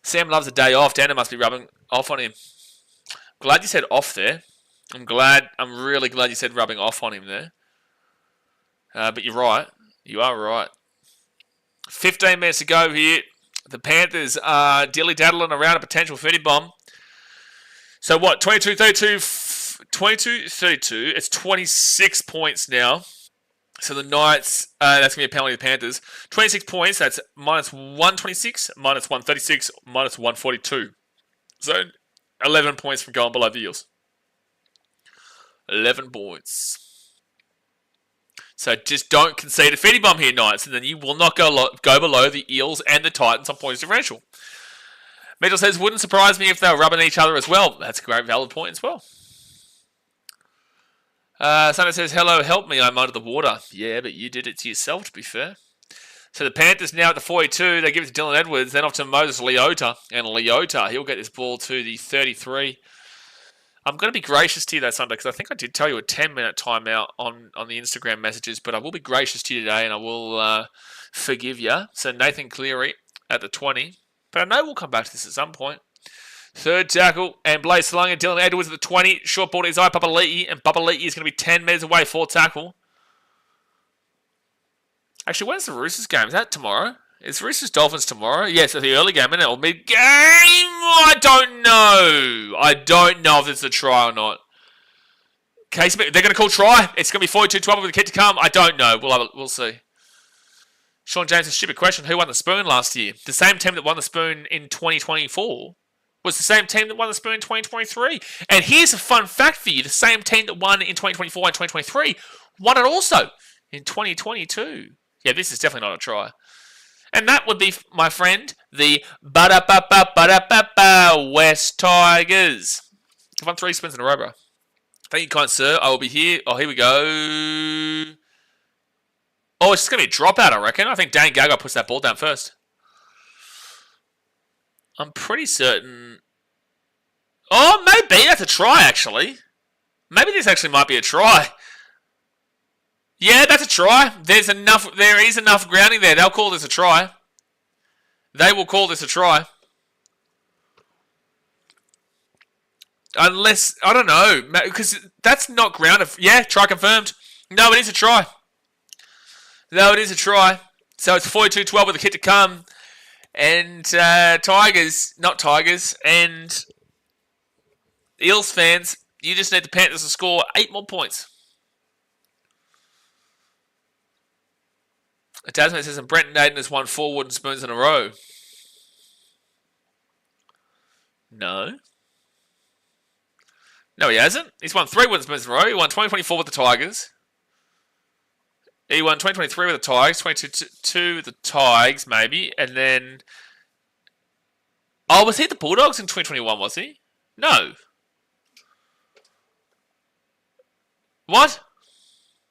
Sam loves a day off. Dana must be rubbing off on him. Glad you said off there. I'm really glad you said rubbing off on him there. But you're right. You are right. 15 minutes to go here. The Panthers are dilly-daddling around a potential 30 bomb. So what? 22-32. 22-32. It's 26 points now. So the Knights, that's going to be a penalty to the Panthers. 26 points. That's minus 126, minus 136, minus 142. So 11 points from going below the Eels. 11 points. So just don't concede a 50 bomb here, Knights, and then you will not go below the Eels and the Titans on points differential. Mitchell says, wouldn't surprise me if they were rubbing each other as well. That's a great valid point as well. Someone says, hello, help me, I'm under the water. Yeah, but you did it to yourself, to be fair. So the Panthers now at the 42, they give it to Dylan Edwards, then off to Moses Leota. And Leota, he'll get this ball to the 33. I'm going to be gracious to you that Sunday because I think I did tell you a 10-minute timeout on the Instagram messages, but I will be gracious to you today and I will forgive you. So Nathan Cleary at the 20. But I know we'll come back to this at some point. Third tackle, and Blaze Salunga, Dylan Edwards at the 20. Short ball to his eye, Papali'i, and Papali'i is going to be 10 metres away, fourth tackle. Actually, when's the Roosters game? Is that tomorrow? Is Roosters Dolphins tomorrow? Yes, it's the early game, isn't it? Or mid-game? I don't know. I don't know if it's a try or not. Case, they're going to call try. It's going to be 42-12 with the kid to come. I don't know. We'll see. Sean James, a stupid question. Who won the spoon last year? The same team that won the spoon in 2024 was the same team that won the spoon in 2023. And here's a fun fact for you. The same team that won in 2024 and 2023 won it also in 2022. Yeah, this is definitely not a try. And that would be, my friend, the West Tigers. I've won 3 spins in a row, bro. Thank you, kind sir. I will be here. Oh, here we go. Oh, it's just going to be a dropout, I reckon. I think Dan Gaga puts that ball down first. I'm pretty certain. Oh, maybe that's a try, actually. Maybe this actually might be a try. Yeah, that's a try. There is enough grounding there. They'll call this a try. They will call this a try. Unless, I don't know, because that's not grounded. Yeah, try confirmed. No, it is a try. No, it is a try. So it's 42-12 with a kick to come. And Tigers, and Eels fans, you just need the Panthers to score 8 more points. Tasman says, and Brenton Naden has won 4 wooden spoons in a row. No, he hasn't. He's won 3 wooden spoons in a row. He won 2024 with the Tigers. He won 2023 with the Tigers, 2022 with the Tigers, maybe. And then... Oh, was he at the Bulldogs in 2021, was he? No. What?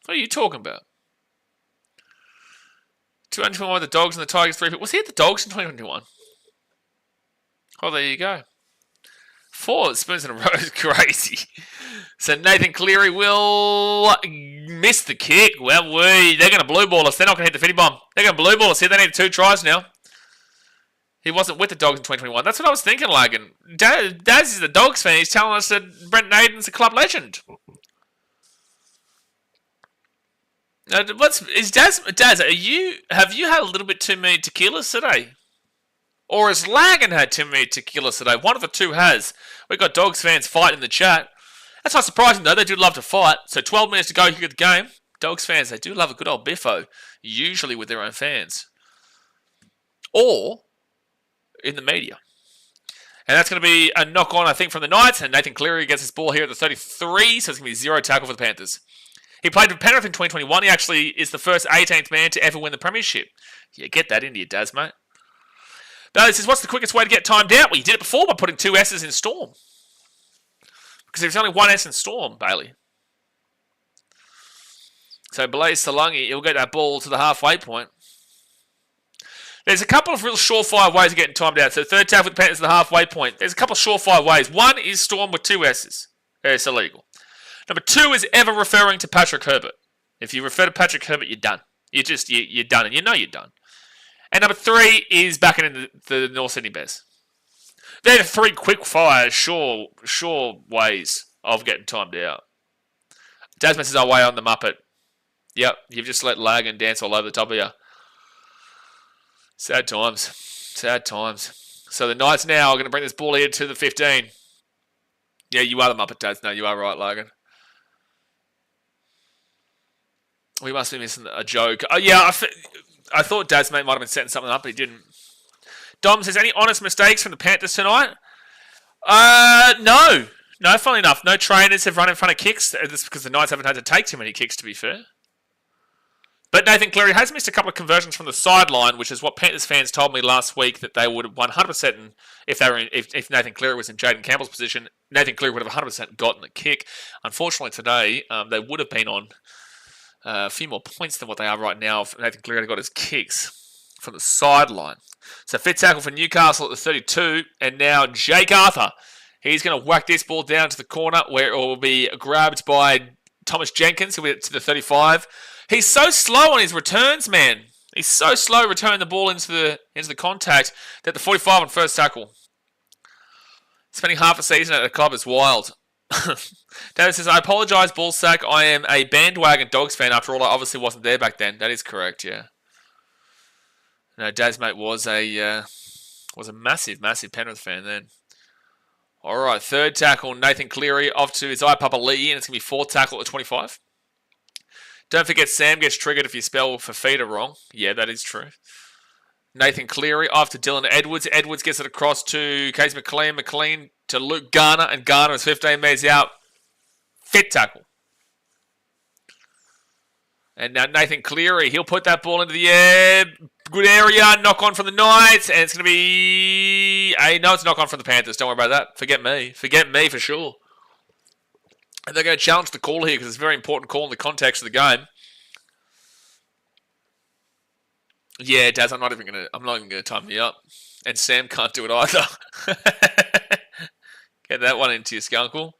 What are you talking about? 221 with the Dogs and the Tigers, 3. Was he at the Dogs in 2021? Oh, there you go. 4 spoons in a row is crazy. So Nathan Cleary will miss the kick. Well, they're going to blue ball us. They're not going to hit the 50 bomb. They're going to blue ball us here. They need 2 tries now. He wasn't with the Dogs in 2021. That's what I was thinking, Lagan. Daz is the Dogs fan. He's telling us that Brent Naden's a club legend. Daz, have you had a little bit too many tequilas today? Or has Lagan had too many tequilas today? One of the two has. We've got Dogs fans fighting in the chat. That's not surprising, though. They do love to fight. So 12 minutes to go here at the game. Dogs fans, they do love a good old biffo. Usually with their own fans. Or in the media. And that's going to be a knock-on, I think, from the Knights. And Nathan Cleary gets his ball here at the 33. So it's going to be 0 tackle for the Panthers. He played for Penrith in 2021. He actually is the first 18th man to ever win the premiership. Yeah, get that into your Daz, mate. Bailey says, what's the quickest way to get timed out? Well, you did it before by putting 2 S's in Storm. Because there's only 1 S in Storm, Bailey. So Blaze Salungi, he'll get that ball to the halfway point. There's a couple of real surefire ways of getting timed out. So third tackle with the Panthers to the halfway point. There's a couple of surefire ways. One is Storm with 2 S's. It's illegal. Number 2 is ever referring to Patrick Herbert. If you refer to Patrick Herbert, you're done. You're done, and you know you're done. And number 3 is backing in the North Sydney Bears. They're the 3 quick fire, sure ways of getting timed out. Dasman says, away on the Muppet. Yep, you've just let Lagan dance all over the top of you. Sad times. Sad times. So the Knights now are going to bring this ball here to the 15. Yeah, you are the Muppet, Daz. No, you are right, Lagan. We must be missing a joke. Oh, yeah, I thought Daz might have been setting something up, but he didn't. Dom says, any honest mistakes from the Panthers tonight? No. No, funnily enough, no trainers have run in front of kicks. That's because the Knights haven't had to take too many kicks, to be fair. But Nathan Cleary has missed a couple of conversions from the sideline, which is what Panthers fans told me last week that they would have 100%, if Nathan Cleary was in Jaden Campbell's position, Nathan Cleary would have 100% gotten the kick. Unfortunately today, they would have been on a few more points than what they are right now if Nathan Cleary got his kicks from the sideline. So fifth tackle for Newcastle at the 32, and now Jake Arthur He's going to whack this ball down to the corner where it will be grabbed by Thomas Jenkins, who went to the 35. He's so slow on his returns, man. He's so slow returning the ball into the contact that the 45 on first tackle. Spending half a season at a club is wild. David says, I apologise, Ballsack. I am a bandwagon Dogs fan. After all, I obviously wasn't there back then. That is correct, yeah. No, Daz, mate, was a massive, massive Penrith fan then. All right, third tackle, Nathan Cleary off to his Papa Lee, and it's going to be fourth tackle at 25. Don't forget Sam gets triggered if you spell Fafita wrong. Yeah, that is true. Nathan Cleary off to Dylan Edwards. Edwards gets it across to Case McLean. McLean to Luke Garner, and Garner is 15 metres out. Fit tackle. And now Nathan Cleary, he'll put that ball into the air. Good area, knock on from the Knights, and it's going to be... No, it's knock on from the Panthers. Don't worry about that. Forget me. Forget me for sure. And they're going to challenge the call here because it's a very important call in the context of the game. Yeah, Daz, I'm not even going to time you up. And Sam can't do it either. Get that one into your skunkle.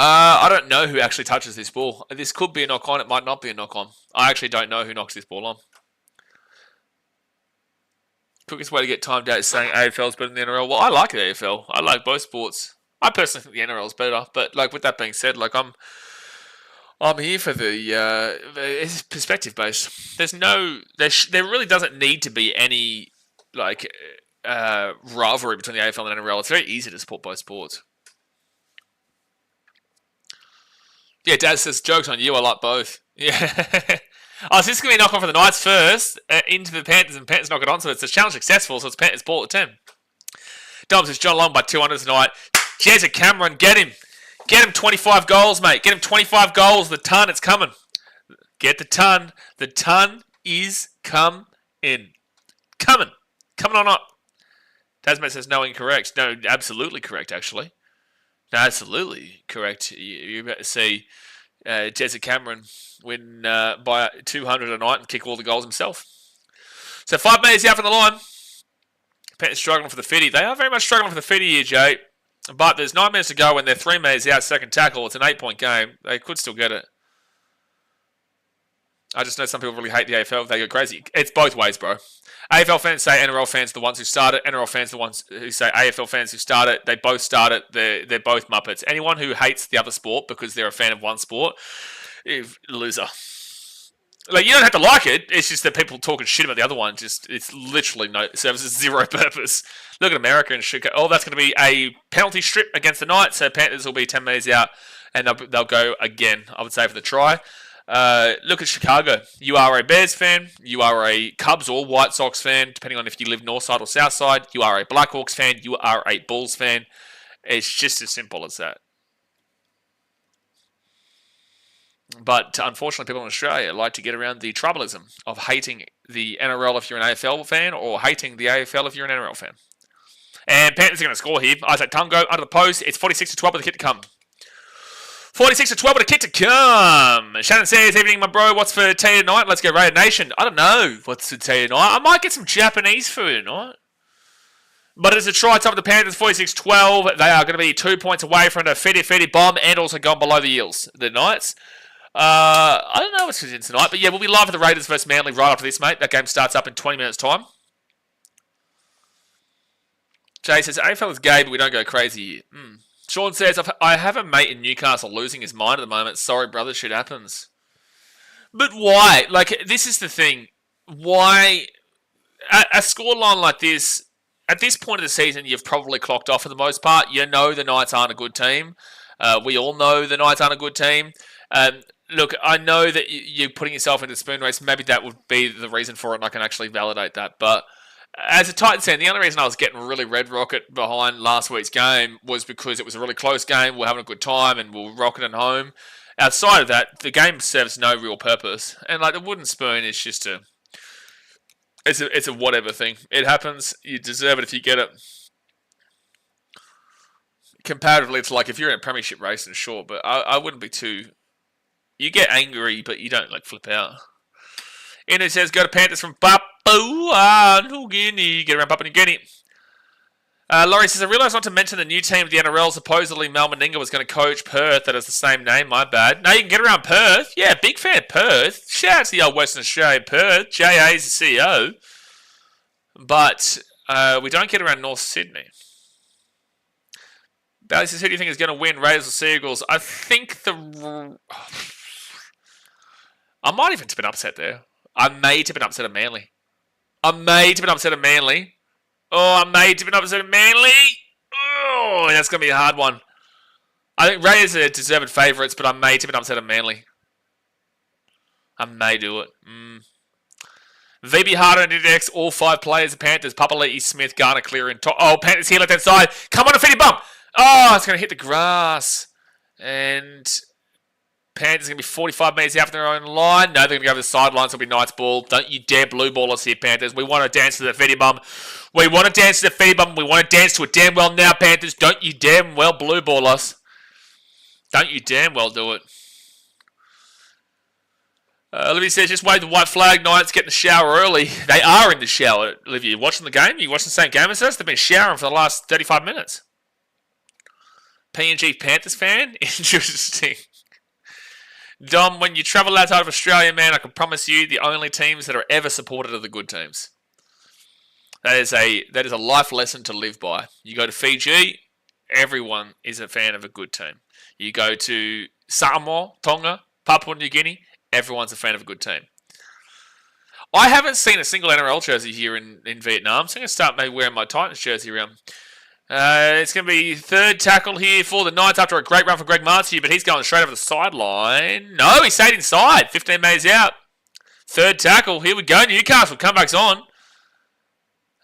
I don't know who actually touches this ball. This could be a knock-on. It might not be a knock-on. I actually don't know who knocks this ball on. Quickest way to get timed out is saying AFL is better than the NRL. Well, I like the AFL. I like both sports. I personally think the NRL is better. But like with that being said, like I'm here for the it's perspective based. There really doesn't need to be any like rivalry between the AFL and the NRL. It's very easy to support both sports. Yeah, Dad says, joke's on you, I like both. Yeah. Oh, so this is going to be a knock-on for the Knights first, into the Panthers, and Panthers knock it on, so it's a challenge successful, so it's Panthers ball at 10. Dom says, John Long by 200 tonight. Jezza Cameron, get him. Get him 25 goals, mate. Get him 25 goals. The ton, it's coming. Get the ton. The ton is coming. Coming on up. Tasman says, no, incorrect. No, absolutely correct, actually. No, absolutely correct. You're about to see Jezza Cameron win by 200 a night and kick all the goals himself. So 5 metres out from the line. Panthers struggling for the 50. They are very much struggling for the 50 here, Jay. But there's 9 minutes to go when they're 3 metres out, second tackle. It's an 8-point game. They could still get it. I just know some people really hate the AFL. They go crazy. It's both ways, bro. AFL fans say NRL fans are the ones who start it. NRL fans are the ones who say AFL fans who start it. They both start it. They're both Muppets. Anyone who hates the other sport because they're a fan of one sport, loser. Like, you don't have to like it. It's just that people talking shit about the other one. It's literally serves zero purpose. Look at America and shit. Oh, that's going to be a penalty strip against the Knights. So Panthers will be 10 metres out, and they'll go again, I would say, for the try. Look at Chicago. You are a Bears fan. You are a Cubs or White Sox fan, depending on if you live north side or south side. You are a Blackhawks fan. You are a Bulls fan. It's just as simple as that. But unfortunately, people in Australia like to get around the tribalism of hating the NRL if you're an AFL fan or hating the AFL if you're an NRL fan. And Panthers are going to score here. Isaac Tungo under the post. It's 46-12 with the kick to come. 46-12 with a kick to come. Shannon says, evening, my bro. What's for tea tonight? Let's go Raider Nation. I don't know what's for tea tonight. I might get some Japanese food tonight. But it's a try top of the Panthers, 46-12. They are going to be 2 points away from a Fede bomb and also gone below the Eels, the Knights. I don't know what's in tonight, but yeah, we'll be live for the Raiders versus Manly right after this, mate. That game starts up in 20 minutes' time. Jay says, AFL is gay, but we don't go crazy here. Sean says, I have a mate in Newcastle losing his mind at the moment. Sorry, brother, shit happens. But why? Like, this is the thing. Why? A scoreline like this, at this point of the season, you've probably clocked off for the most part. You know the Knights aren't a good team. We all know the Knights aren't a good team. Look, I know that you're putting yourself into the spoon race. Maybe that would be the reason for it, and I can actually validate that. But as a Titans fan, the only reason I was getting really red rocket behind last week's game was because it was a really close game. We're having a good time, and we're rocketing home. Outside of that, the game serves no real purpose. And like the wooden spoon is just it's a whatever thing. It happens. You deserve it if you get it. Comparatively, it's like if you're in a premiership race, and sure, but I wouldn't be too. You get angry, but you don't like flip out. And it says, go to Panthers from Papua New Guinea. Get around Papua New Guinea. Laurie says, I realised not to mention the new team of the NRL. Supposedly Mal Meninga was going to coach Perth. That is the same name. My bad. No, you can get around Perth. Yeah, big fan of Perth. Shout out to the old Western Australia Perth. JA is the CEO. But we don't get around North Sydney. Bailey says, who do you think is going to win, Raiders or Seagulls? I think I might even tip an upset there. I may tip an upset of Manly. Oh, I may tip an upset of Manly. Oh, that's going to be a hard one. I think Raiders are deserved favourites, but I may tip an upset of Manly. I may do it. VB Harder and Index, all 5 players, the Panthers, Papali'i, Smith, Garner, Cleary, and Panthers here, left-hand side. Come on, a fitty bump. Oh, it's going to hit the grass. And Panthers are going to be 45 metres out from their own line. No, they're going to go over the sidelines. It'll be Knights ball. Don't you dare blue ball us here, Panthers. We want to dance to the fitty bump. We want to dance to it damn well now, Panthers. Don't you damn well blue ball us. Don't you damn well do it. Olivia says, just wave the white flag. Knights get in the shower early. They are in the shower, Olivia. You watching the game? You watching the same game as us? They've been showering for the last 35 minutes. PNG Panthers fan? Interesting. Dom, when you travel outside of Australia, man, I can promise you the only teams that are ever supported are the good teams. That is a life lesson to live by. You go to Fiji, everyone is a fan of a good team. You go to Samoa, Tonga, Papua New Guinea, everyone's a fan of a good team. I haven't seen a single NRL jersey here in Vietnam, so I'm going to start maybe wearing my Titans jersey around. It's going to be third tackle here for the Knights after a great run for Greg Martiu, but he's going straight over the sideline. No, he stayed inside. 15 metres out. Third tackle. Here we go. Newcastle. Comebacks on.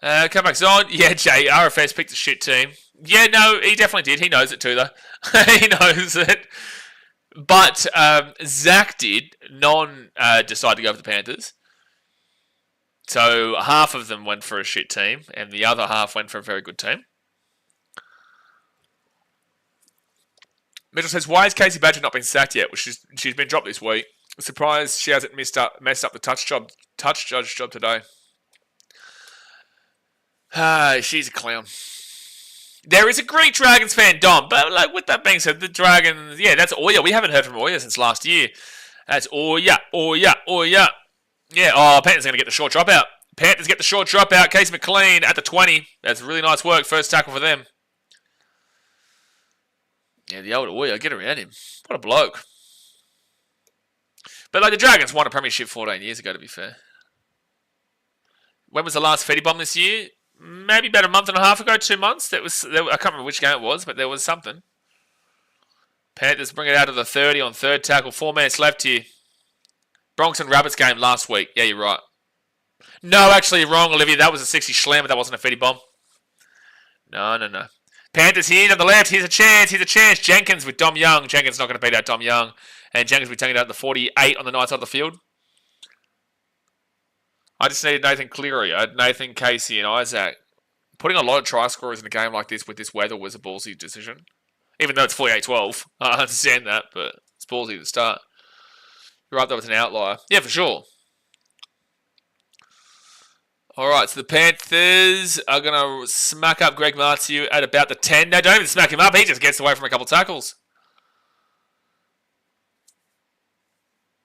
Comebacks on. Yeah, Jay. RFS picked a shit team. Yeah, no, he definitely did. He knows it too, though. He knows it. But Zach did decide to go for the Panthers. So half of them went for a shit team, and the other half went for a very good team. Mitchell says, why has Casey Badger not been sacked yet? Well, she's been dropped this week. Surprised she hasn't messed up the touch judge job today. She's a clown. There is a great Dragons fan, Dom. But like with that being said, the Dragons, yeah, that's Oya. We haven't heard from Oya since last year. That's Oya. Yeah, Panthers are going to get the short dropout. Panthers get the short dropout. Casey McLean at the 20. That's really nice work. First tackle for them. Yeah, the old Oya, get around him. What a bloke. But like the Dragons won a premiership 14 years ago, to be fair. When was the last Fetty Bomb this year? Maybe about a month and a half ago, 2 months. I can't remember which game it was, but there was something. Panthers bring it out of the 30 on third tackle. 4 minutes left here. Bronx and Rabbits game last week. Yeah, you're right. No, actually, you're wrong, Olivia. That was a 60 slam, but that wasn't a Fetty Bomb. No. Panthers here to the left. Here's a chance. Jenkins with Dom Young. Jenkins not going to beat out Dom Young. And Jenkins will be taking it out the 48 on the night side of the field. I just needed Nathan Cleary. I had Nathan, Casey, and Isaac. Putting a lot of try scorers in a game like this with this weather was a ballsy decision. Even though it's 48-12. I understand that, but it's ballsy to start. You're right, that was an outlier. Yeah, for sure. Alright, so the Panthers are going to smack up Greg Martiu at about the 10. No, don't even smack him up. He just gets away from a couple of tackles.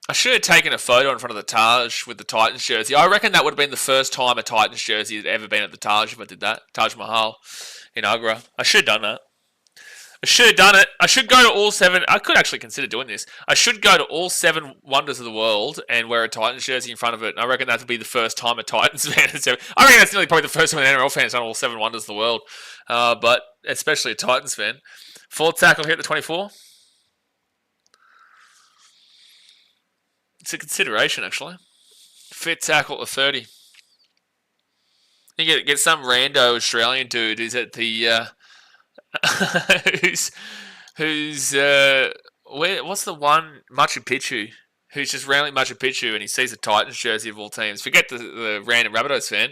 I should have taken a photo in front of the Taj with the Titans jersey. I reckon that would have been the first time a Titans jersey had ever been at the Taj if I did that. Taj Mahal in Agra. I should have done that. I should have done it. I should go to all 7. I could actually consider doing this. I should go to all 7 wonders of the world and wear a Titans jersey in front of it. And I reckon that would be the first time a Titans fan has ever... I reckon that's nearly probably the first time an NRL fan has done all 7 wonders of the world. But especially a Titans fan. Fourth tackle here at the 24. It's a consideration, actually. Fifth tackle at 30. You get some rando Australian dude who's at the... what's the one? Machu Picchu. Who's just railing Machu Picchu and he sees the Titans jersey of all teams. Forget the random Rabbitohs fan.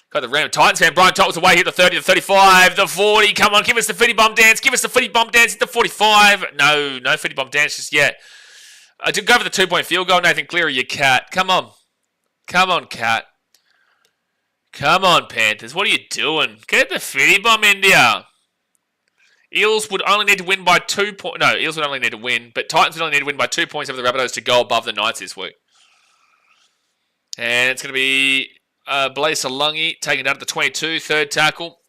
Got the random Titans fan. Brian Tottle's away here at the 30, the 35, the 40. Come on, give us the footy bump dance. Give us the footy bump dance at the 45. No footy bump dance just yet. To go for the 2-point field goal, Nathan Cleary, you cat. Come on, cat. Come on, Panthers. What are you doing? Get the fitty bomb in there. Eels would only need to win by 2 points. No, Eels would only need to win, but Titans would only need to win by 2 points over the Rabbitohs to go above the Knights this week. And it's going to be Blaze Salungi taking it out of the 22, third tackle.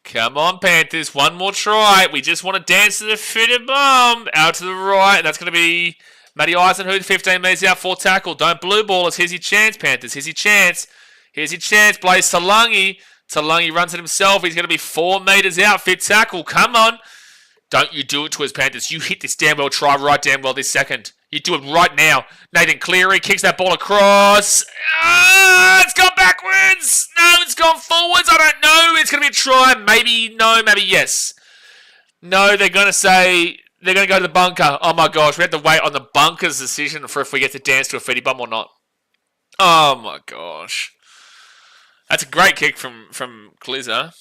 Come on, Panthers. One more try. We just want to dance to the fitted bomb. Out to the right. That's going to be Matty Eisenhuth, 15 metres out, fourth tackle. Don't blue ball us. Here's your chance, Panthers. Here's your chance. Here's your chance. Blaze Salungi. Salungi runs it himself. He's going to be 4 metres out, fifth tackle. Come on. Don't you do it to us, Panthers. You hit this damn well try right damn well this second. You do it right now. Nathan Cleary kicks that ball across. It's gone backwards. No, it's gone forwards. I don't know. It's going to be a try. Maybe no, maybe yes. No, they're going to say they're going to go to the bunker. Oh my gosh, we have to wait on the bunker's decision for if we get to dance to a fitty bum or not. Oh my gosh. That's a great kick from Klizza.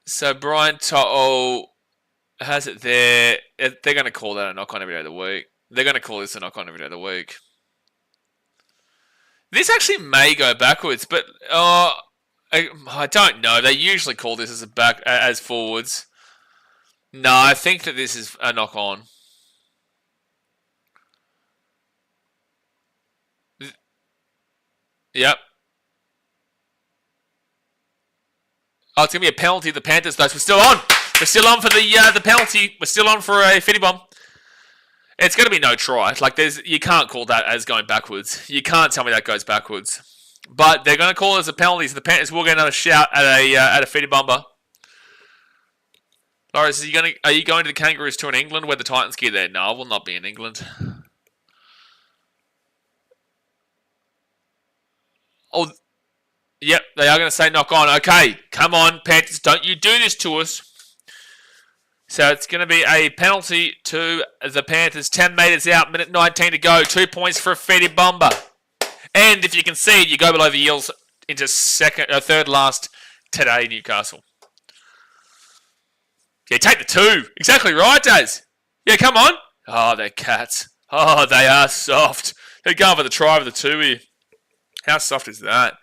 So Brian Toto has it there. They're going to call that a knock-on every day of the week. They're going to call this a knock-on every day of the week. This actually may go backwards, but I don't know. They usually call this as forwards. No, I think that this is a knock-on. Yep. Oh, it's going to be a penalty. The Panthers, though. So we're still on. We're still on for the penalty. We're still on for a fitty bomb. It's going to be no try. Like, you can't call that as going backwards. You can't tell me that goes backwards. But they're going to call it as a penalty, so the Panthers will get another shout at a fitty bomber. Loris, are you going to the Kangaroos tour in England where the Titans get there? No, I will not be in England. Oh, yep, they are going to say knock on. Okay, come on, Panthers, don't you do this to us. So it's going to be a penalty to the Panthers. 10 metres out, minute 19 to go. 2 points for a fitty bomber. And if you concede, you go below the Eels into third last today, Newcastle. Yeah, take the 2. Exactly right, Daz. Yeah, come on. Oh, they're cats. Oh, they are soft. They're going for the try of the 2 here. How soft is that?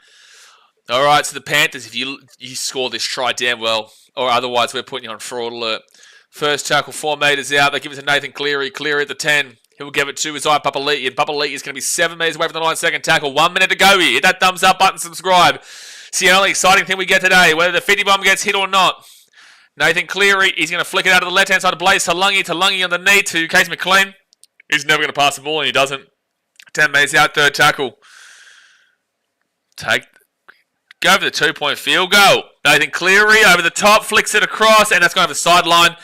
All right, so the Panthers, if you score this try damn well, or otherwise we're putting you on fraud alert. First tackle, 4 metres out. They give it to Nathan Cleary. Cleary at the 10. He'll give it to Isaiah Papali'i. And Papali'i is going to be 7 metres away from the 9-second tackle. 1 minute to go here. Hit that thumbs up button, subscribe. It's the only exciting thing we get today, whether the fitty bomb gets hit or not. Nathan Cleary, he's going to flick it out of the left-hand side to Blaze Salungi. Salungi underneath to Case McLean. He's never going to pass the ball, and he doesn't. 10 metres out, third tackle. Go for the 2-point field goal. Nathan Cleary over the top, flicks it across, and that's going over the sideline.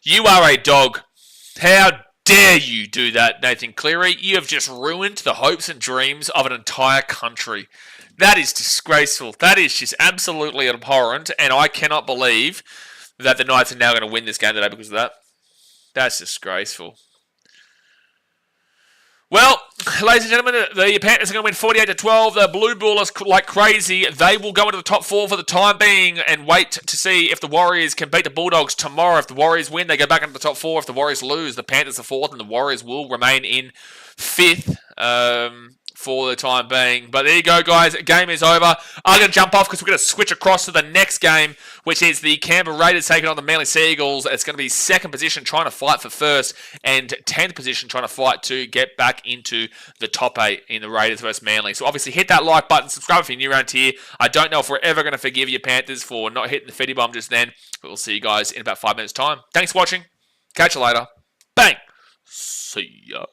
You are a dog. How dare you do that, Nathan Cleary? You have just ruined the hopes and dreams of an entire country. That is disgraceful. That is just absolutely abhorrent, and I cannot believe that the Knights are now going to win this game today because of that. That's disgraceful. Well, ladies and gentlemen, the Panthers are going to win 48-12. The Blue Ballers like crazy. They will go into the top 4 for the time being and wait to see if the Warriors can beat the Bulldogs tomorrow. If the Warriors win, they go back into the top 4. If the Warriors lose, the Panthers are 4th and the Warriors will remain in 5th for the time being. But there you go, guys. Game is over. I'm going to jump off because we're going to switch across to the next game, which is the Canberra Raiders taking on the Manly Seagulls. It's going to be 2nd position trying to fight for 1st and 10th position trying to fight to get back into the top 8 in the Raiders versus Manly. So obviously hit that like button, subscribe if you're new around here. I don't know if we're ever going to forgive you Panthers for not hitting the fitty bomb just then, but we'll see you guys in about 5 minutes time. Thanks for watching. Catch you later. Bang. See ya.